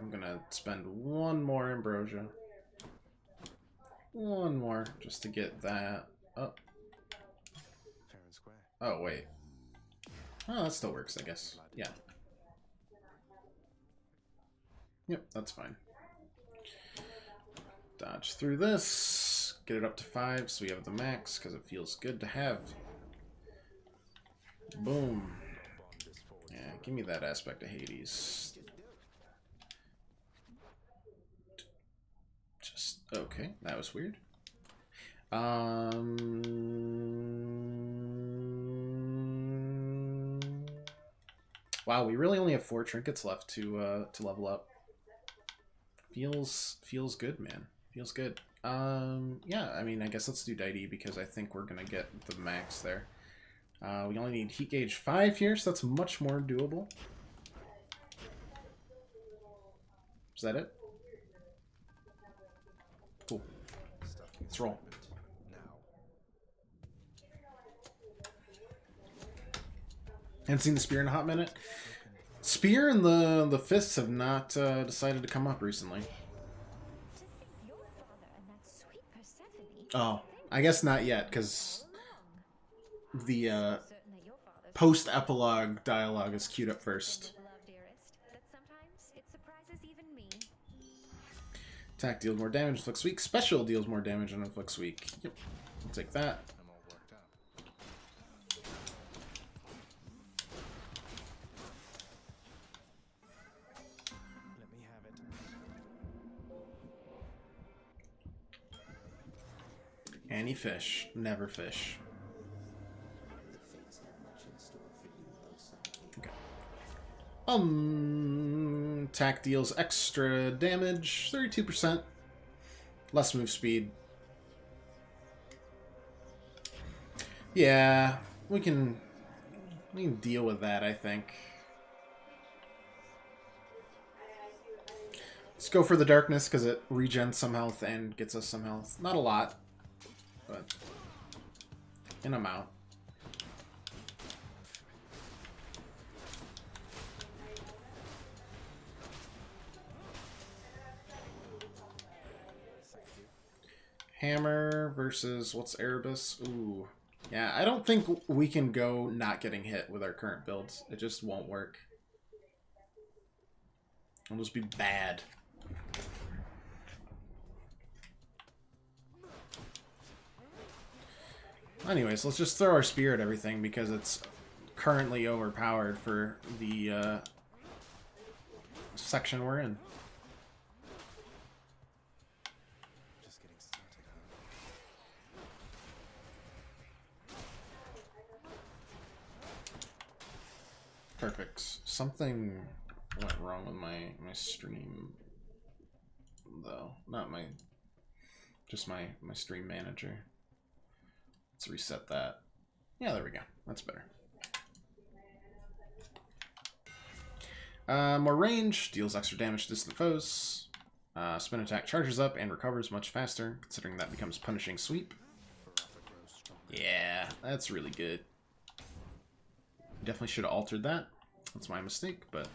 I'm gonna spend one more Ambrosia. One more, just to get that up. Fair and square. Oh, wait. Oh, that still works, I guess. Yeah. Yep, that's fine. Dodge through this. Get it up to 5 so we have the max, because it feels good to have. Boom. Yeah, give me that aspect of Hades. Just, okay, that was weird. Wow, we really only have 4 trinkets left to level up. Feels good, man. Feels good. Yeah, I mean, I guess let's do Deity because I think we're gonna get the max there. We only need heat gauge 5 here, so that's much more doable. Is that it? Cool. Let's roll. Haven't seen the Spear in a hot minute. Spear and the Fists have not decided to come up recently. Oh, I guess not yet, because the post-epilogue dialogue is queued up first. Attack deals more damage, inflicts weak. Special deals more damage and inflicts weak. Yep, I'll take that. I'm all worked up. Let me have it. Any fish, never fish. Okay. Attack deals extra damage, 32%. Less move speed. Yeah, we can deal with that, I think. Let's go for the darkness because it regens some health and gets us some health. Not a lot, but an amount. Hammer versus what's Erebus? Ooh. Yeah, I don't think we can go not getting hit with our current builds. It just won't work. It'll just be bad. Anyways, let's just throw our spear at everything because it's currently overpowered for the section we're in. Just getting started, huh? Perfect. Something went wrong with my stream, though. Not my, just my stream manager. Let's reset that. Yeah, there we go. That's better. More range, deals extra damage to distant foes. Spin attack charges up and recovers much faster, considering that becomes punishing sweep. Yeah, that's really good. Definitely should have altered that. That's my mistake, but...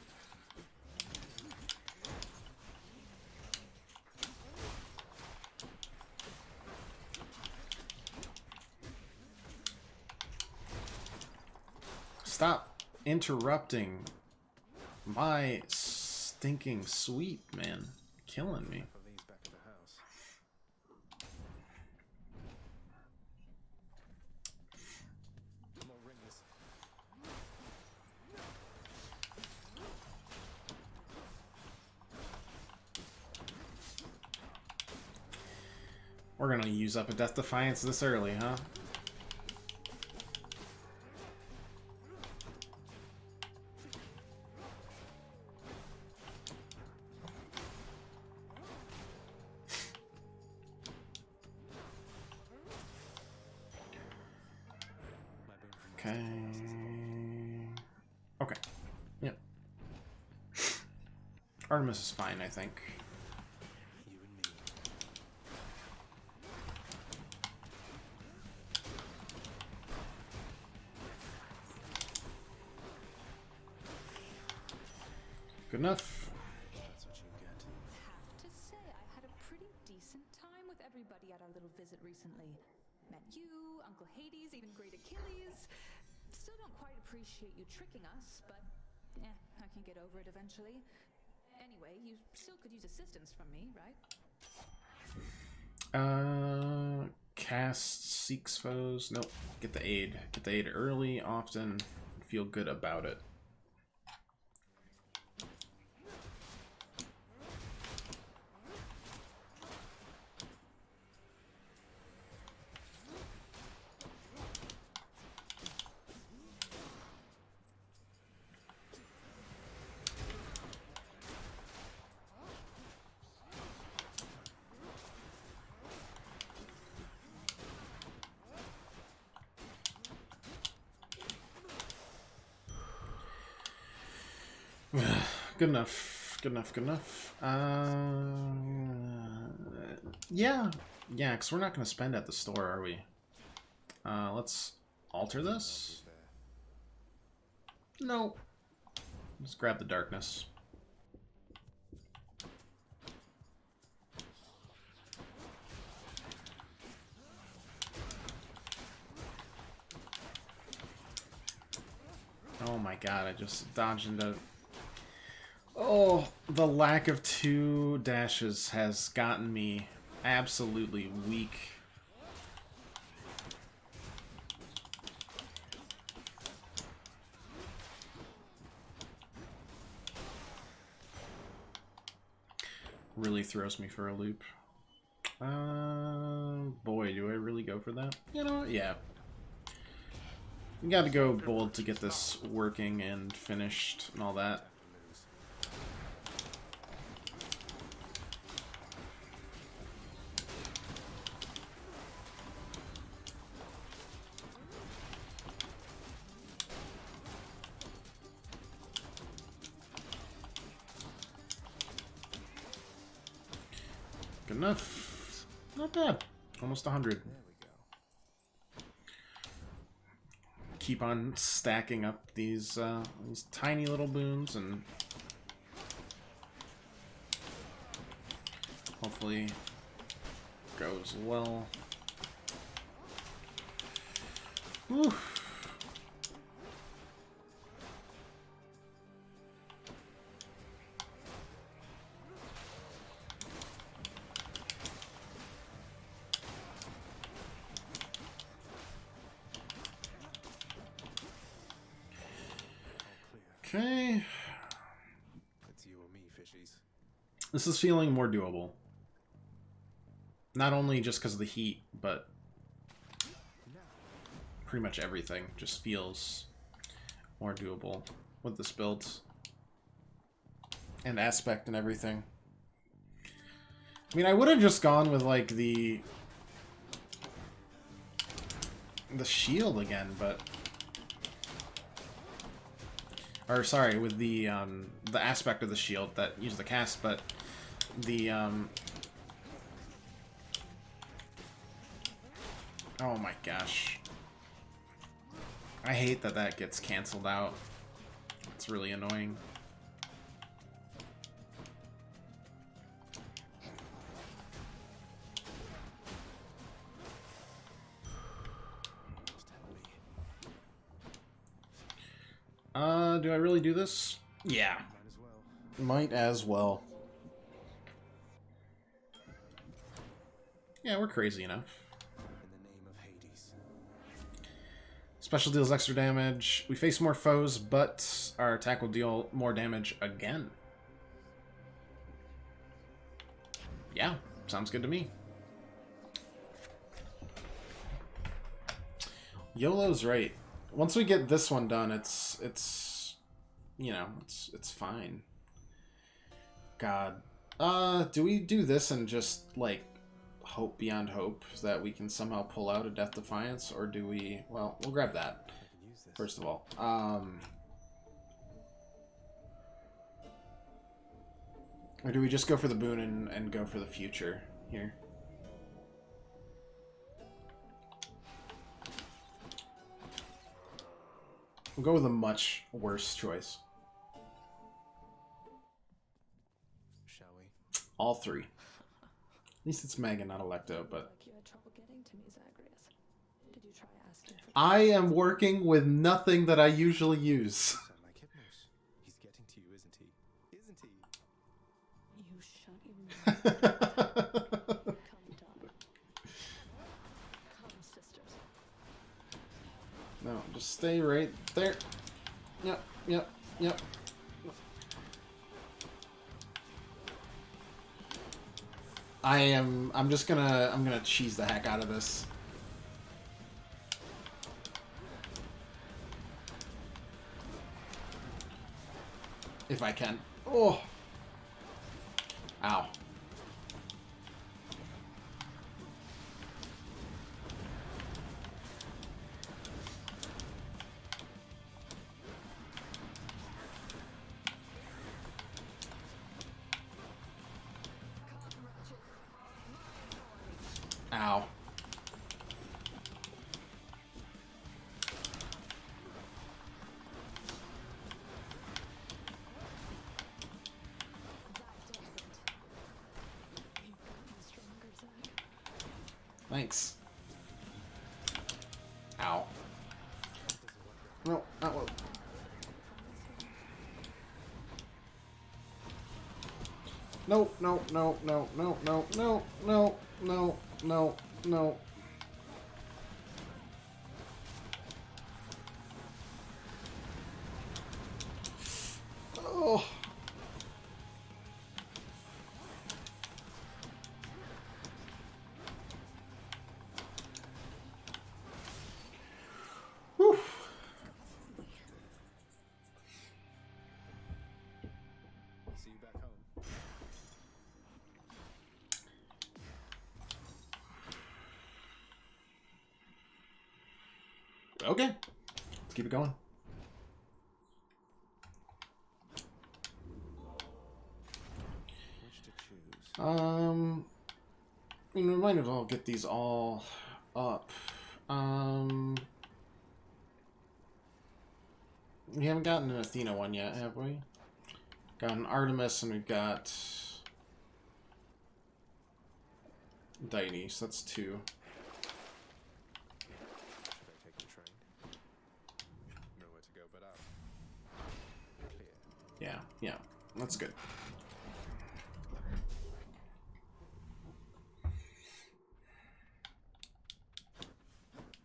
Stop interrupting my stinking sweep, man. Killing me. We're gonna use up a Death Defiance this early, huh? Okay. Okay. Yep. Artemis is fine, I think. Good enough. That's what you get. Have to say, I had a pretty decent time with everybody at our little visit recently. Met you, Uncle Hades, even Great Achilles. Still don't quite appreciate you tricking us, but yeah, I can get over it eventually. Anyway, you still could use assistance from me, right? Cast seeks foes. Nope. Get the aid. Get the aid early, often. Feel good about it. Good enough. Good enough. Good enough. Yeah, because we're not going to spend at the store, are we? Let's alter this. No. Let's grab the darkness. Oh my god, I just dodged into... Oh, the lack of 2 dashes has gotten me absolutely weak. Really throws me for a loop. Boy, do I really go for that? You know what? Yeah. We gotta go bold to get this working and finished and all that. Good enough. Not bad. Almost 100. Keep on stacking up these tiny little boons, and hopefully goes well. Whew. Okay. It's you or me, fishies. This is feeling more doable. Not only just because of the heat, but pretty much everything just feels more doable with this build. And aspect and everything. I mean, I would have just gone with, like, the shield again, but... Or, sorry, with the aspect of the shield that uses the cast, but the, oh my gosh. I hate that that gets canceled out. It's really annoying. Do I really do this? Yeah. Might as well. Yeah, we're crazy enough. In the name of Hades. Special deals extra damage. We face more foes, but our attack will deal more damage again. Yeah, sounds good to me. YOLO's right. Once we get this one done, it's you know, it's fine. God. Do we do this and just, like, hope beyond hope that we can somehow pull out a Death Defiance, or do we... Well, we'll grab that, first of all. Or do we just go for the boon and go for the future here? We'll go with a much worse choice. Shall we? All three. At least it's Megan, not Electo, but... Like you had trouble getting to me, Zagreus. Did you try asking for... I am working with nothing that I usually use. Sound like Hypnos. He's getting to you, isn't he? Isn't he? You shut your mouth. Come, daughter. Come, sisters. No, just stay right there. Yep, yep, yep. I'm just gonna cheese the heck out of this. If I can. Oh. Ow. Ow. Thanks. Ow. No, not well. No, no, no, no, no, no, no, no, no, no, no. Oh. Whew. See you back home. Okay. Let's keep it going. Which to choose? I mean, we might as well get these all up. We haven't gotten an Athena one yet, have we? Got an Artemis, and we've got Deities. That's 2. Should I take the train? Nowhere to go but up. Clear. Yeah, yeah, that's good.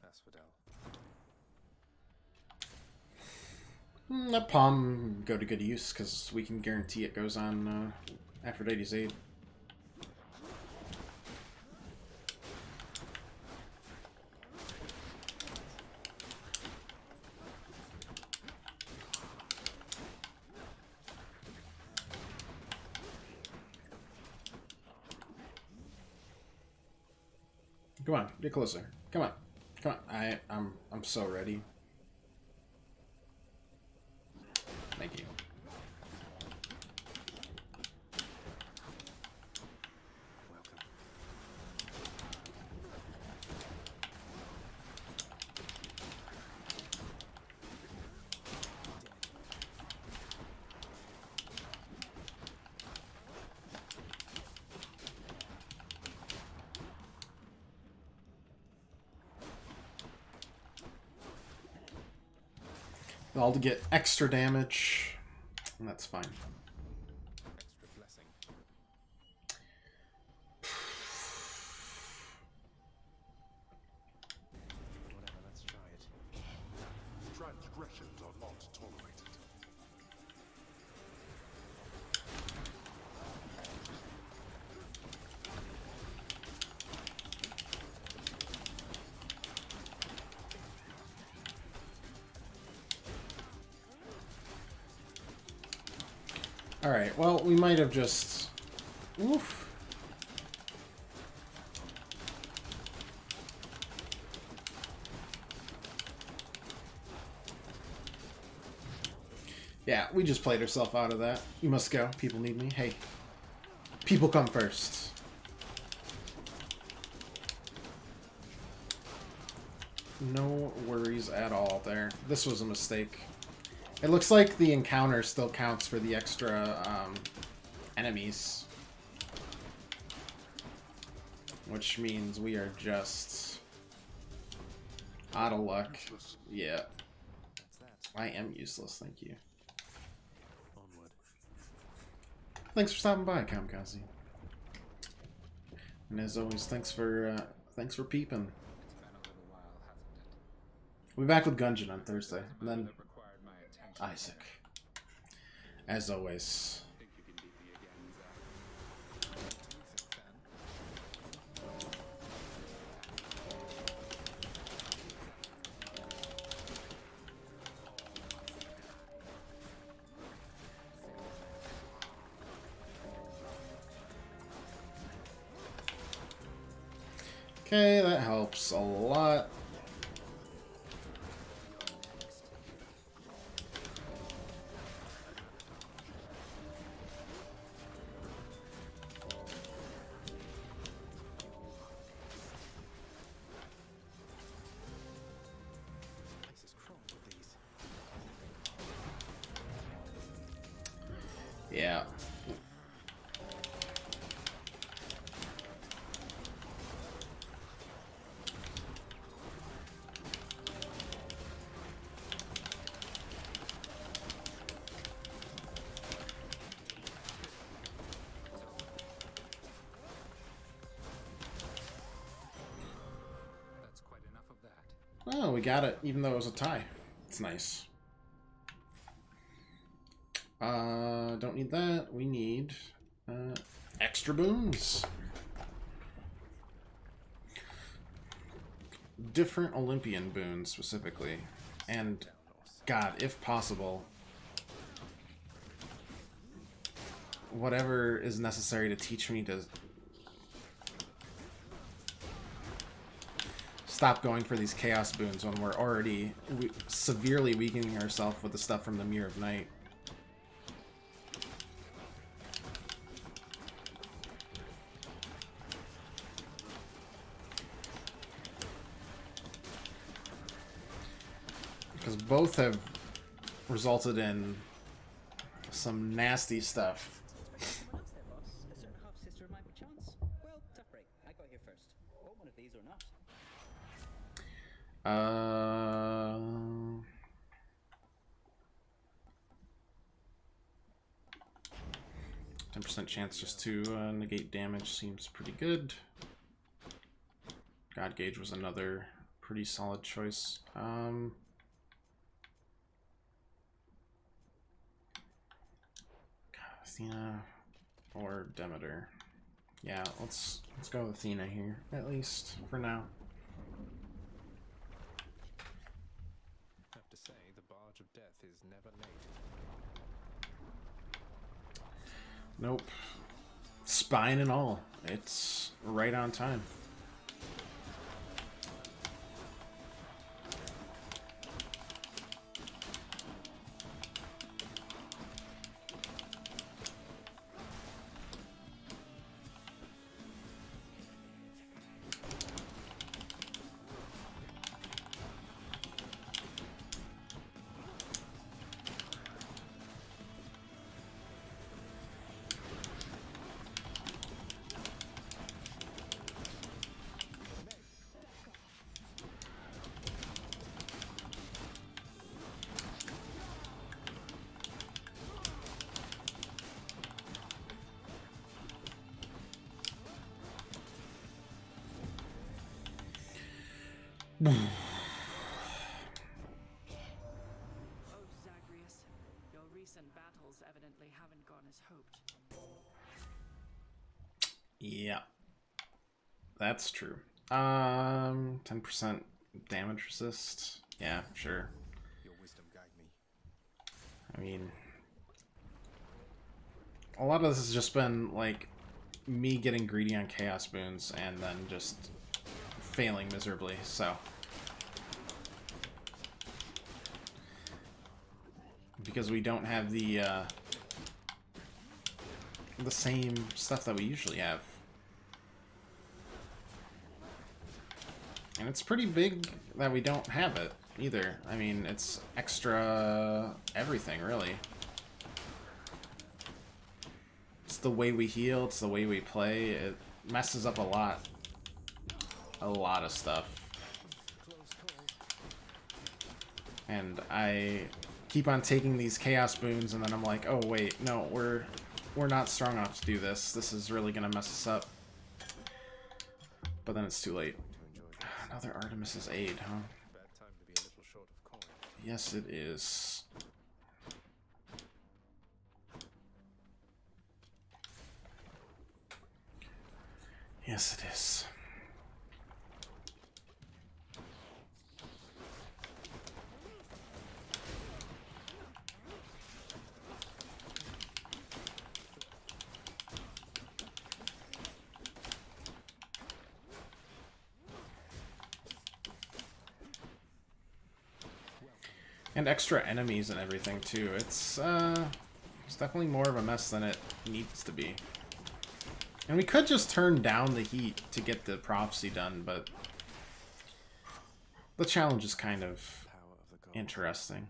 Asphodel. That palm go to good use because we can guarantee it goes on Aphrodite's aid. Come on, get closer. Come on, come on. I'm so ready. Thank you. Welcome. All to get extra damage, and that's fine. Extra blessing. Whatever, let's try it. Transgressions are not tolerated. Alright, well, we might have just... Oof. Yeah, we just played ourselves out of that. You must go. People need me. Hey. People come first. No worries at all there. This was a mistake. It looks like the encounter still counts for the extra enemies. Which means we are just out of luck. Useless. Yeah. What's that? I am useless, thank you. Onward. Thanks for stopping by, Kamikaze. And as always, thanks for peeping. It's been a little while, hasn't it? We'll be back with Gungeon on Thursday. And then That required my attention. Isaac. As always. Think you can beat me again, Zach? Okay, that helps a lot. Place is crawled with these. Yeah. Oh, we got it, even though it was a tie. It's nice. Don't need that. We need extra boons. Different Olympian boons, specifically. And, God, if possible, whatever is necessary to teach me to stop going for these chaos boons when we're already severely weakening ourselves with the stuff from the Mirror of Night. Because both have resulted in some nasty stuff. Someone else there, boss. A certain half-sister of mine, perchance? Well, tough break. I got here first. Want one of these or not? 10% chance just to negate damage seems pretty good. God Gauge was another pretty solid choice. Athena or Demeter. Yeah, let's go with Athena here, at least for now. I have to say, the Barge of Death is never late. Nope. Spine and all. It's right on time. Oh, Zagreus, your recent battles evidently haven't gone as hoped. Yeah. That's true. 10% damage resist. Yeah, sure. Your wisdom guide me. I mean, a lot of this has just been like me getting greedy on chaos boons and then just failing miserably, so because we don't have the same stuff that we usually have. And it's pretty big that we don't have it either. I mean, it's extra everything, really. It's the way we heal, it's the way we play. It messes up a lot of stuff. And I keep on taking these chaos boons and then I'm like, oh wait, no, we're not strong enough to do this. This is really gonna mess us up. But then it's too late. Another Artemis's Aid, huh? Yes, it is. Yes, it is. And extra enemies and everything too. It's definitely more of a mess than it needs to be. And we could just turn down the heat to get the prophecy done, but the challenge is kind of interesting.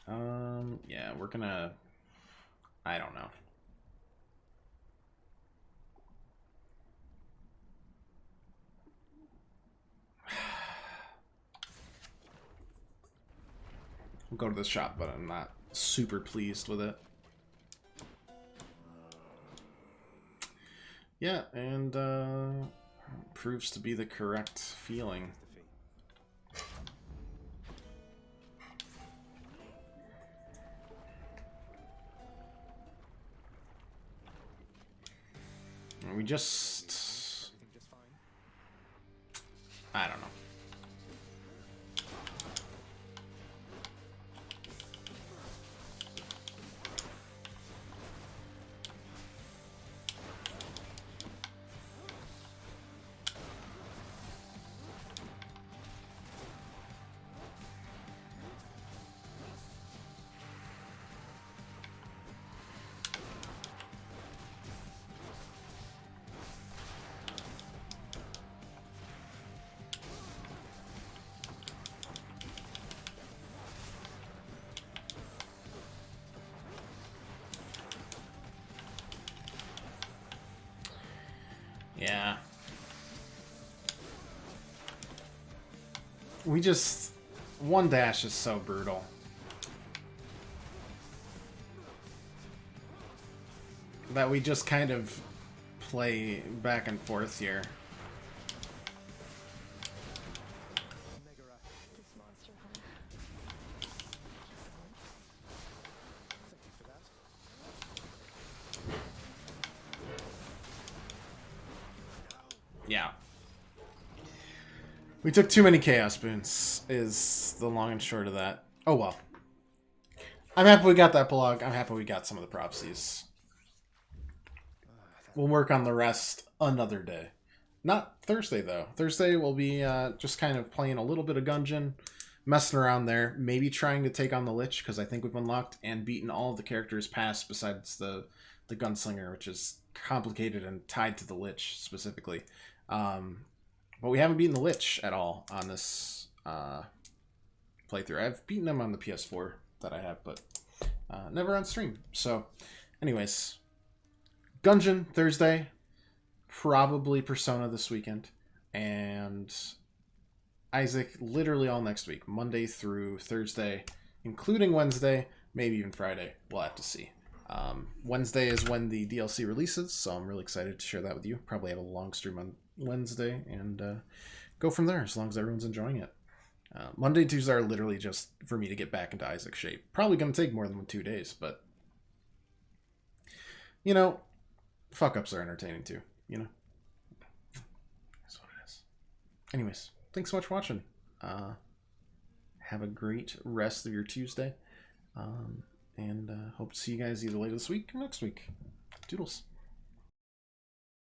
Yeah, we're gonna... I don't know. We'll go to the shop, but I'm not super pleased with it. Yeah, and proves to be the correct feeling. We just... I don't know. Yeah. We just... One dash is so brutal. That we just kind of play back and forth here. Yeah. We took too many Chaos Boons, is the long and short of that. Oh well. I'm happy we got that blog. I'm happy we got some of the prophecies. We'll work on the rest another day. Not Thursday, though. Thursday we'll be just kind of playing a little bit of Gungeon, messing around there, maybe trying to take on the Lich, because I think we've unlocked and beaten all of the characters past besides the Gunslinger, which is complicated and tied to the Lich specifically. But we haven't beaten the Lich at all on this playthrough. I've beaten him on the PS4 that I have, but never on stream. So, anyways, Gungeon Thursday, probably Persona this weekend, and Isaac literally all next week, Monday through Thursday, including Wednesday, maybe even Friday. We'll have to see. Wednesday is when the DLC releases, so I'm really excited to share that with you. Probably have a long stream on Wednesday and go from there as long as everyone's enjoying it. Monday, Tuesday are literally just for me to get back into Isaac shape. Probably going to take more than 2 days, but you know, fuck-ups are entertaining too, you know? That's what it is. Anyways, thanks so much for watching. Have a great rest of your Tuesday. And hope to see you guys either later this week or next week. Doodles.